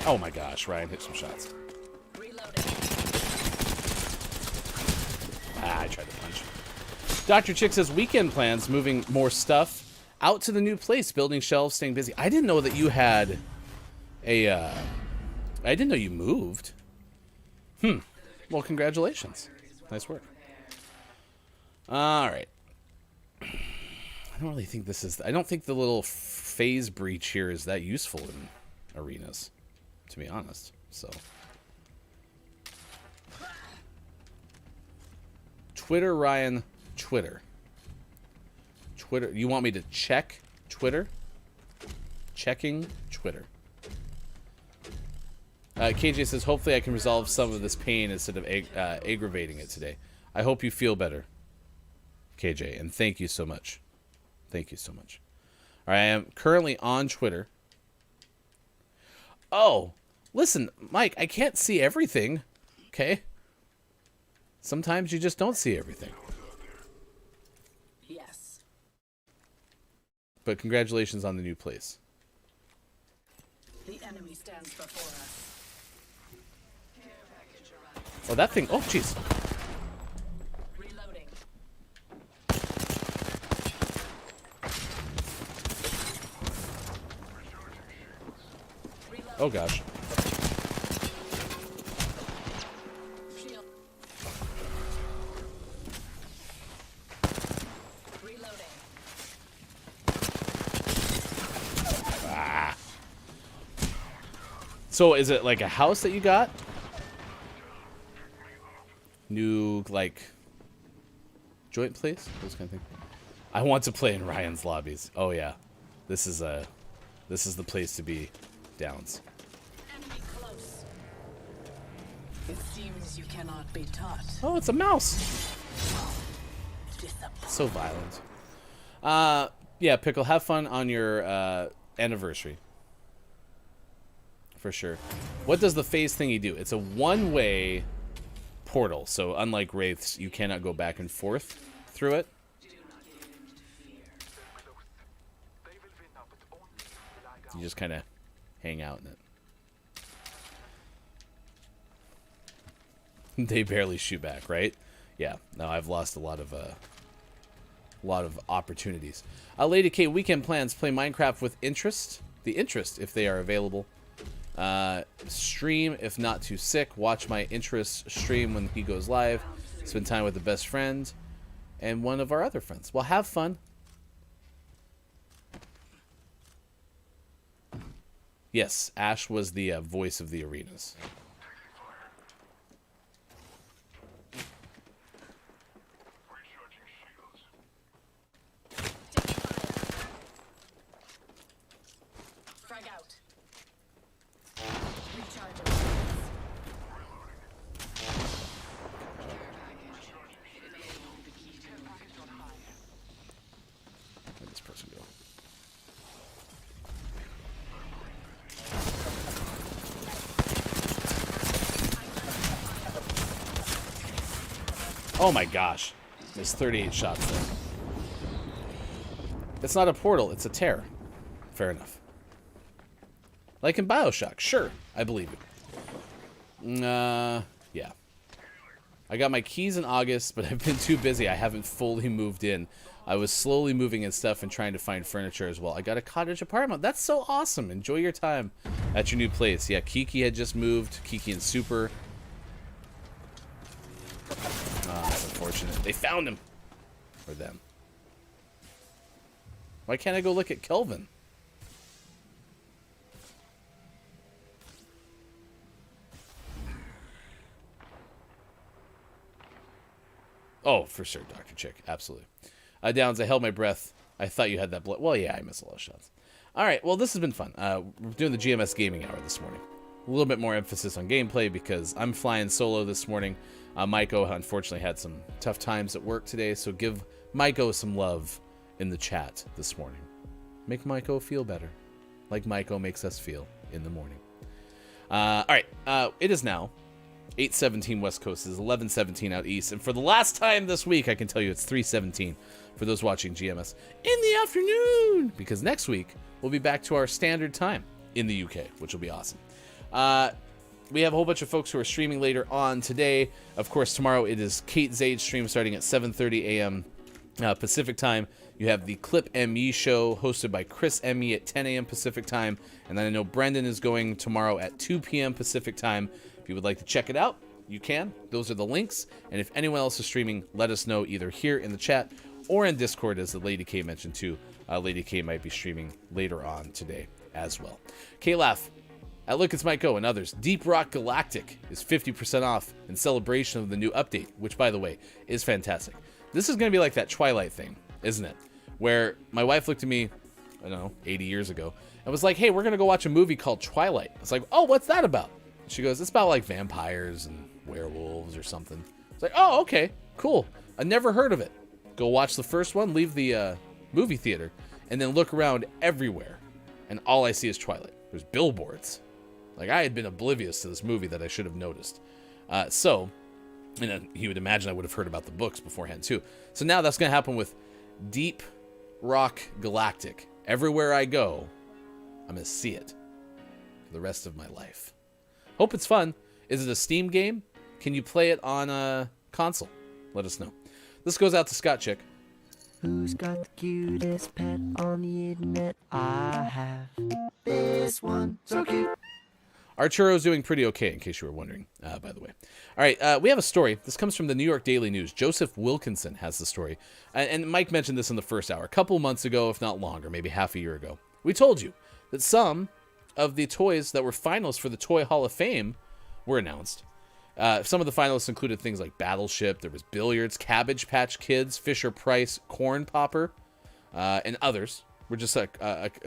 Oh my gosh, Ryan hit some shots. Reloading. I tried to punch. Dr. Chick says weekend plans, moving more stuff out to the new place, building shelves, staying busy. I didn't know that you had a, I didn't know you moved. Well, congratulations. Nice work. All right. I don't really think this is, I don't think the little phase breach here is that useful in arenas, to be honest. So. Twitter, Ryan, Twitter. Twitter, you want me to check Twitter? Checking Twitter. KJ says, hopefully I can resolve some of this pain instead of aggravating it today. I hope you feel better, KJ, and thank you so much. Thank you so much. All right, I am currently on Twitter. Oh, listen, Mike, I can't see everything, okay? Sometimes you just don't see everything. Yes. But congratulations on the new place. The enemy stands before us. Oh, that thing. Oh, jeez. Reloading. Oh, gosh. Shield. Reloading. Ah. So, is it like a house that you got? New, like, joint place? Those kind of things. I want to play in Ryan's lobbies. Oh, yeah. This is the place to be, Downs. Enemy close. It seems you cannot be taught. Oh, it's a mouse. Disappoint. So violent. Yeah, Pickle, have fun on your anniversary. For sure. What does the phase thingy do? It's a one-way portal, so unlike Wraiths, you cannot go back and forth through it. You just kind of hang out in it. They barely shoot back, right? Yeah. No, I've lost a lot of opportunities. Lady K, weekend plans: play Minecraft with interest. The interest, if they are available. Stream if not too sick. Watch my interest stream when he goes live. Spend time with the best friend and one of our other friends. Well, have fun. Yes, Ash was the voice of the arenas. Frag out. Recharging. Where'd this person go? Oh my gosh. There's 38 shots there. It's not a portal, it's a tear. Fair enough. Like in BioShock, sure, I believe it. Yeah. I got my keys in August, but I've been too busy. I haven't fully moved in. I was slowly moving in stuff and trying to find furniture as well. I got a cottage apartment. That's so awesome. Enjoy your time at your new place. Yeah, Kiki had just moved. Kiki and Super. That's unfortunate. They found him. Or them. Why can't I go look at Kelvin? Oh, for sure, Dr. Chick. Absolutely. Downs, I held my breath. I thought you had that blood. Well, yeah, I missed a lot of shots. All right, well, this has been fun. We're doing the GMS Gaming Hour this morning. A little bit more emphasis on gameplay because I'm flying solo this morning. Maiko, unfortunately, had some tough times at work today, so give Maiko some love in the chat this morning. Make Maiko feel better, like Maiko makes us feel in the morning. All right, it is now 8:17 West Coast, is 11:17 out east, and for the last time this week, I can tell you it's 3:17 for those watching GMS in the afternoon, because next week we'll be back to our standard time in the UK, which will be awesome. We have a whole bunch of folks who are streaming later on today. Of course, tomorrow it is Kate Zade's stream starting at 7:30 a.m. Pacific time. You have the Clip ME show hosted by Chris ME at 10 a.m. Pacific time. And then I know Brendan is going tomorrow at 2 p.m. Pacific time. If you would like to check it out, you can. Those are the links. And if anyone else is streaming, let us know either here in the chat or in Discord, as the Lady K mentioned too. Lady K might be streaming later on today as well. K-Laugh at Look It's Might Go and others. Deep Rock Galactic is 50% off in celebration of the new update, which, by the way, is fantastic. This is going to be like that Twilight thing, isn't it? Where my wife looked at me, I don't know, 80 years ago, and was like, hey, we're going to go watch a movie called Twilight. I was like, oh, what's that about? She goes, it's about like vampires and werewolves or something. It's like, oh, okay, cool. I never heard of it. Go watch the first one, leave the movie theater, and then look around everywhere, and all I see is Twilight. There's billboards. Like, I had been oblivious to this movie that I should have noticed. So, and he would imagine I would have heard about the books beforehand, too. So now that's going to happen with Deep Rock Galactic. Everywhere I go, I'm going to see it for the rest of my life. Hope it's fun. Is it a Steam game? Can you play it on a console? Let us know. This goes out to Scott Chick. Who's got the cutest pet on the internet? I have this one, so cute. Arturo's doing pretty okay, in case you were wondering, by the way. All right, we have a story. This comes from the New York Daily News. Joseph Wilkinson has the story. And Mike mentioned this in the first hour. A couple months ago, if not longer, maybe half a year ago. We told you that some of the toys that were finalists for the Toy Hall of Fame were announced. Some of the finalists included things like Battleship, there was Billiards, Cabbage Patch Kids, Fisher-Price, Corn Popper, and others. Were just like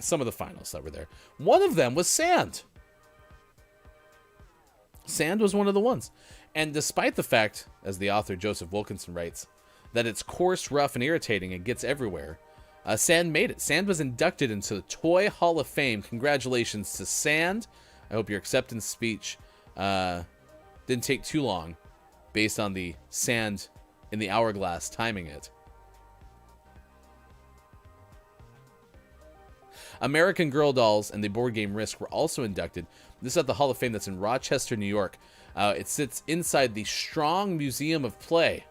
some of the finalists that were there. One of them was Sand. Sand was one of the ones. And despite the fact, as the author Joseph Wilkinson writes, that it's coarse, rough, and irritating and gets everywhere, Sand made it. Sand was inducted into the Toy Hall of Fame. Congratulations to Sand. I hope your acceptance speech didn't take too long based on the sand in the hourglass timing it. American Girl Dolls and the board game Risk were also inducted. This is at the Hall of Fame that's in Rochester, New York. It sits inside the Strong Museum of Play.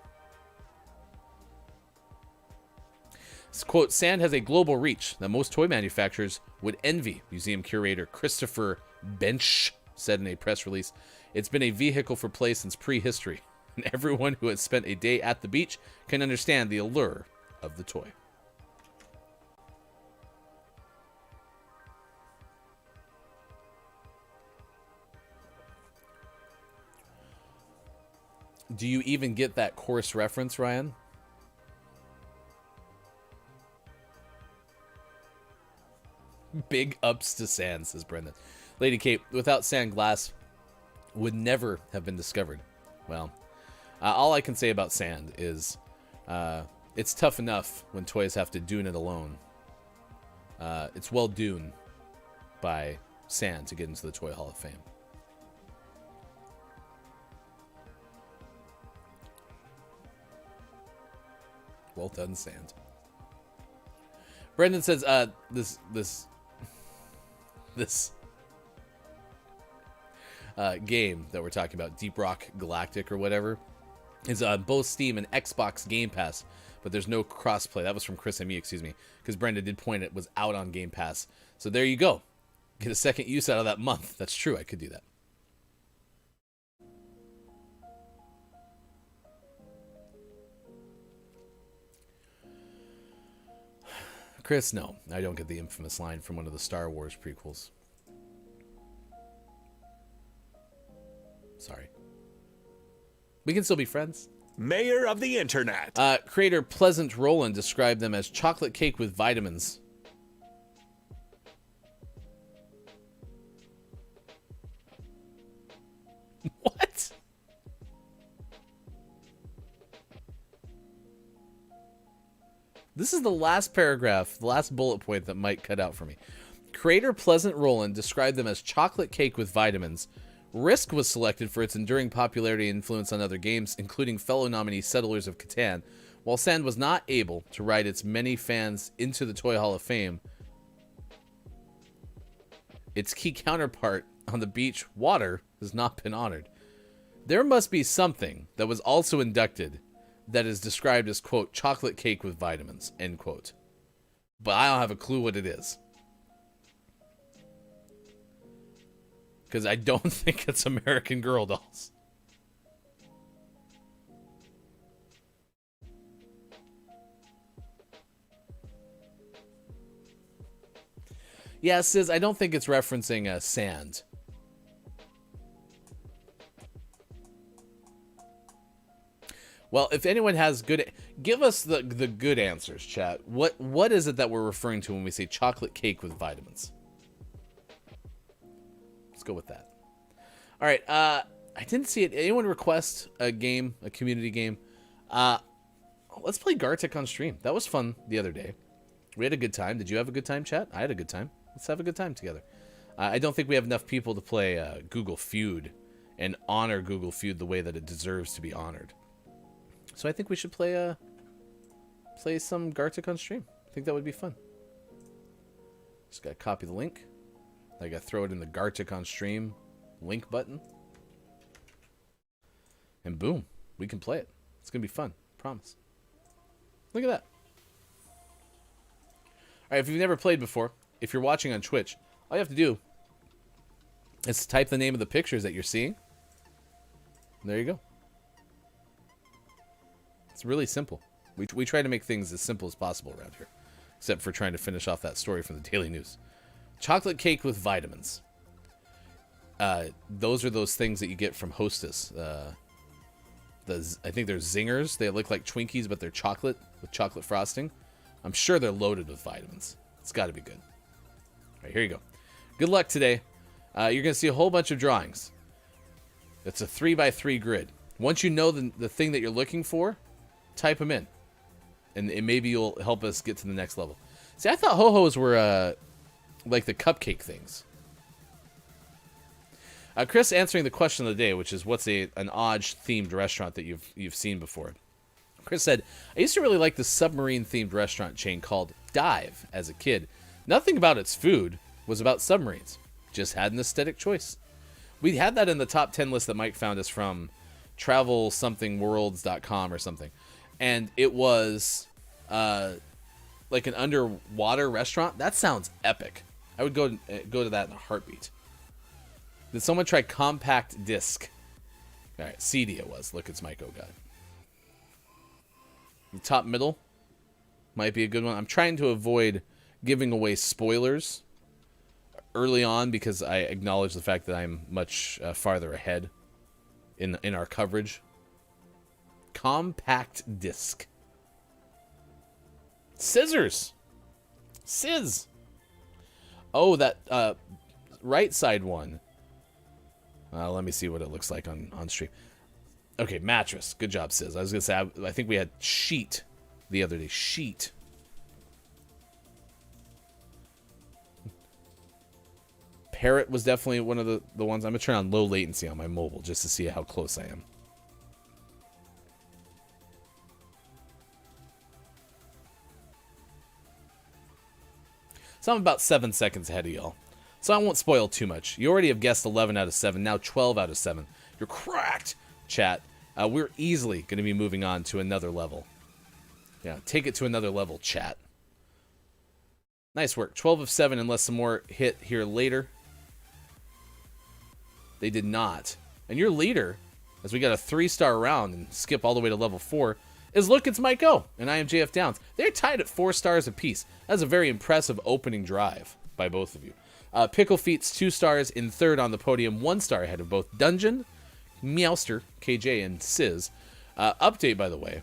This quote, Sand has a global reach that most toy manufacturers would envy, museum curator Christopher Bench said in a press release. It's been a vehicle for play since prehistory, and everyone who has spent a day at the beach can understand the allure of the toy. Do you even get that course reference, Ryan? Big ups to Sand, says Brendan. Lady Kate, without Sand, glass would never have been discovered. Well, all I can say about Sand is it's tough enough when toys have to dune it alone. It's well dune by Sand to get into the Toy Hall of Fame. Well done, Sand. Brendan says, this game that we're talking about, Deep Rock Galactic or whatever, is on both Steam and Xbox Game Pass, but there's no crossplay. That was from Chris M.E., excuse me, because Brendan did point it was out on Game Pass. So there you go. Get a second use out of that month. That's true. I could do that. Chris, no, I don't get the infamous line from one of the Star Wars prequels. Sorry. We can still be friends. Mayor of the Internet. Creator Pleasant Roland described them as chocolate cake with vitamins. What? This is the last paragraph, the last bullet point that Mike cut out for me. Creator Pleasant Roland described them as chocolate cake with vitamins. Risk was selected for its enduring popularity and influence on other games, including fellow nominee Settlers of Catan, while Sand was not able to ride its many fans into the Toy Hall of Fame. Its key counterpart on the beach water has not been honored. There must be something that was also inducted that is described as, quote, chocolate cake with vitamins, end quote. But I don't have a clue what it is. Because I don't think it's American Girl dolls. Yeah, Sis, I don't think it's referencing sand. Well, if anyone has good... Give us the good answers, chat. What is it that we're referring to when we say chocolate cake with vitamins? Let's go with that. All right, I didn't see it. Anyone request a game, a community game? Let's play Gartic on stream. That was fun the other day. We had a good time. Did you have a good time, chat? I had a good time. Let's have a good time together. I don't think we have enough people to play Google Feud and honor Google Feud the way that it deserves to be honored. So I think we should play some Gartic on stream. I think that would be fun. Just gotta copy the link. I gotta throw it in the Gartic on stream link button. And boom, we can play it. It's gonna be fun. Promise. Look at that. Alright, if you've never played before, if you're watching on Twitch, all you have to do is type the name of the pictures that you're seeing. There you go. It's really simple. We try to make things as simple as possible around here. Except for trying to finish off that story from the Daily News. Chocolate cake with vitamins. Those are those things that you get from Hostess. I think they're zingers. They look like Twinkies, but they're chocolate with chocolate frosting. I'm sure they're loaded with vitamins. It's got to be good. All right, here you go. Good luck today. You're going to see a whole bunch of drawings. It's a 3x3 grid. Once you know the thing that you're looking for, type them in. And maybe you'll help us get to the next level. See, I thought ho-hos were like the cupcake things. Chris answering the question of the day, which is what's an odd-themed restaurant that you've seen before. Chris said, I used to really like the submarine-themed restaurant chain called Dive as a kid. Nothing about its food was about submarines. Just had an aesthetic choice. We had that in the top 10 list that Mike found us from travelsomethingworlds.com or something. And it was like an underwater restaurant. That sounds epic. I would go to that in a heartbeat. Did someone try compact disc? All right, CD it was. Look, it's Mike O'God. The top middle might be a good one. I'm trying to avoid giving away spoilers early on because I acknowledge the fact that I'm much farther ahead in our coverage. Compact disc. Scissors. Sizz. Oh, that right side one. Let me see what it looks like on stream. Okay, mattress. Good job, Sizz. I was going to say, I think we had sheet the other day. Sheet. Parrot was definitely one of the ones. I'm going to turn on low latency on my mobile just to see how close I am. So I'm about 7 seconds ahead of y'all. So I won't spoil too much. You already have guessed 11 out of 7, now 12 out of 7. You're cracked, chat. We're easily going to be moving on to another level. Yeah, take it to another level, chat. Nice work. 12 of 7 unless some more hit here later. They did not. And your leader, as we got a 3-star round and skip all the way to level 4, is Look, It's Mike O and I am JF Downs. They're tied at 4 stars apiece. That's a very impressive opening drive by both of you. Pickle Feet's 2 stars in third on the podium, 1 star ahead of both Dungeon, Meowster, KJ, and Sizz. Update, by the way.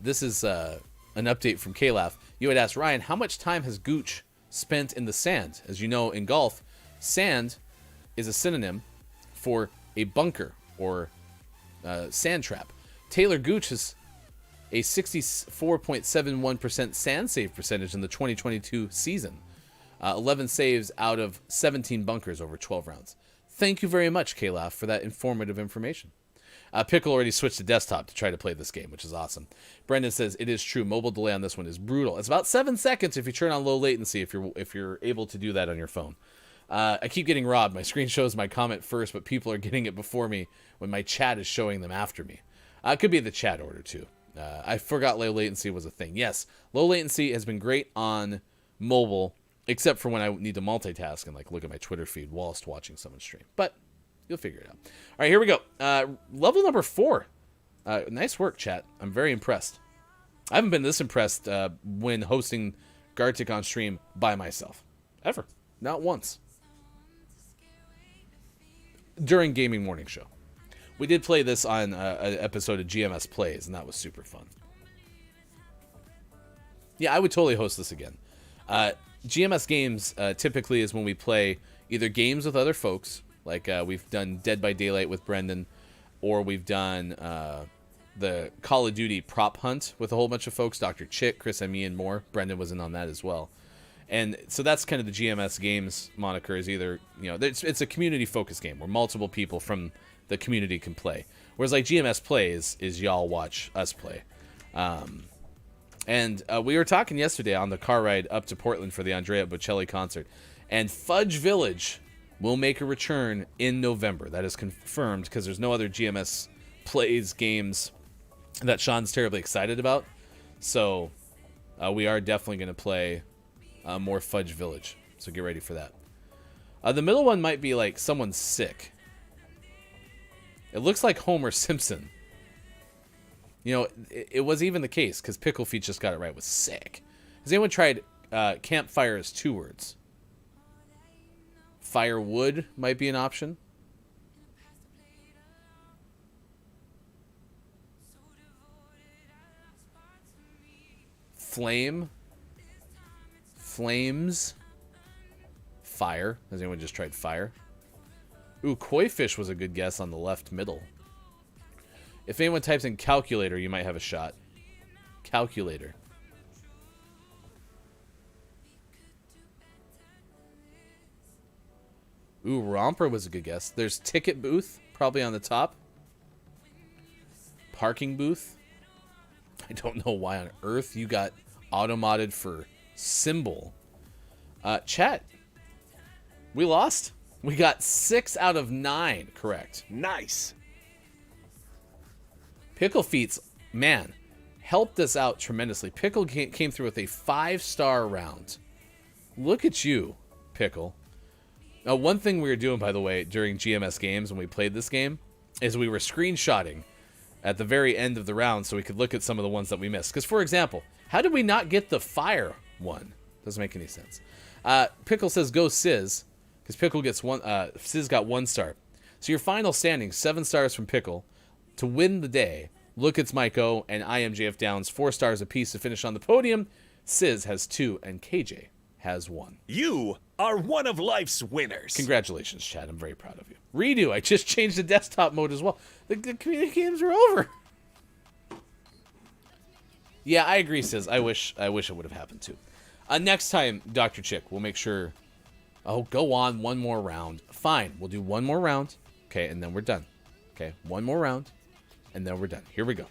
This is an update from Kalaf. You had asked, Ryan, how much time has Gooch spent in the sand? As you know, in golf, sand is a synonym for a bunker or sand trap. Taylor Gooch has a 64.71% sand save percentage in the 2022 season. 11 saves out of 17 bunkers over 12 rounds. Thank you very much, Kalaf, for that informative information. Pickle already switched to desktop to try to play this game, which is awesome. Brendan says, it is true. Mobile delay on this one is brutal. It's about 7 seconds if you turn on low latency, if you're able to do that on your phone. I keep getting robbed. My screen shows my comment first, but people are getting it before me when my chat is showing them after me. It could be the chat order, too. I forgot low latency was a thing. Yes, low latency has been great on mobile, except for when I need to multitask and like look at my Twitter feed whilst watching someone stream. But you'll figure it out. All right, here we go. Level number 4. Nice work, chat. I'm very impressed. I haven't been this impressed when hosting Gartic on stream by myself. Ever. Not once. During Gaming Morning Show. We did play this on an episode of GMS Plays, and that was super fun. Yeah, I would totally host this again. GMS Games typically is when we play either games with other folks, like we've done Dead by Daylight with Brendan, or we've done the Call of Duty prop hunt with a whole bunch of folks, Dr. Chick, Chris M.E., and more. Brendan was in on that as well. And so that's kind of the GMS Games moniker, is either, it's a community-focused game where multiple people from the community can play. Whereas like GMS Plays is y'all watch us play. And we were talking yesterday on the car ride up to Portland for the Andrea Bocelli concert. And Fudge Village will make a return in November. That is confirmed because there's no other GMS Plays games that Sean's terribly excited about. So we are definitely going to play more Fudge Village. So get ready for that. The middle one might be like someone's sick. It looks like Homer Simpson. It was even the case because Pickle Feet just got it right, was sick. Has anyone tried campfire as 2 words? Firewood might be an option. Flame. Flames. Fire. Has anyone just tried fire? Ooh, koi fish was a good guess on the left middle. If anyone types in calculator, you might have a shot. Calculator. Ooh, romper was a good guess. There's ticket booth, probably on the top. Parking booth. I don't know why on earth you got automodded for symbol. Chat. We lost. We got 6 out of 9 correct. Nice. Pickle Feet's, man, helped us out tremendously. Pickle came through with a 5-star round. Look at you, Pickle. Now, one thing we were doing, by the way, during GMS Games when we played this game, is we were screenshotting at the very end of the round so we could look at some of the ones that we missed. Because, for example, how did we not get the fire one? Doesn't make any sense. Pickle says go Sizz, because Pickle gets one. Sizz got 1 star. So your final standing, 7 stars from Pickle. To win the day, Look It's Mike O and IMJF Downs 4 stars apiece to finish on the podium. Sizz has 2 and KJ has 1. You are one of life's winners. Congratulations, Chad. I'm very proud of you. Redo. I just changed the desktop mode as well. The community games are over. Yeah, I agree, Sizz. I wish it would have happened too. Next time, Dr. Chick, we'll make sure. Oh, go on 1 more round. Fine, we'll do 1 more round. Okay, and then we're done. Okay, 1 more round, and then we're done. Here we go.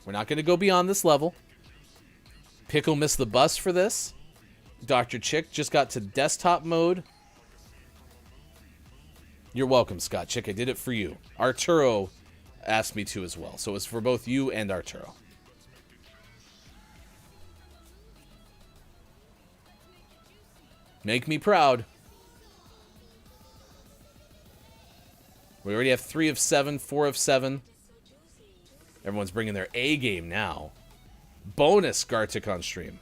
We're not going to go beyond this level. Pickle missed the bus for this. Dr. Chick just got to desktop mode. You're welcome, Scott Chick. I did it for you. Arturo asked me to as well. So it's for both you and Arturo. Make me proud. We already have 3 of 7, 4 of 7. Everyone's bringing their A game now. Bonus Gartic on stream.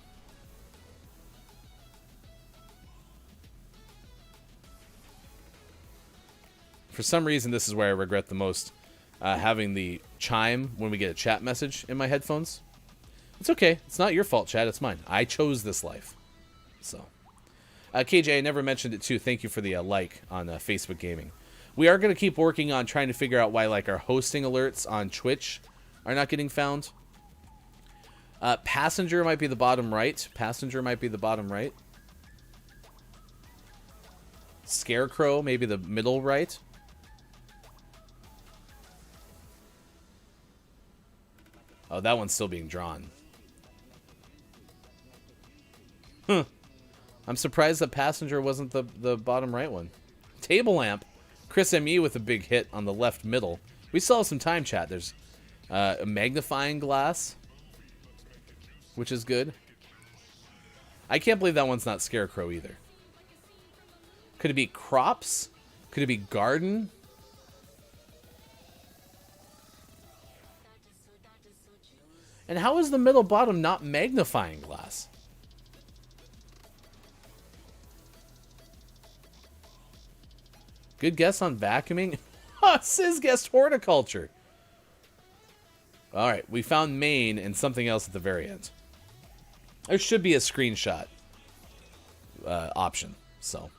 For some reason, this is where I regret the most. Having the chime when we get a chat message in my headphones. It's okay. It's not your fault, chat. It's mine. I chose this life. So, KJ, I never mentioned it too. Thank you for the like on Facebook Gaming. We are going to keep working on trying to figure out why like our hosting alerts on Twitch are not getting found. Passenger might be the bottom right. Passenger might be the bottom right. Scarecrow maybe the middle right. Oh, that one's still being drawn. Huh. I'm surprised that passenger wasn't the bottom right one. Table lamp. Chris ME with a big hit on the left middle. We still have some time, chat. There's a magnifying glass, which is good. I can't believe that one's not Scarecrow either. Could it be crops? Could it be garden? And how is the middle bottom not magnifying glass? Good guess on vacuuming. Sis guessed horticulture. All right, we found Maine and something else at the very end. There should be a screenshot option. So,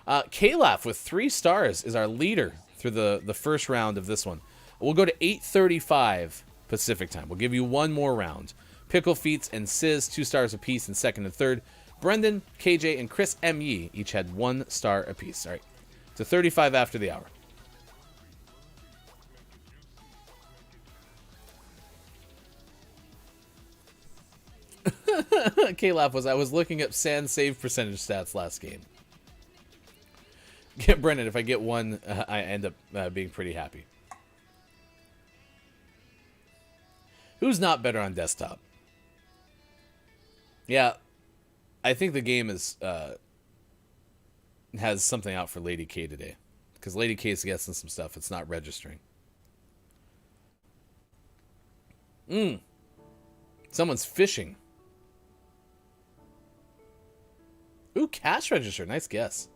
Kalaf with 3 stars is our leader through the first round of this one. We'll go to 8:35 Pacific time. We'll give you one more round. Pickle Feets and Sis, 2 stars apiece in second and third. Brendan, KJ, and Chris M.E. each had 1 star apiece. All right, to 35 after the hour. K-Laugh was, I was looking up sand save percentage stats last game. Get Brendan, if I get 1, I end up being pretty happy. Who's not better on desktop? Yeah, I think the game is has something out for Lady K today. Because Lady K is guessing some stuff. It's not registering. Someone's fishing. Ooh, cash register. Nice guess.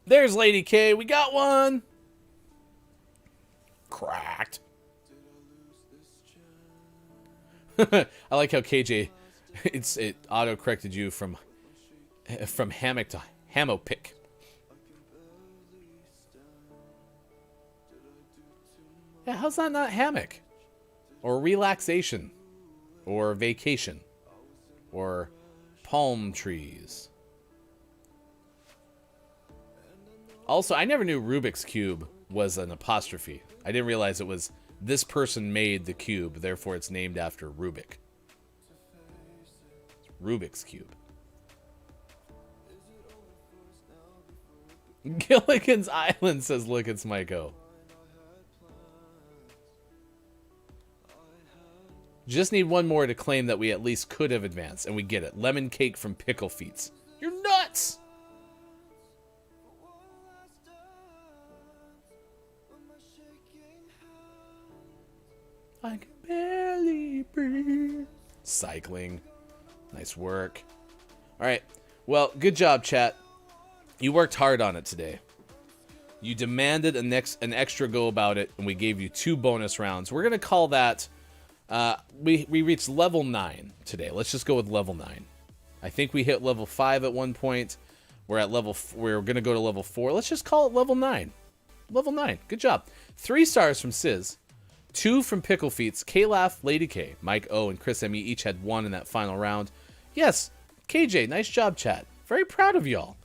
There's Lady K. We got one. Cracked. I like how KJ, it auto-corrected you from hammock to hammopick. Yeah, how's that not hammock? Or relaxation? Or vacation? Or palm trees? Also, I never knew Rubik's Cube was an apostrophe. I didn't realize it was this person made the cube, therefore it's named after Rubik. It's Rubik's Cube. Gilligan's Island says, look, it's Myko. Just need one more to claim that we at least could have advanced, and we get it. Lemon cake from Pickle Feets. You're nuts! I can barely breathe. Cycling. Nice work. All right. Well, good job, chat. You worked hard on it today. You demanded an extra go about it, and we gave you 2 bonus rounds. We're going to call that... we reached level 9 today. Let's just go with level 9. I think we hit level 5 at one point. We're going to go to level 4. Let's just call it level 9. Level 9. Good job. 3 stars from Sis. 2 from Pickle Feets. K-Laugh, Lady K, Mike O, and Chris M.E. each had 1 in that final round. Yes, KJ, nice job, chat. Very proud of y'all.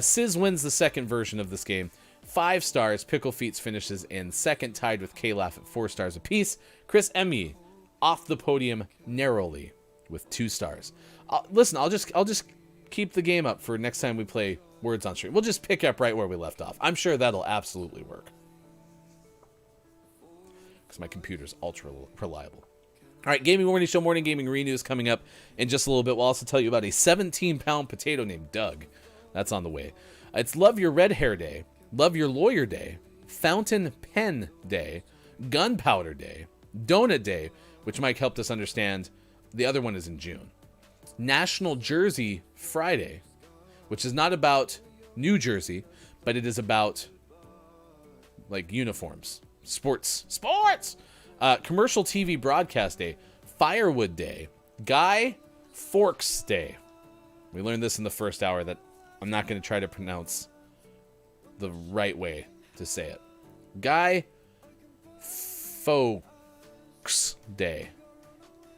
Sis wins the second version of this game. 5 stars. Pickle Feets finishes in second, tied with K-Laugh at 4 stars apiece. Chris M.E. off the podium narrowly with 2 stars. Listen, I'll just keep the game up for next time we play Words on Stream. We'll just pick up right where we left off. I'm sure that'll absolutely work. Because my computer's ultra reliable. All right, Gaming Morning Show, Morning Gaming Renews coming up in just a little bit. We'll also tell you about a 17-pound potato named Doug. That's on the way. It's Love Your Red Hair Day, Love Your Lawyer Day, Fountain Pen Day, Gunpowder Day, Donut Day, which Mike helped us understand. The other one is in June. National Jersey Friday, which is not about New Jersey, but it is about, like, uniforms. Sports. Commercial TV Broadcast Day, Firewood Day, Guy Fawkes Day. We learned this in the first hour that I'm not going to try to pronounce the right way to say it. Guy Fawkes Day.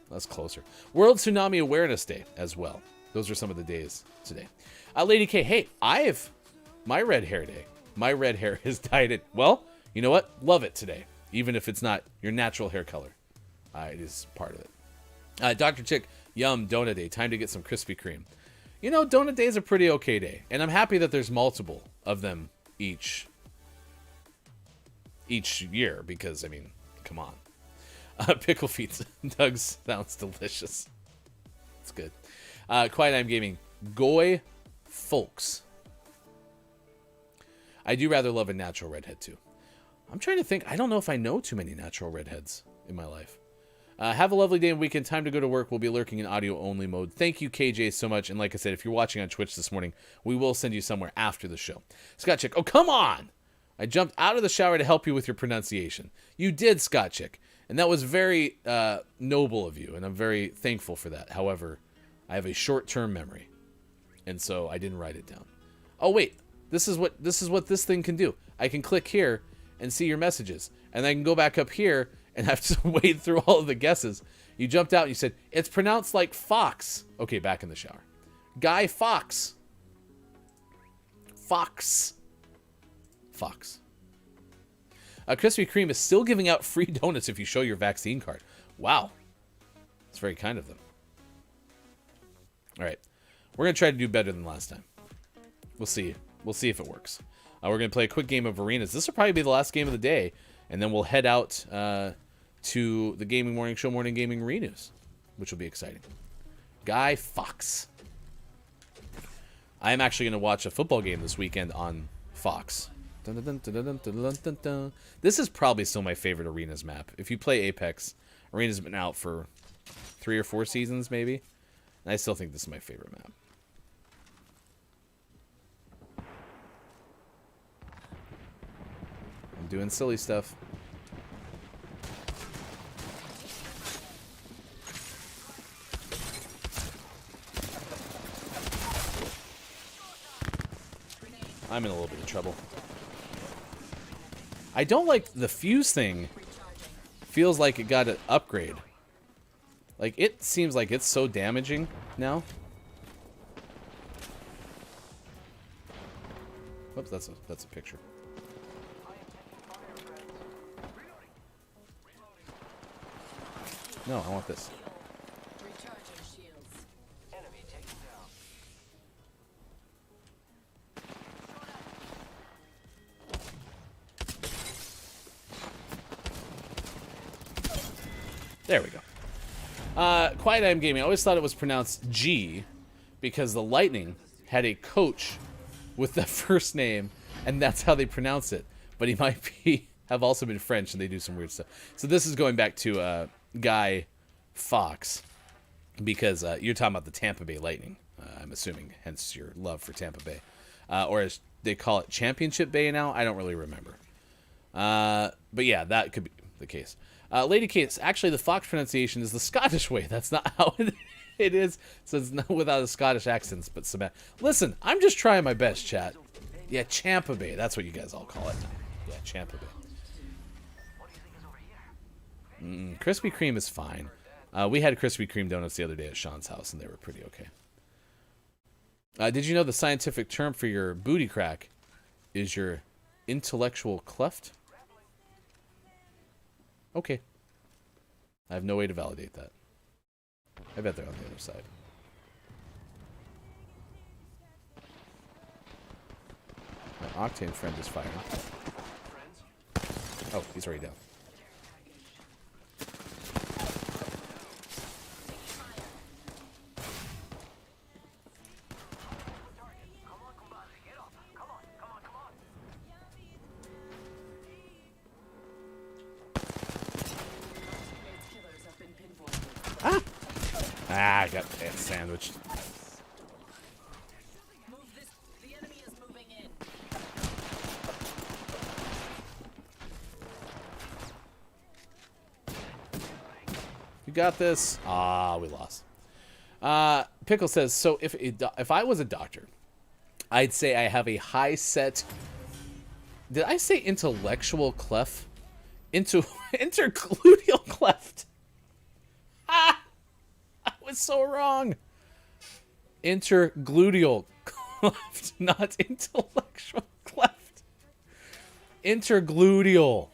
That's closer. World Tsunami Awareness Day as well. Those are some of the days today. Lady K, hey, my red hair day. My red hair is dyed it. Well, you know what? Love it today. Even if it's not your natural hair color. It is part of it. Dr. Chick, yum, donut day. Time to get some Krispy Kreme. You know, Donut Day is a pretty okay day, and I'm happy that there's multiple of them each year because, I mean, come on. Pickle feet. Doug's sounds delicious. It's good. Quiet I'm Gaming. Goy Folks. I do rather love a natural redhead, too. I'm trying to think. I don't know if I know too many natural redheads in my life. Have a lovely day and weekend. Time to go to work. We'll be lurking in audio-only mode. Thank you, KJ, so much. And like I said, if you're watching on Twitch this morning, we will send you somewhere after the show. Scott Chick. Oh, come on! I jumped out of the shower to help you with your pronunciation. You did, Scott Chick. And that was very noble of you, and I'm very thankful for that. However, I have a short-term memory, and so I didn't write it down. Oh wait, this is what this thing can do. I can click here and see your messages, and I can go back up here and have to wade through all of the guesses. You jumped out and you said it's pronounced like Fox. Okay, back in the shower. Guy Fox. Fox. Krispy Kreme is still giving out free donuts if you show your vaccine card. Wow. That's very kind of them. All right. We're going to try to do better than last time. We'll see. We'll see if it works. We're going to play a quick game of arenas. This will probably be the last game of the day. And then we'll head out to the Gaming Morning Show Morning Gaming Renews, which will be exciting. Guy Fox. I am actually going to watch a football game this weekend on Fox. This is probably still my favorite Arenas map. If you play Apex, Arenas has been out for 3 or 4 seasons, maybe. And I still think this is my favorite map. I'm doing silly stuff. I'm in a little bit of trouble. I don't like the fuse thing. Feels like it got an upgrade. Like, it seems like it's so damaging now. Oops, that's a picture. No, I want this. There we go. Quiet I'm Gaming. I always thought it was pronounced G because the Lightning had a coach with the first name, and that's how they pronounce it. But he might have also been French, and they do some weird stuff. So this is going back to Guy Fox because you're talking about the Tampa Bay Lightning. I'm assuming, hence your love for Tampa Bay. Or as they call it, Championship Bay now? I don't really remember. But yeah, that could be the case. Lady Kate, actually the Fox pronunciation is the Scottish way. That's not how it is. So it's not without a Scottish accent, but listen, I'm just trying my best, chat. Yeah, Champa Bay. That's what you guys all call it. Yeah, Champa Bay. Krispy Kreme is fine. We had Krispy Kreme donuts the other day at Sean's house, and they were pretty okay. Did you know the scientific term for your booty crack is your intellectual cleft? Okay. I have no way to validate that. I bet they're on the other side. My Octane friend is firing. Oh, he's already down. I got sandwiched. The enemy is moving in. You got this. Ah, we lost. Pickle says, so if I was a doctor, I'd say I have a high set. Did I say intellectual cleft? Intergluteal cleft. Ah! I was so wrong. Intergluteal cleft, not intellectual cleft. Intergluteal.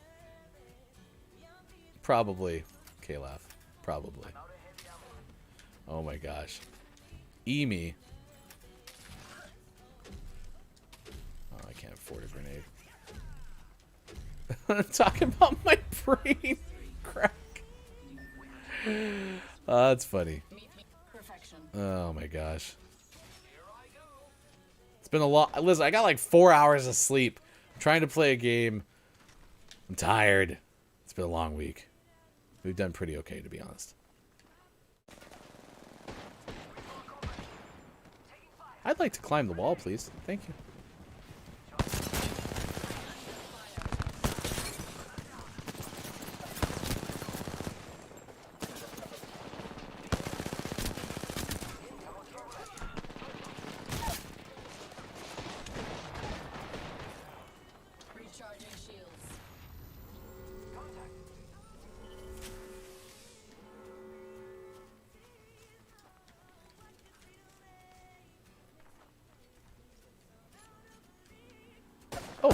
Probably. K-Laugh. Probably. Oh my gosh. E-me. can't afford a grenade. I'm talking about my brain crack. That's funny. Oh my gosh. It's been a lot. Listen, I got like 4 hours of sleep. I'm trying to play a game. I'm tired. It's been a long week. We've done pretty okay, to be honest. I'd like to climb the wall, please. Thank you. Recharging shields. Oh.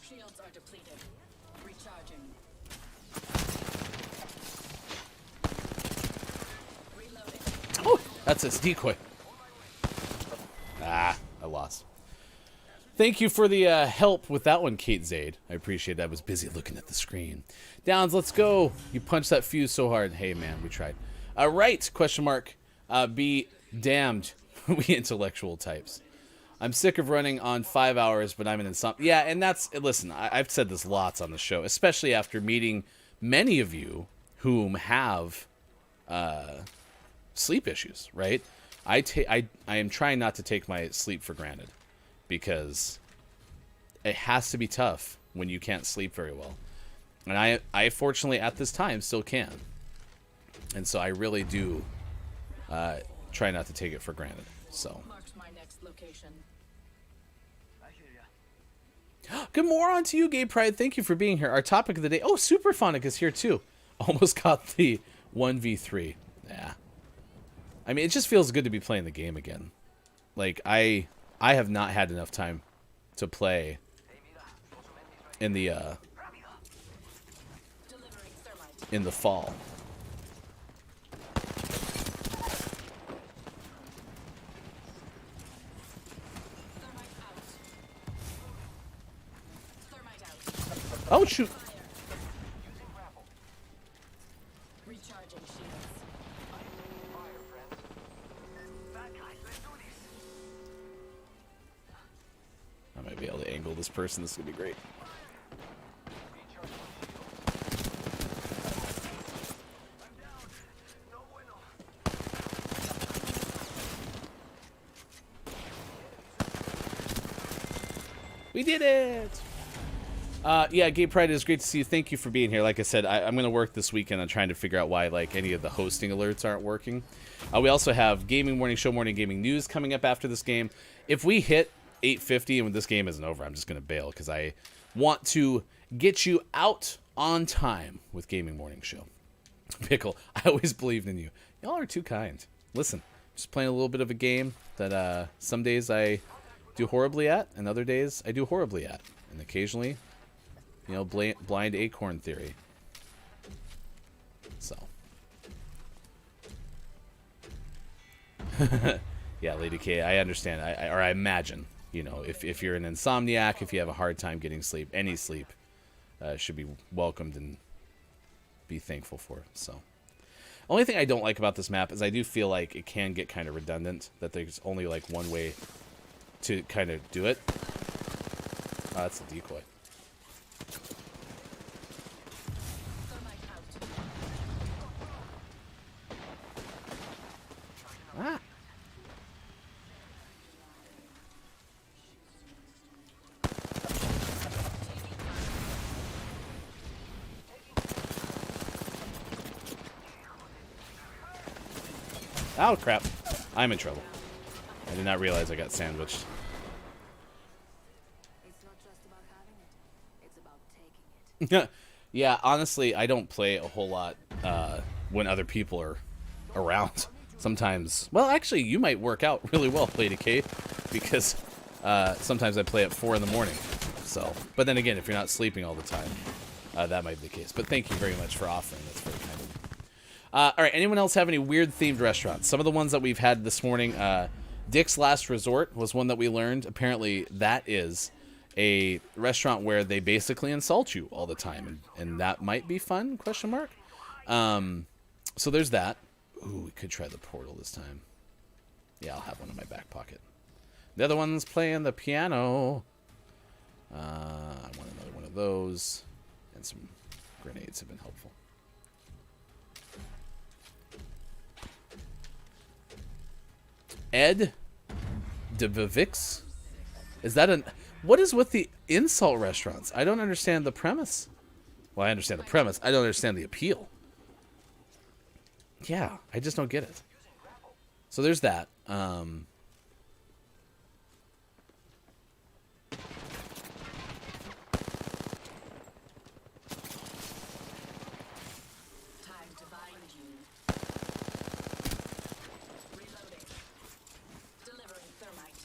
Shields are depleted. Recharging. Reloading. Oh, that's its decoy. Ah, I lost. Thank you for the help with that one, Kate Zaid. I appreciate it. I was busy looking at the screen. Downs, let's go. You punched that fuse so hard. Hey, man, we tried. Right, question mark. Be damned, we intellectual types. I'm sick of running on 5 hours, but I'm an insomnia. Yeah, and that's, listen, I've said this lots on the show, especially after meeting many of you whom have sleep issues, right? I am trying not to take my sleep for granted because it has to be tough when you can't sleep very well. And I fortunately at this time still can. And so I really do try not to take it for granted. So Marks my next location. good morning to you, Gay Pride. Thank you for being here. Our topic of the day. Oh, Superphonic is here too. Almost got the 1v3. Yeah. I mean, it just feels good to be playing the game again. Like I have not had enough time to play in the fall. Oh shoot! Recharging shields. I might be able to angle this person. This is gonna be great. We did it! Yeah, Gay Pride, it is great to see you. Thank you for being here. Like I said, I'm going to work this weekend on trying to figure out why like any of the hosting alerts aren't working. We also have Gaming Morning Show, Morning Gaming News coming up after this game. If we hit 8:50 and when this game isn't over, I'm just going to bail because I want to get you out on time with Gaming Morning Show. Pickle, I always believed in you. Y'all are too kind. Listen, just playing a little bit of a game that some days I do horribly at and other days I do horribly at. And occasionally, you know, blind acorn theory. So. Yeah, Lady K, I understand. I imagine, you know, if you're an insomniac, if you have a hard time getting sleep, any sleep should be welcomed and be thankful for. So. Only thing I don't like about this map is I do feel like it can get kind of redundant, that there's only like one way to kind of do it. Oh, that's a decoy. Ah. Oh, crap. I'm in trouble. I did not realize I got sandwiched. It's not just about having it, it's about taking it. Yeah, honestly, I don't play a whole lot when other people are around. Sometimes, well, actually, you might work out really well, Lady K, because sometimes I play at 4 in the morning. So, but then again, if you're not sleeping all the time, that might be the case. But thank you very much for offering. That's very kind of All right, anyone else have any weird themed restaurants? Some of the ones that we've had this morning, Dick's Last Resort was one that we learned. Apparently, that is a restaurant where they basically insult you all the time, and that might be fun, question mark. So there's that. Ooh, we could try the portal this time. Yeah, I'll have one in my back pocket. The other one's playing the piano. I want another one of those. And some grenades have been helpful. Ed DeVivix? Is that an... What is with the insult restaurants? I don't understand the premise. Well, I understand the premise. I don't understand the appeal. Yeah, I just don't get it. So there's that. Time to bind you. Reloading. Delivering thermite.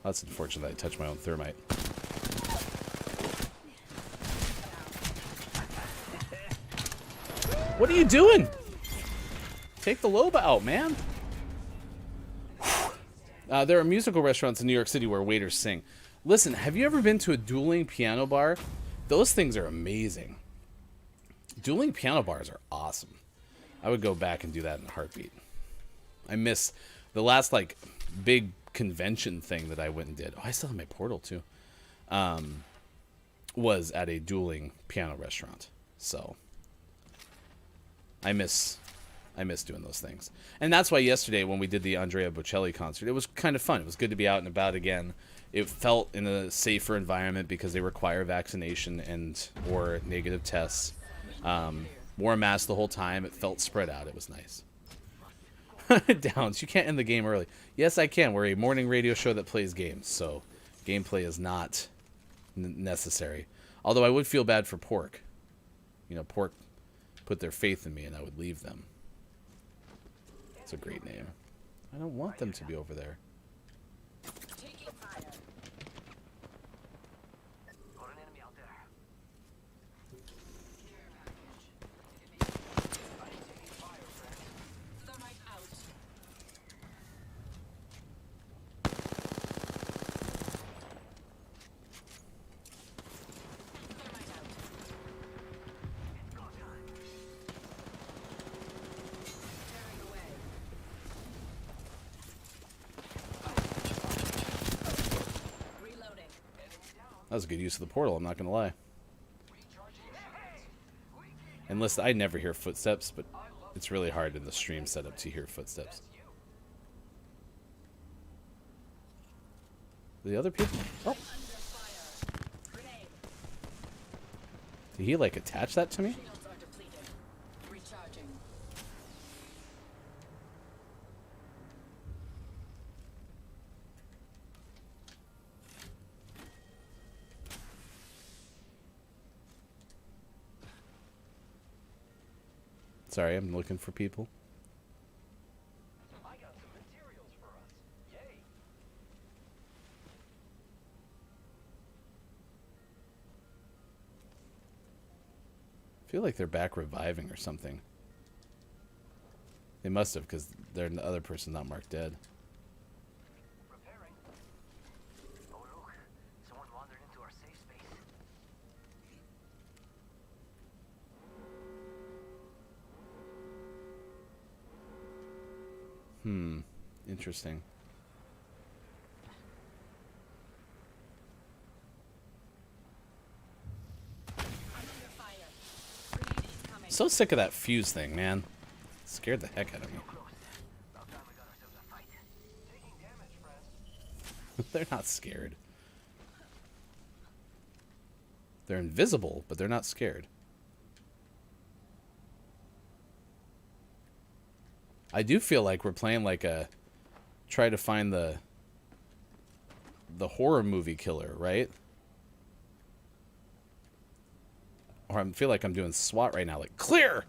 That's unfortunate that I touched my own thermite. What are you doing? Take the lobe out, man. There are musical restaurants in New York City where waiters sing. Listen, have you ever been to a dueling piano bar? Those things are amazing. Dueling piano bars are awesome. I would go back and do that in a heartbeat. I miss the last, like, big convention thing that I went and did. Oh, I still have my portal, too. Was at a dueling piano restaurant. So, I miss doing those things. And that's why yesterday when we did the Andrea Bocelli concert, it was kind of fun. It was good to be out and about again. It felt in a safer environment because they require vaccination and or negative tests. Wore a mask the whole time. It felt spread out. It was nice. Downs, you can't end the game early. Yes, I can. We're a morning radio show that plays games, so gameplay is not necessary. Although I would feel bad for Pork. You know, Pork put their faith in me and I would leave them. It's a great name. I don't want them to be over there. Taking fire. Thermite out. Thermite out. Tearing away. Reloading. That was a good use of the portal, I'm not going to lie. And listen, I never hear footsteps, but it's really hard in the stream setup to hear footsteps. The other people? Oh. Did he, like, attach that to me? Shields are depleted. Recharging. Sorry, I'm looking for people. I feel like they're back reviving or something. They must have, because the other person's not marked dead. Repairing. Oh look, someone wandered into our safe space. Interesting. So sick of that fuse thing, man. Scared the heck out of me. They're not scared. They're invisible, but they're not scared. I do feel like we're playing like a try to find the horror movie killer, right? Or I feel like I'm doing SWAT right now, like clear.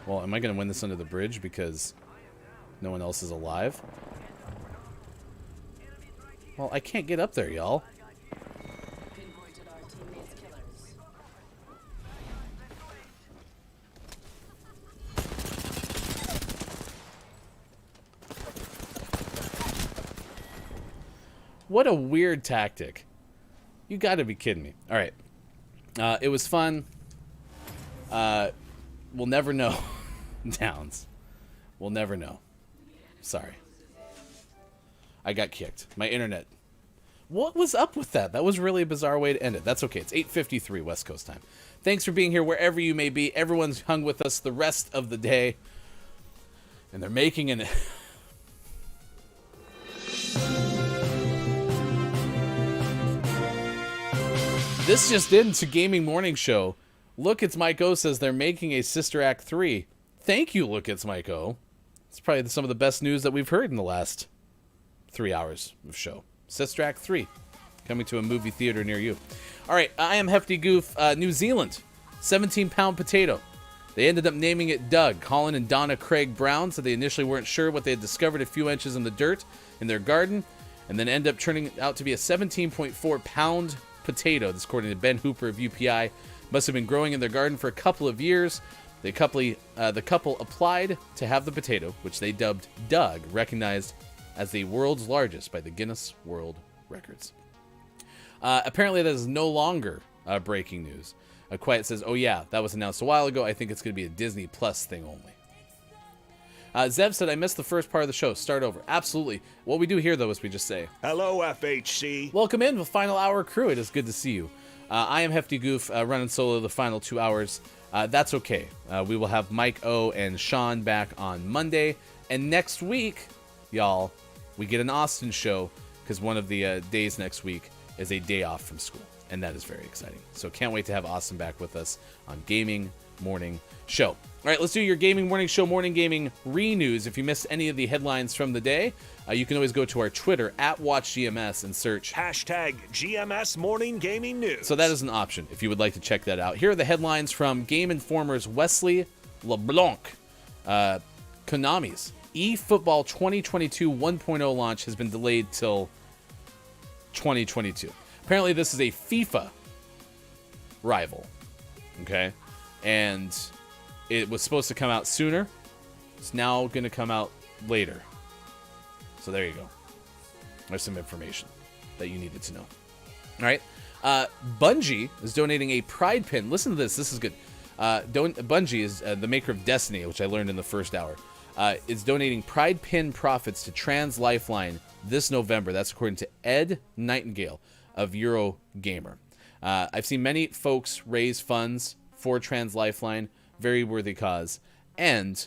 Well, am I going to win this under the bridge because no one else is alive? Well, I can't get up there, y'all. Pinpointed our teammates' killers. What a weird tactic. You got to be kidding me. All right. It was fun. We'll never know. Downs. We'll never know. Sorry. I got kicked. My internet. What was up with that? That was really a bizarre way to end it. That's okay. It's 8:53 West Coast time. Thanks for being here wherever you may be. Everyone's hung with us the rest of the day. And they're making an... This just into Gaming Morning Show. Look, It's Mike O says they're making a Sister Act 3. Thank you, Look, It's Mike O. It's probably some of the best news that we've heard in the last 3 hours of show. Sister Act 3, coming to a movie theater near you. All right, I am Hefty Goof. New Zealand, 17-pound potato. They ended up naming it Doug. Colin and Donna Craig Brown said they initially weren't sure what they had discovered a few inches in the dirt in their garden, and then ended up turning out to be a 17.4-pound potato. This according to Ben Hooper of UPI. Must have been growing in their garden for a couple of years. The couple applied to have the potato, which they dubbed Doug, recognized as the world's largest by the Guinness World Records. Apparently, that is no longer breaking news. Quiet says, oh yeah, that was announced a while ago. I think it's going to be a Disney Plus thing only. Zev said, I missed the first part of the show. Start over. Absolutely. What we do here, though, is we just say, Hello, FHC. welcome in the final hour crew. It is good to see you. I am Hefty Goof, running solo the final 2 hours. That's okay. We will have Mike O and Sean back on Monday. And next week, y'all, we get an Austin show because one of the days next week is a day off from school. And that is very exciting. So can't wait to have Austin back with us on Gaming Morning Show. All right, let's do your Gaming Morning Show morning gaming re-news. If you missed any of the headlines from the day, you can always go to our Twitter @WatchGMS and search #GMS Morning Gaming News. So that is an option if you would like to check that out. Here are the headlines from Game Informer's Wesley LeBlanc. Konami's eFootball 2022 1.0 launch has been delayed till 2022. Apparently this is a FIFA rival. Okay? And it was supposed to come out sooner. It's now going to come out later. So there you go. There's some information that you needed to know. All right. Bungie is donating a pride pin. Listen to this. This is good. Bungie is the maker of Destiny, which I learned in the first hour. Is donating pride pin profits to Trans Lifeline this November. That's according to Ed Nightingale of Eurogamer. I've seen many folks raise funds for Trans Lifeline. Very worthy cause. And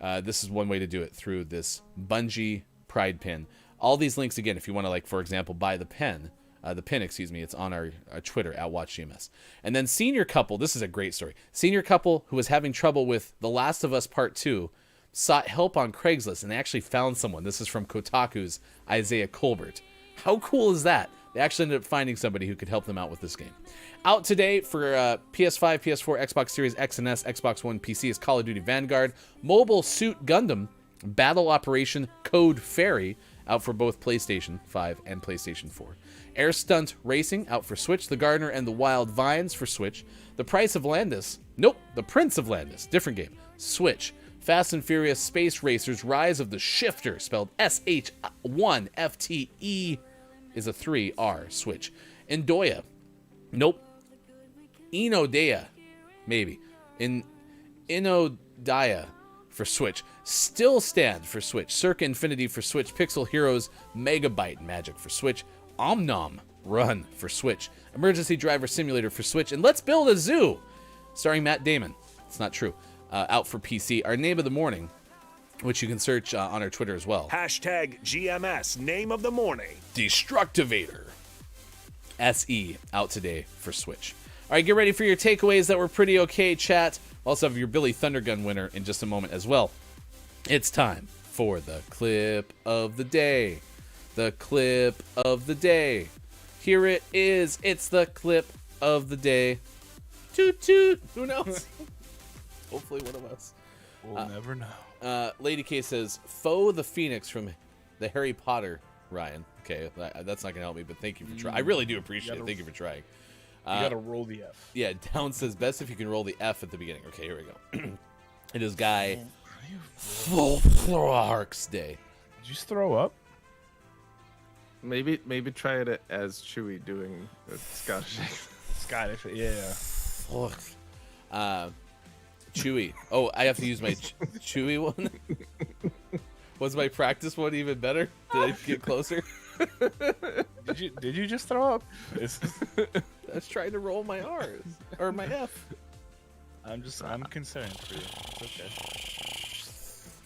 this is one way to do it, through this Bungie pride pin. All these links, again, if you want to, like, for example, buy the pin, it's on our Twitter @WatchGMS. And then Senior Couple, this is a great story. Senior Couple, who was having trouble with The Last of Us Part 2, sought help on Craigslist, and they actually found someone. This is from Kotaku's Isaiah Colbert. How cool is that? They actually ended up finding somebody who could help them out with this game. Out today for PS5, PS4, Xbox Series X and S, Xbox One, PC is Call of Duty Vanguard, Mobile Suit Gundam, Battle Operation Code Fairy, out for both PlayStation 5 and PlayStation 4. Air Stunt Racing, out for Switch, The Gardener and the Wild Vines for Switch, The Prince of Landis, different game, Switch. Fast and Furious Space Racers, Rise of the Shifter, spelled SH1FTE, is a 3R, Switch. Indoya, Inodea, maybe. Inodaya for Switch. Still Stand for Switch. Circa Infinity for Switch. Pixel Heroes Megabyte Magic for Switch. Omnom Run for Switch. Emergency Driver Simulator for Switch. And Let's Build a Zoo, starring Matt Damon. It's not true. Out for PC. Our name of the morning, which you can search on our Twitter as well. #GMS Name of the Morning. Destructivator. SE, out today for Switch. All right, get ready for your takeaways that were pretty okay, chat. Also have your Billy Thundergun winner in just a moment as well. It's time for the clip of the day. The clip of the day. Here it is. It's the clip of the day. Toot toot. Who knows? Hopefully one of us. We'll never know. Lady K says, Foe the Phoenix from the Harry Potter, Ryan. Okay, that's not going to help me, but thank you for trying. I really do appreciate it. Thank you for trying. You got to roll the F. Yeah, Down says, best if you can roll the F at the beginning. Okay, here we go. It is Guy Fawkes Day. Did you just throw up? Maybe try it as Chewy doing with Scottish. Scottish, yeah. Chewy. Oh, I have to use my Chewy one. Was my practice one even better? Did I get closer? Did you just throw up? I was trying to roll my R's or my F. I'm concerned for you. It's okay.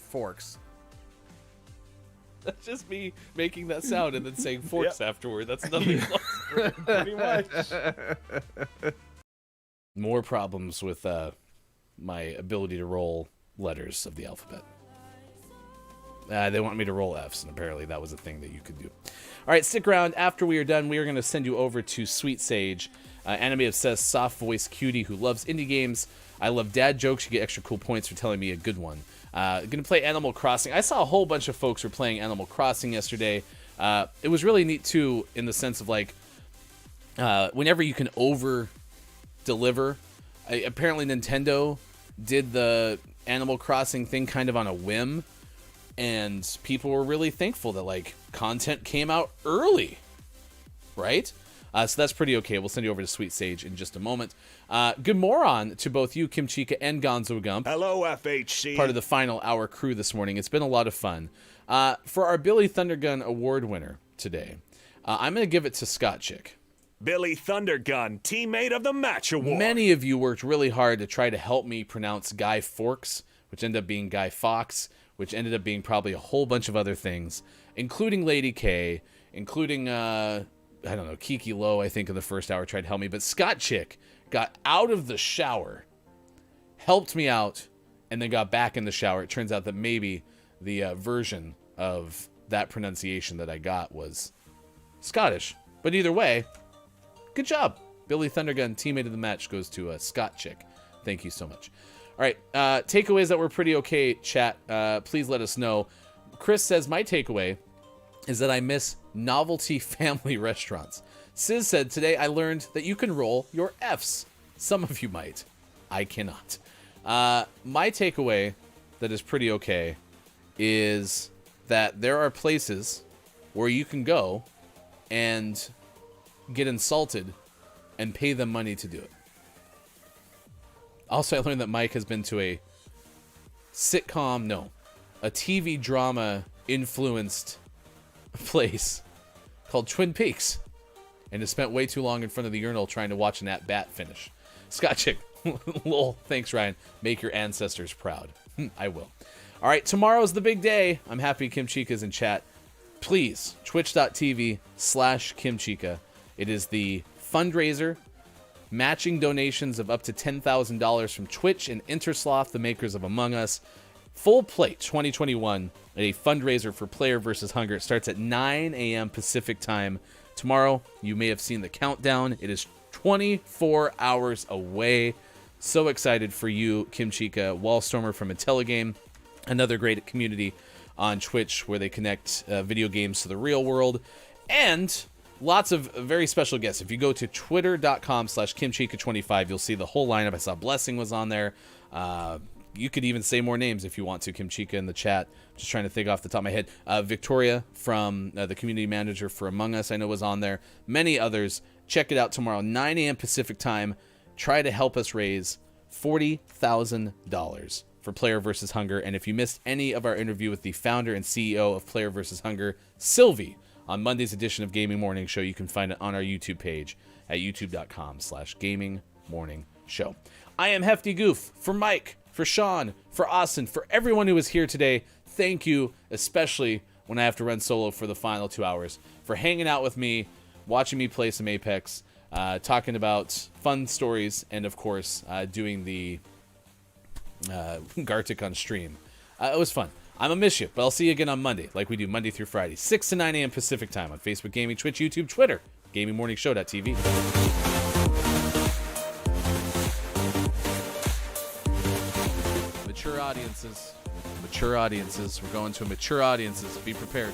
Forks. That's just me making that sound and then saying forks afterward. That's nothing close. Pretty much. More problems with my ability to roll letters of the alphabet. They want me to roll Fs, and apparently that was a thing that you could do. All right, stick around. After we are done, we are going to send you over to Sweet Sage, anime-obsessed, soft-voiced cutie who loves indie games. I love dad jokes. You get extra cool points for telling me a good one. Going to play Animal Crossing. I saw a whole bunch of folks were playing Animal Crossing yesterday. It was really neat, too, in the sense of, like, whenever you can over-deliver. Apparently Nintendo did the Animal Crossing thing kind of on a whim, and people were really thankful that, like, content came out early, right? So that's pretty okay. We'll send you over to Sweet Sage in just a moment. Good moron to both you, Kim Chica, and Gonzo Gump. Hello, FHC. Part of the final hour crew this morning. It's been a lot of fun. For our Billy Thundergun Award winner today, I'm going to give it to Scott Chick. Billy Thundergun, Teammate of the Match Award. Many of you worked really hard to try to help me pronounce Guy Fawkes, which ended up being Guy Fawkes, which ended up being probably a whole bunch of other things, including Lady K, including, I don't know, Kiki Lowe, I think, in the first hour tried to help me. But Scott Chick got out of the shower, helped me out, and then got back in the shower. It turns out that maybe the version of that pronunciation that I got was Scottish. But either way, good job. Billy Thundergun, Teammate of the Match, goes to Scott Chick. Thank you so much. All right, takeaways that were pretty okay, chat. Please let us know. Chris says, my takeaway is that I miss novelty family restaurants. Sis said, today I learned that you can roll your Fs. Some of you might. I cannot. My takeaway that is pretty okay is that there are places where you can go and get insulted and pay them money to do it. Also, I learned that Mike has been to a TV drama influenced place called Twin Peaks and has spent way too long in front of the urinal trying to watch an at-bat finish. Scott Chick, lol, thanks Ryan. Make your ancestors proud. I will. All right, tomorrow's the big day. I'm happy Kim Chica's in chat. Please, twitch.tv/Kim Chica. It is the fundraiser, matching donations of up to $10,000 from Twitch and Intersloth, the makers of Among Us. Full Plate 2021, a fundraiser for Player vs. Hunger. It starts at 9 a.m. Pacific time. Tomorrow, you may have seen the countdown. It is 24 hours away. So excited for you, Kim Chica, Wallstormer from Intelligame, another great community on Twitch where they connect video games to the real world. And lots of very special guests. If you go to twitter.com/KimChica25, you'll see the whole lineup. I saw Blessing was on there. You could even say more names if you want to, Kim Chica, in the chat. Just trying to think off the top of my head. Victoria from the community manager for Among Us, I know was on there. Many others. Check it out tomorrow, 9 a.m. Pacific time. Try to help us raise $40,000 for Player vs. Hunger. And if you missed any of our interview with the founder and CEO of Player vs. Hunger, Sylvie, on Monday's edition of Gaming Morning Show, you can find it on our YouTube page at youtube.com/Gaming Morning Show. I am Hefty Goof. For Mike, for Sean, for Austin, for everyone who was here today, thank you, especially when I have to run solo for the final 2 hours, for hanging out with me, watching me play some Apex, talking about fun stories, and of course, doing the Gartic on stream. It was fun. I'm going to miss you, but I'll see you again on Monday, like we do Monday through Friday, 6 to 9 a.m. Pacific time on Facebook Gaming, Twitch, YouTube, Twitter, GamingMorningShow.tv. Mature audiences. Mature audiences. We're going to mature audiences. Be prepared.